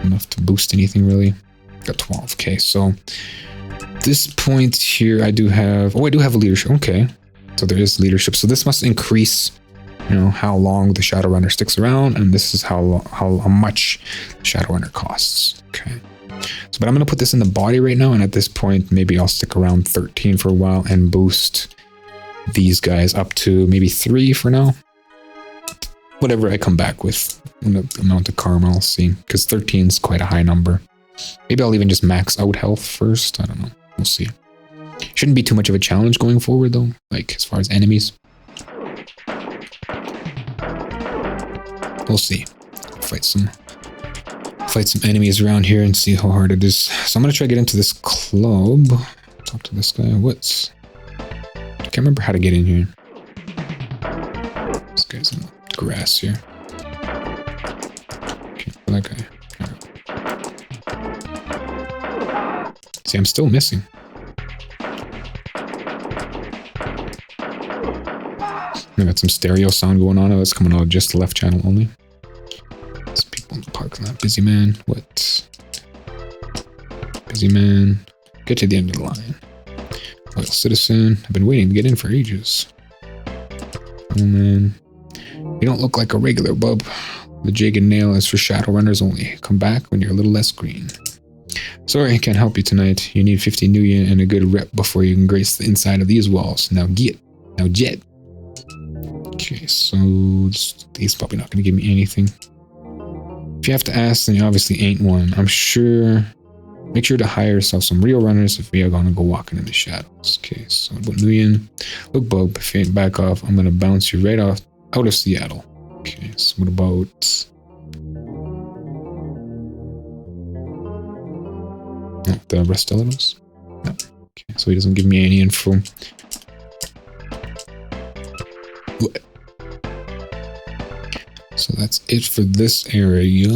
Enough to boost anything really. Got 12k. So this point here, I do have... Oh, I do have a leadership. Okay. So there is leadership. So this must increase, you know, how long the Shadowrunner sticks around, and this is how much Shadowrunner costs. Okay. So, but I'm going to put this in the body right now, and at this point, maybe I'll stick around 13 for a while and boost these guys up to maybe 3 for now. Whatever I come back with, the amount of karma, I'll see, because 13 is quite a high number. Maybe I'll even just max out health first. I don't know. We'll see. Shouldn't be too much of a challenge going forward, though, like as far as enemies. We'll see. Fight some enemies around here and see how hard it is. So I'm gonna try to get into this club. Talk to this guy. I can't remember how to get in here. This guy's in the grass here. Okay, that guy. See, I'm still missing. I got some stereo sound going on. It's coming out of just the left channel only. There's people in the parking lot. Busy man. What? Busy man. Get to the end of the line. Loyal citizen. I've been waiting to get in for ages. Oh man. You don't look like a regular bub. The jig and nail is for Shadowrunners only. Come back when you're a little less green. Sorry, I can't help you tonight. You need 50 new yen and a good rep before you can grace the inside of these walls. Now get. Now jet. Okay, so he's probably not going to give me anything. If you have to ask, then you obviously ain't one. I'm sure. Make sure to hire yourself some real runners if we are going to go walking in the shadows. Okay, so about Nguyen. Look, bub, if you ain't back off, I'm going to bounce you right off out of Seattle. Okay, so what about... No, the Restelados? No. Okay, so he doesn't give me any info. So that's it for this area.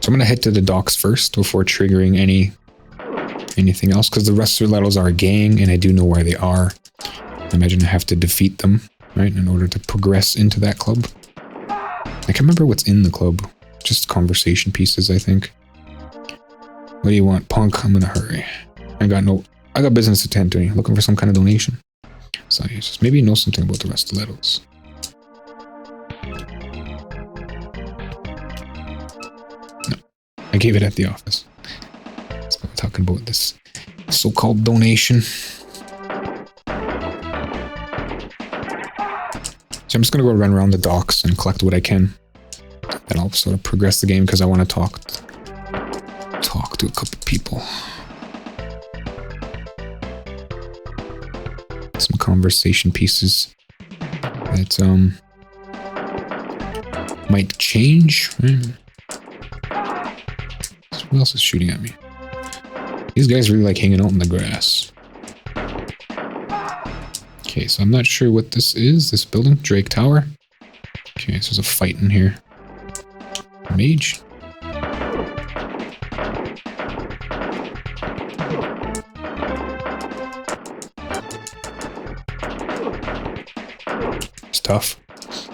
So I'm going to head to the docks first before triggering anything else, because the Restelados are a gang and I do know where they are. I imagine I have to defeat them, right, in order to progress into that club. I can't remember what's in the club. Just conversation pieces, I think. What do you want, punk? I'm in a hurry. I got business to tend to. Looking for some kind of donation. So just maybe you know something about the Restelados. No, I gave it at the office. So we're talking about this so-called donation. So I'm just gonna go run around the docks and collect what I can. And I'll sort of progress the game because I want to talk to a couple people. Some conversation pieces that might change. Who else is shooting at me? These guys really like hanging out in the grass. Okay, so I'm not sure what this is. This building, Drake Tower. Okay, so there's a fight in here. Mage. It's tough. It's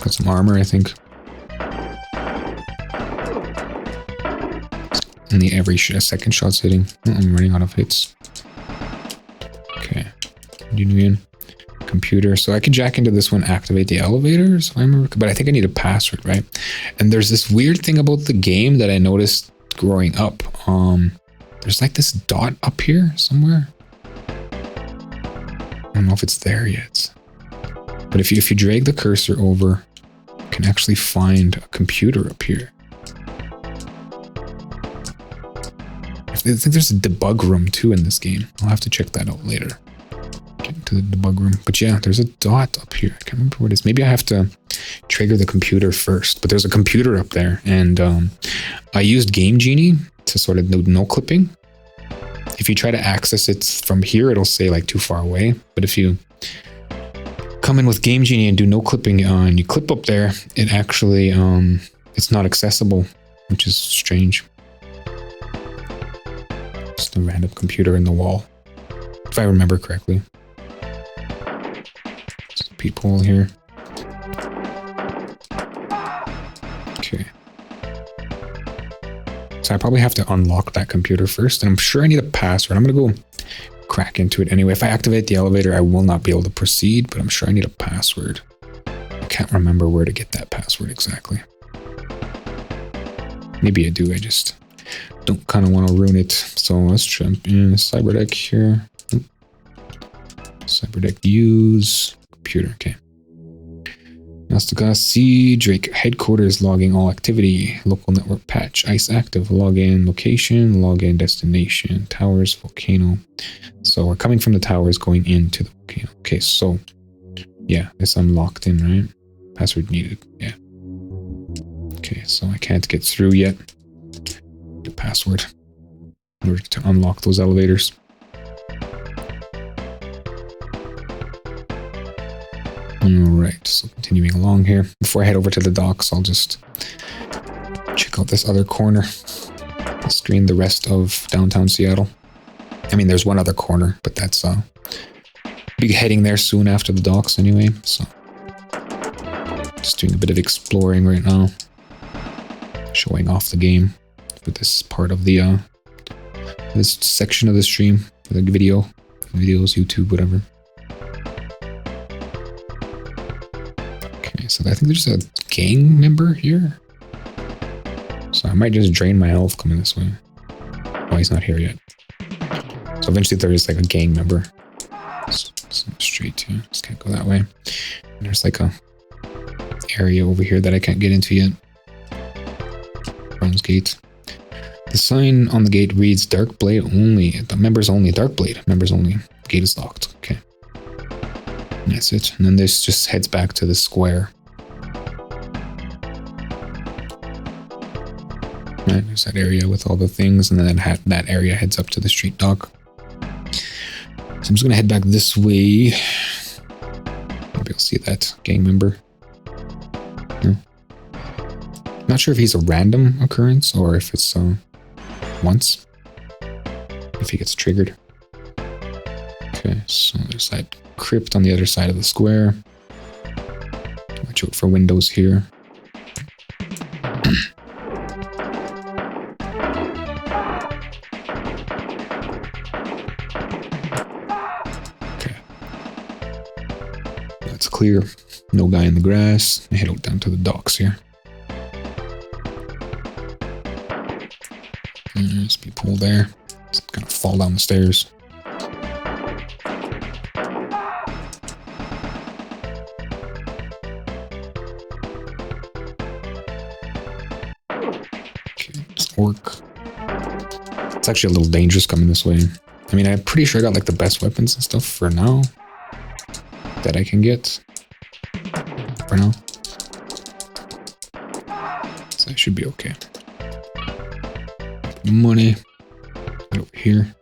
got some armor, I think. And every second shot's hitting. Oh, I'm running out of hits. Okay. Continuing. Computer. So I can jack into this one, activate the elevators, if I remember, but I think I need a password, right? And there's this weird thing about the game that I noticed growing up. There's like this dot up here somewhere. I don't know if it's there yet. But if you drag the cursor over, you can actually find a computer up here. I think there's a debug room too in this game. I'll have to check that out later. Get into the debug room. But yeah, there's a dot up here. I can't remember what it is. Maybe I have to trigger the computer first. But there's a computer up there. And I used Game Genie to sort of do no clipping. If you try to access it from here, it'll say like too far away. But if you come in with Game Genie and do no clipping and you clip up there, it actually, it's not accessible, which is strange. Just a random computer in the wall, if I remember correctly. Some people here. Okay. So I probably have to unlock that computer first, and I'm sure I need a password. I'm gonna go crack into it anyway. If I activate the elevator, I will not be able to proceed, but I'm sure I need a password. I can't remember where to get that password exactly. Maybe I do, I just don't kind of want to ruin it. So let's jump in Cyberdeck here. Cyberdeck use computer. Okay. Nastagasi, Drake headquarters logging all activity. Local network patch. Ice active. Login location. Login destination. Towers. Volcano. So we're coming from the towers going into the volcano. Okay, so yeah, this I'm locked in, right? Password needed. Yeah. Okay, so I can't get through yet. The password in order to unlock those elevators. Alright, so continuing along here. Before I head over to the docks, I'll just check out this other corner. I'll screen the rest of downtown Seattle. I mean, there's one other corner, but that's be heading there soon after the docks anyway, so just doing a bit of exploring right now. Showing off the game for this part of the this section of the stream, for the videos, YouTube, whatever. Okay, so I think there's a gang member here. So I might just drain my health coming this way. Oh, he's not here yet. So eventually there is like a gang member. Straight to, just can't go that way. And there's like a area over here that I can't get into yet. Bronze Gate. The sign on the gate reads Dark Blade only. The members only. Dark Blade. Members only. Gate is locked. Okay. And that's it. And then this just heads back to the square. Right, there's that area with all the things, and then that area heads up to the street dock. So I'm just gonna head back this way. Maybe I'll see that gang member. No. Not sure if he's a random occurrence or if it's once. If he gets triggered. Okay, so there's that crypt on the other side of the square. Watch out for windows here. Okay. That's clear. No guy in the grass. I head out down to the docks here. There's people there. It's gonna fall down the stairs. Okay, just orc. It's actually a little dangerous coming this way. I mean, I'm pretty sure I got like the best weapons and stuff for now that I can get. For now. So I should be okay. Money. Right over here.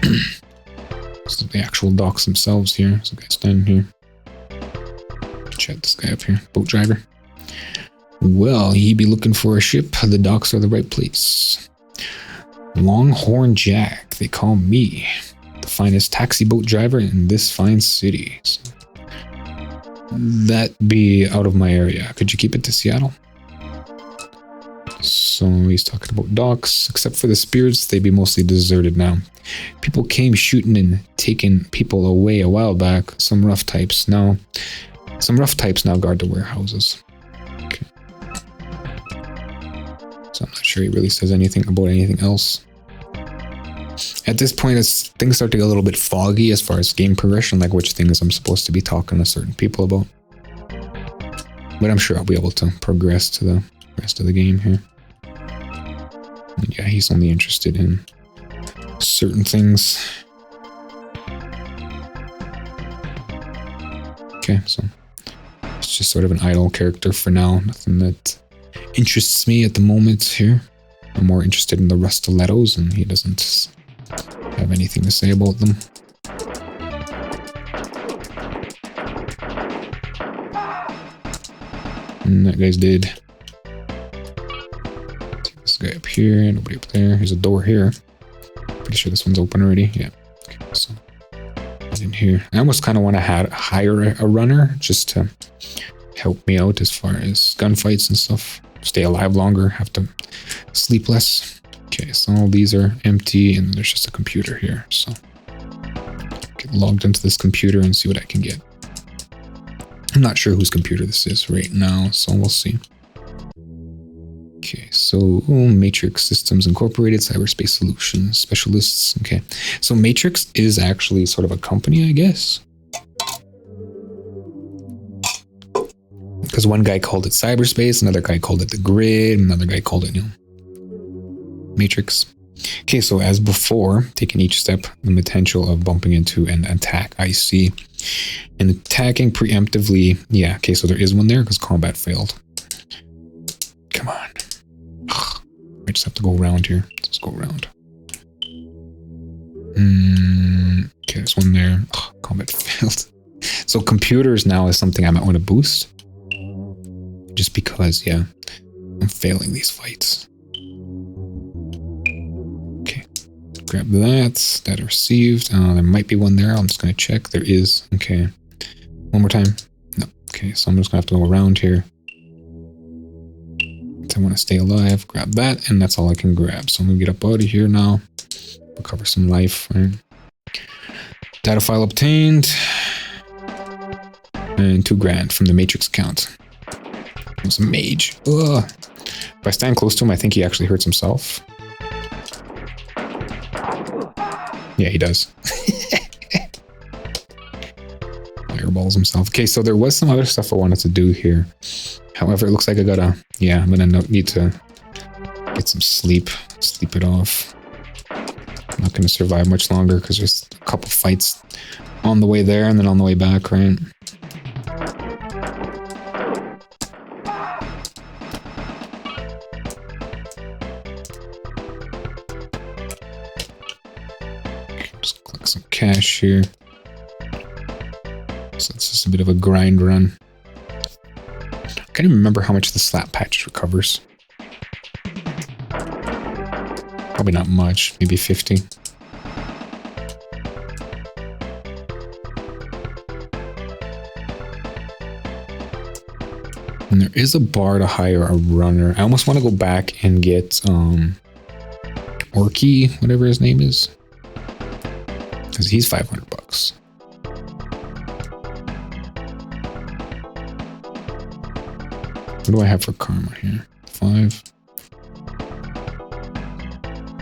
This is the actual docks themselves here. There's a guy standing here. Check this guy up here. Boat driver. Well, he be looking for a ship. The docks are the right place. Longhorn Jack. They call me the finest taxi boat driver in this fine city. So that be out of my area. Could you keep it to Seattle? So he's talking about docks. Except for the spirits, they be mostly deserted now. People came shooting and taking people away a while back. Some rough types now guard the warehouses. Okay. So I'm not sure he really says anything about anything else. At this point, as things start to get a little bit foggy as far as game progression, like which things I'm supposed to be talking to certain people about. But I'm sure I'll be able to progress to the rest of the game here. And yeah, he's only interested in certain things. Okay, so it's just sort of an idle character for now. Nothing that interests me at the moment here. I'm more interested in the Rustilettos, and he doesn't have anything to say about them. And that guy's dead. This guy up here, nobody up there. There's a door here. Pretty sure this one's open already. Yeah. Okay, so in here. I almost kind of want to hire a runner just to help me out as far as gunfights and stuff. Stay alive longer, have to sleep less. Okay, so all these are empty, and there's just a computer here. So get logged into this computer and see what I can get. I'm not sure whose computer this is right now, so we'll see. Okay, so Matrix Systems Incorporated, Cyberspace Solutions Specialists. Okay, so Matrix is actually sort of a company, I guess. Because one guy called it cyberspace, another guy called it the grid, another guy called it, Matrix. Okay, so as before, taking each step, the potential of bumping into an attack I see. And attacking preemptively, yeah, okay, so there is one there because combat failed. Come on. I just have to go around here. Let's go around. Okay, there's one there. Combat failed. So computers now is something I might want to boost. Just because, yeah, I'm failing these fights. Okay, grab that. That received. There might be one there. I'm just going to check. There is. Okay. One more time. No. Okay, so I'm just going to have to go around here. I want to stay alive. Grab that, and that's all I can grab. So I'm going to get up out of here now. Recover some life. Right? Data file obtained. And $2,000 from the Matrix account. It's a mage. Ugh. If I stand close to him, I think he actually hurts himself. Yeah, he does. Airballs himself. Okay, so there was some other stuff I wanted to do here. However, it looks like I gotta... Yeah, I'm gonna need to Get some sleep. Sleep it off. I'm not going to survive much longer because there's a couple fights on the way there and then on the way back, right? Just collect some cash here. So it's just a bit of a grind run. I can't even remember how much the slap patch recovers. Probably not much, maybe 50. And there is a bar to hire a runner. I almost want to go back and get Orky, whatever his name is. Because he's $500. What do I have for karma here? 5.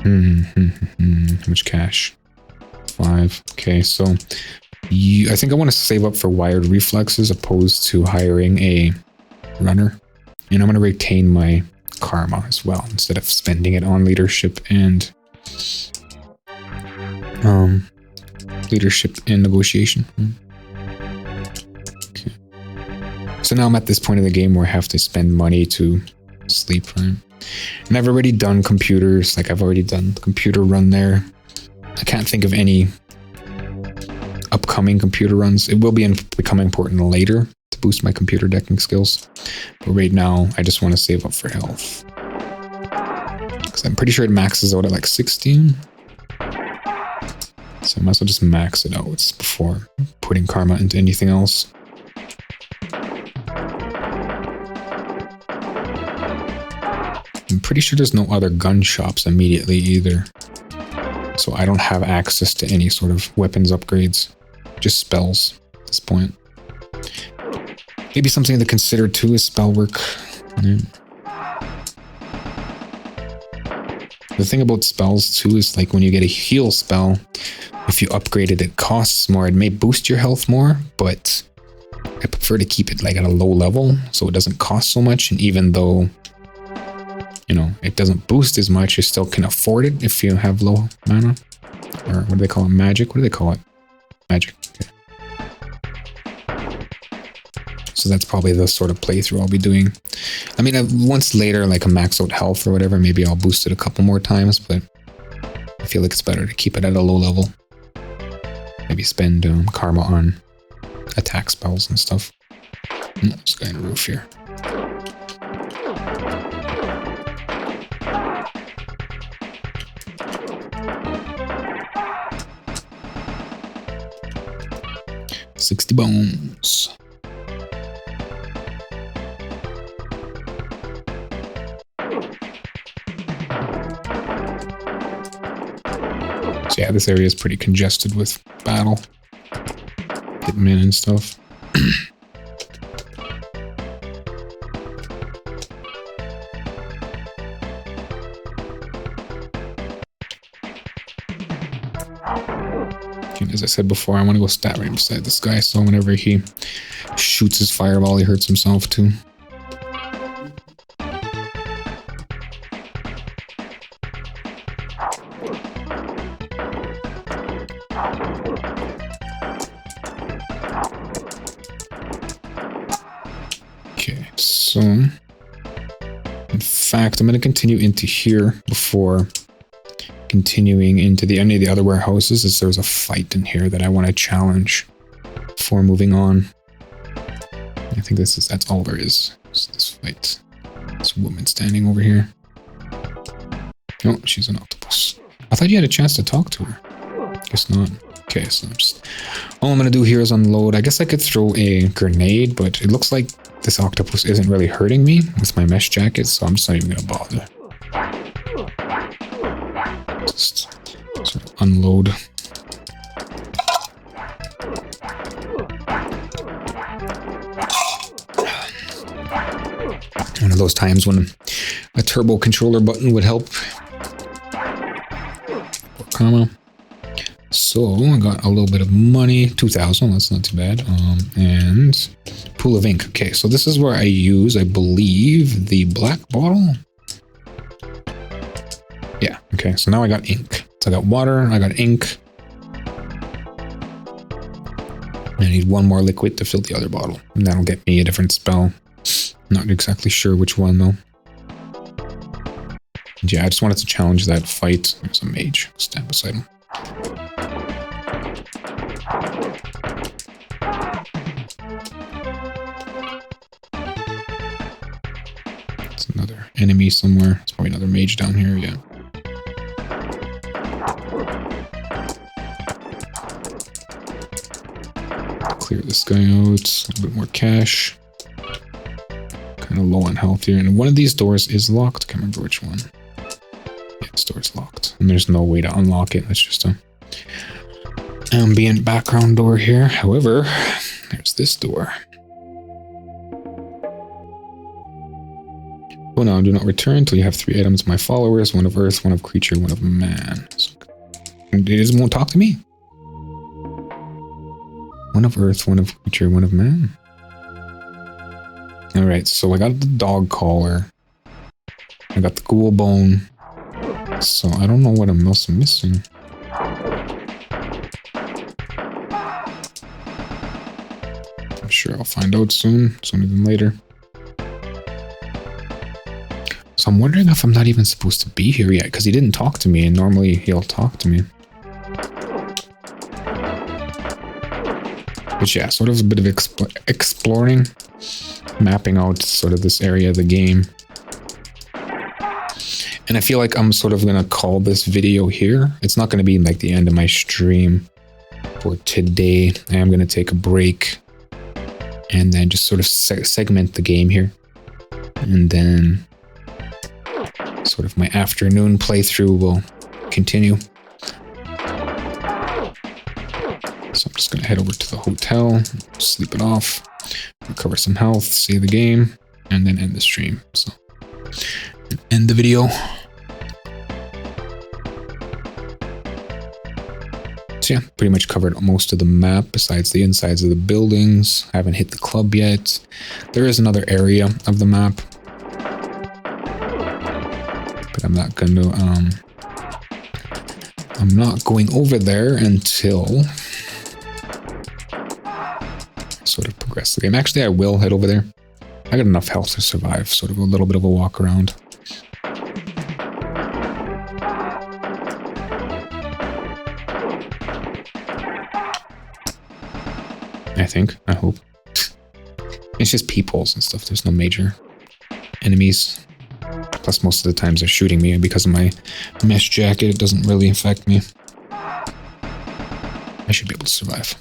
How much cash? 5. Okay, so I think I want to save up for wired reflexes opposed to hiring a runner. And I'm going to retain my karma as well instead of spending it on leadership and negotiation. Okay. So now I'm at this point in the game where I have to spend money to sleep, right? And I've already done computers, like I've already done the computer run there. I can't think of any upcoming computer runs. It will become important later to boost my computer decking skills. But right now, I just want to save up for health. Because I'm pretty sure it maxes out at like 16. So I might as well just max it out before putting karma into anything else. I'm pretty sure there's no other gun shops immediately either. So I don't have access to any sort of weapons upgrades. Just spells at this point. Maybe something to consider too is spell work. Yeah. The thing about spells too is like when you get a heal spell, if you upgrade it, it costs more. It may boost your health more, but I prefer to keep it like at a low level so it doesn't cost so much. And even though, you know, it doesn't boost as much, you still can afford it if you have low mana. Or what do they call it? Magic? What do they call it? Magic. Okay. So that's probably the sort of playthrough I'll be doing. I mean, once later, like a max out health or whatever, maybe I'll boost it a couple more times, but I feel like it's better to keep it at a low level. Maybe spend karma on attack spells and stuff. This guy on the roof here. $60 bones. So yeah, this area is pretty congested with battle. Hitmen and stuff. As I said before, I want to go stat right beside this guy, so whenever he shoots his fireball, he hurts himself too. Okay, so in fact, I'm going to continue into here before continuing into any of the other warehouses, as there's a fight in here that I want to challenge before moving on. I think that's all there is. This fight. This woman standing over here. Oh, she's an octopus. I thought you had a chance to talk to her. Guess not. Okay, so all I'm gonna do here is unload. I guess I could throw a grenade, but it looks like this octopus isn't really hurting me with my mesh jacket, so I'm just not even gonna bother. Just sort of unload. One of those times when a turbo controller button would help. Comma. So I got a little bit of money, 2,000. That's not too bad. And pool of ink. Okay, so this is where I use, I believe, the black bottle. Yeah, okay, so now I got ink. So I got water, I got ink. I need one more liquid to fill the other bottle. And that'll get me a different spell. Not exactly sure which one though. And yeah, I just wanted to challenge that fight. There's a mage. Stand beside him. It's another enemy somewhere. It's probably another mage down here, yeah. Clear this guy out. A little bit more cash. Kind of low on health here. And one of these doors is locked. Can't remember which one. Yeah, this door's locked. And there's no way to unlock it. It's just a ambient background door here. However, there's this door. Oh no, do not return until you have 3 items. My followers, one of earth, one of creature, one of man. So, it just won't talk to me. One of earth, one of creature, one of man. Alright, so I got the dog collar. I got the ghoul bone. So I don't know what else I'm missing. I'm sure I'll find out soon. Sooner than later. So I'm wondering if I'm not even supposed to be here yet, because he didn't talk to me, and normally he'll talk to me. But yeah, sort of a bit of exploring, mapping out sort of this area of the game. And I feel like I'm sort of going to call this video here. It's not going to be like the end of my stream for today. I am going to take a break and then just sort of segment the game here. And then sort of my afternoon playthrough will continue. So I'm just going to head over to the hotel, sleep it off, recover some health, save the game, and then end the stream. So, end the video. So yeah, pretty much covered most of the map besides the insides of the buildings. I haven't hit the club yet. There is another area of the map, but I'm not going to, I'm not going over there until sort of progress the game. Actually, I will head over there. I got enough health to survive, sort of a little bit of a walk around. I think, I hope. It's just peepholes and stuff. There's no major enemies. Plus, most of the times they're shooting me, and because of my mesh jacket, it doesn't really affect me. I should be able to survive.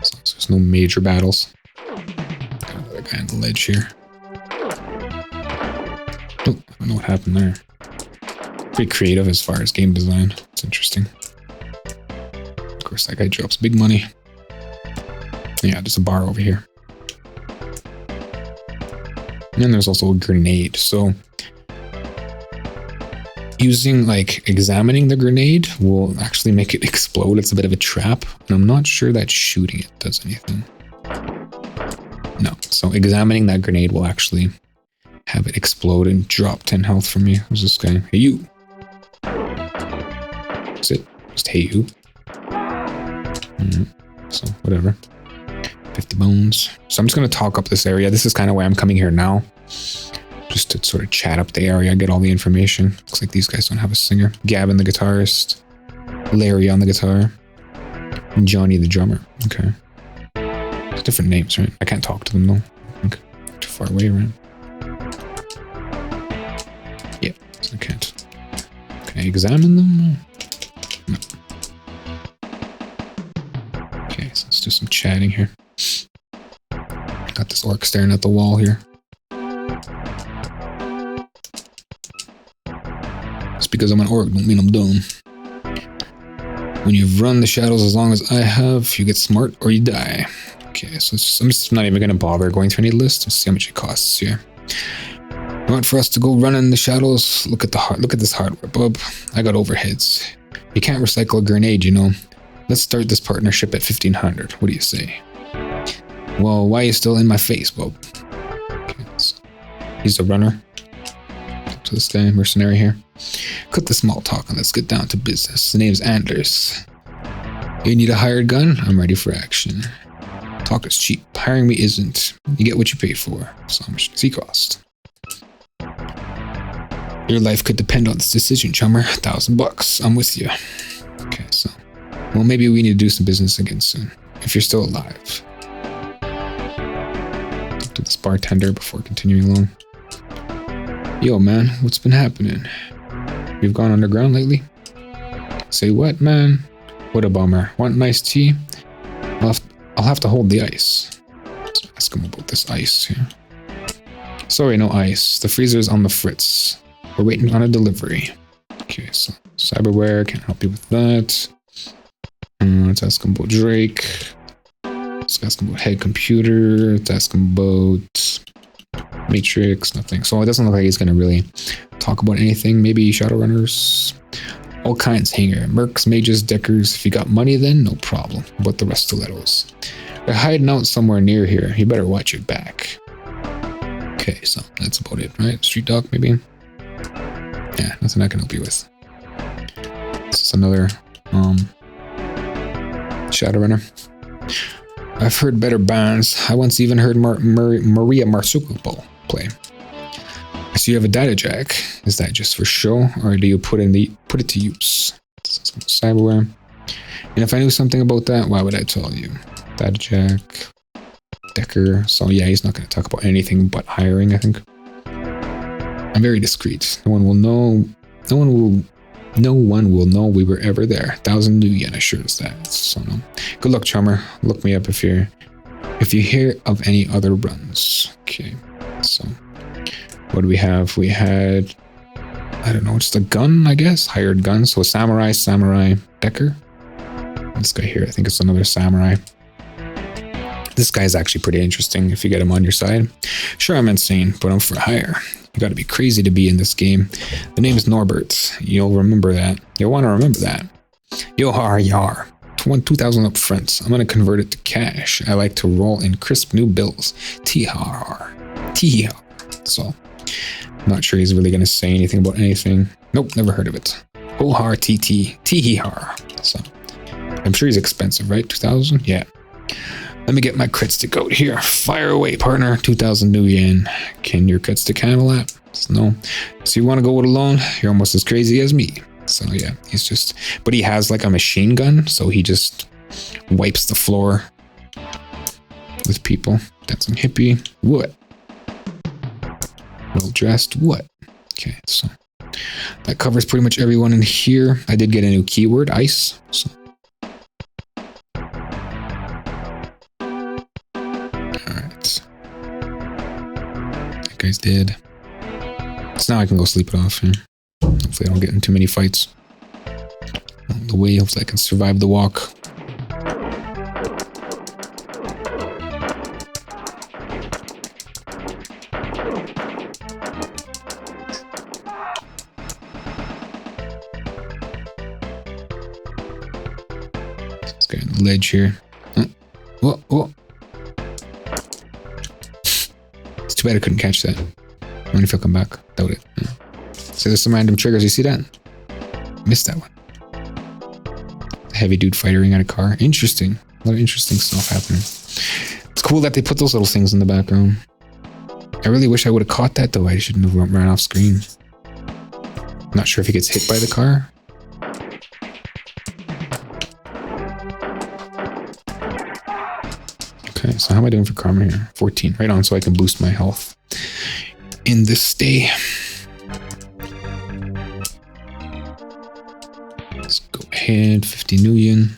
As long as there's no major battles. Got another guy on the ledge here. Oh, I don't know what happened there. Pretty creative as far as game design. It's interesting. Of course, that guy drops big money. Yeah, there's a bar over here. And then there's also a grenade. So using, like, examining the grenade will actually make it explode. It's a bit of a trap. And I'm not sure that shooting it does anything. No. So examining that grenade will actually have it explode and drop 10 health from me. Who's this guy? Hey, you. That's it. Just hey, you. So, whatever. 50 bones. So I'm just going to talk up this area. This is kind of why I'm coming here now. Just to sort of chat up the area, get all the information. Looks like these guys don't have a singer. Gavin the guitarist. Larry on the guitar. And Johnny the drummer. Okay. It's different names, right? I can't talk to them though. Okay. Too far away, right? Yeah, so I can't. Can I examine them? No. Okay, so let's do some chatting here. Got this orc staring at the wall here. Just because I'm an orc don't mean I'm dumb. When you've run the shadows as long as I have, you get smart or you die. Okay, so I'm just not even going to bother going through any list. Let's see how much it costs here. You want for us to go run in the shadows? Look at this hardware, bub. I got overheads. You can't recycle a grenade, you know. Let's start this partnership at 1500. What do you say? Well, why are you still in my face, bub? Okay, so he's a runner. to this guy, mercenary here. Cut the small talk and let's get down to business. The name's Anders. You need a hired gun? I'm ready for action. Talk is cheap. Hiring me isn't. You get what you pay for. So how much does he cost? Your life could depend on this decision, Chummer. $1,000. I'm with you. Okay, so... Well, maybe we need to do some business again soon. If you're still alive. Talk to this bartender before continuing along. Yo, man, what's been happening? You've gone underground lately? Say what, man? What a bummer. Want an iced tea? I'll have to hold the ice. Let's ask him about this ice here. Sorry, no ice. The freezer's on the fritz. We're waiting on a delivery. Okay, so cyberware, can't help you with that. Let's ask him about Drake. Let's ask him about head computer. Let's ask him about Matrix, nothing. So it doesn't look like he's gonna really talk about anything. Maybe Shadowrunners. All kinds hanger. Mercs, mages, deckers. If you got money then, no problem. But the rest stilettos. They're hiding out somewhere near here. You better watch your back. Okay, so that's about it, right? Street dog, maybe? Yeah, nothing I can help you with. This is another Shadowrunner. I've heard better bands. I once even heard Maria Marsupial play. I see you have a data jack. Is that just for show, or do you put it to use? Cyberware. And if I knew something about that, why would I tell you? Data jack, Decker. So yeah, he's not going to talk about anything but hiring, I think. I'm very discreet. No one will know. No one will know we were ever there. 1,000 new yen assures that. So no. Good luck, Chummer. Look me up if you hear of any other runs. Okay. So what do we have? We had, I don't know, just a gun, I guess. Hired gun. So a samurai, Decker. This guy here, I think it's another samurai. This guy's actually pretty interesting if you get him on your side. Sure, I'm insane, but I'm for hire. You gotta be crazy to be in this game. The name is Norbert. You'll remember that. You'll want to remember that. Yo har yar. 2,000 up front. I'm gonna convert it to cash. I like to roll in crisp new bills. T-har. T-har. So, I'm not sure he's really gonna say anything about anything. Nope, never heard of it. Ho-har T-T. T-har. So, I'm sure he's expensive, right? 2,000? Yeah. Let me get my crit stick out here. Fire away, partner. 2,000 new yen. Can your crit stick handle that? No. So you want to go it alone? You're almost as crazy as me. So yeah, he's just... But he has like a machine gun, so he just wipes the floor with people. That's some hippie. What? Well dressed. What? Okay, so... That covers pretty much everyone in here. I did get a new keyword, ice. So... Guys did. So now I can go sleep it off here. Hopefully I don't get in too many fights on the way. Hopefully I can survive the walk. This guy on the ledge here. Whoa. Too bad I couldn't catch that. I wonder if he'll come back. Doubt it. Yeah. So there's some random triggers. You see that? Missed that one. Heavy dude fighting at a car. Interesting. A lot of interesting stuff happening. It's cool that they put those little things in the background. I really wish I would have caught that though. I shouldn't have ran off screen. Not sure if he gets hit by the car. Okay, so how am I doing for karma here? 14, right on, so I can boost my health in this stay. Let's go ahead, 50 new yen.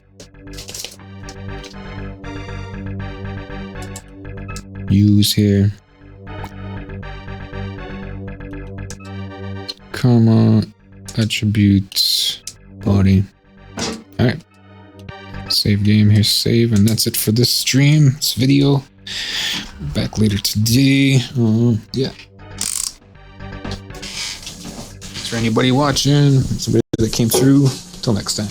Use here. Karma, attributes, body. All right. Save game, here's save, and that's it for this stream, this video. Back later today. Yeah. Is there anybody watching? Somebody that came through? Till next time.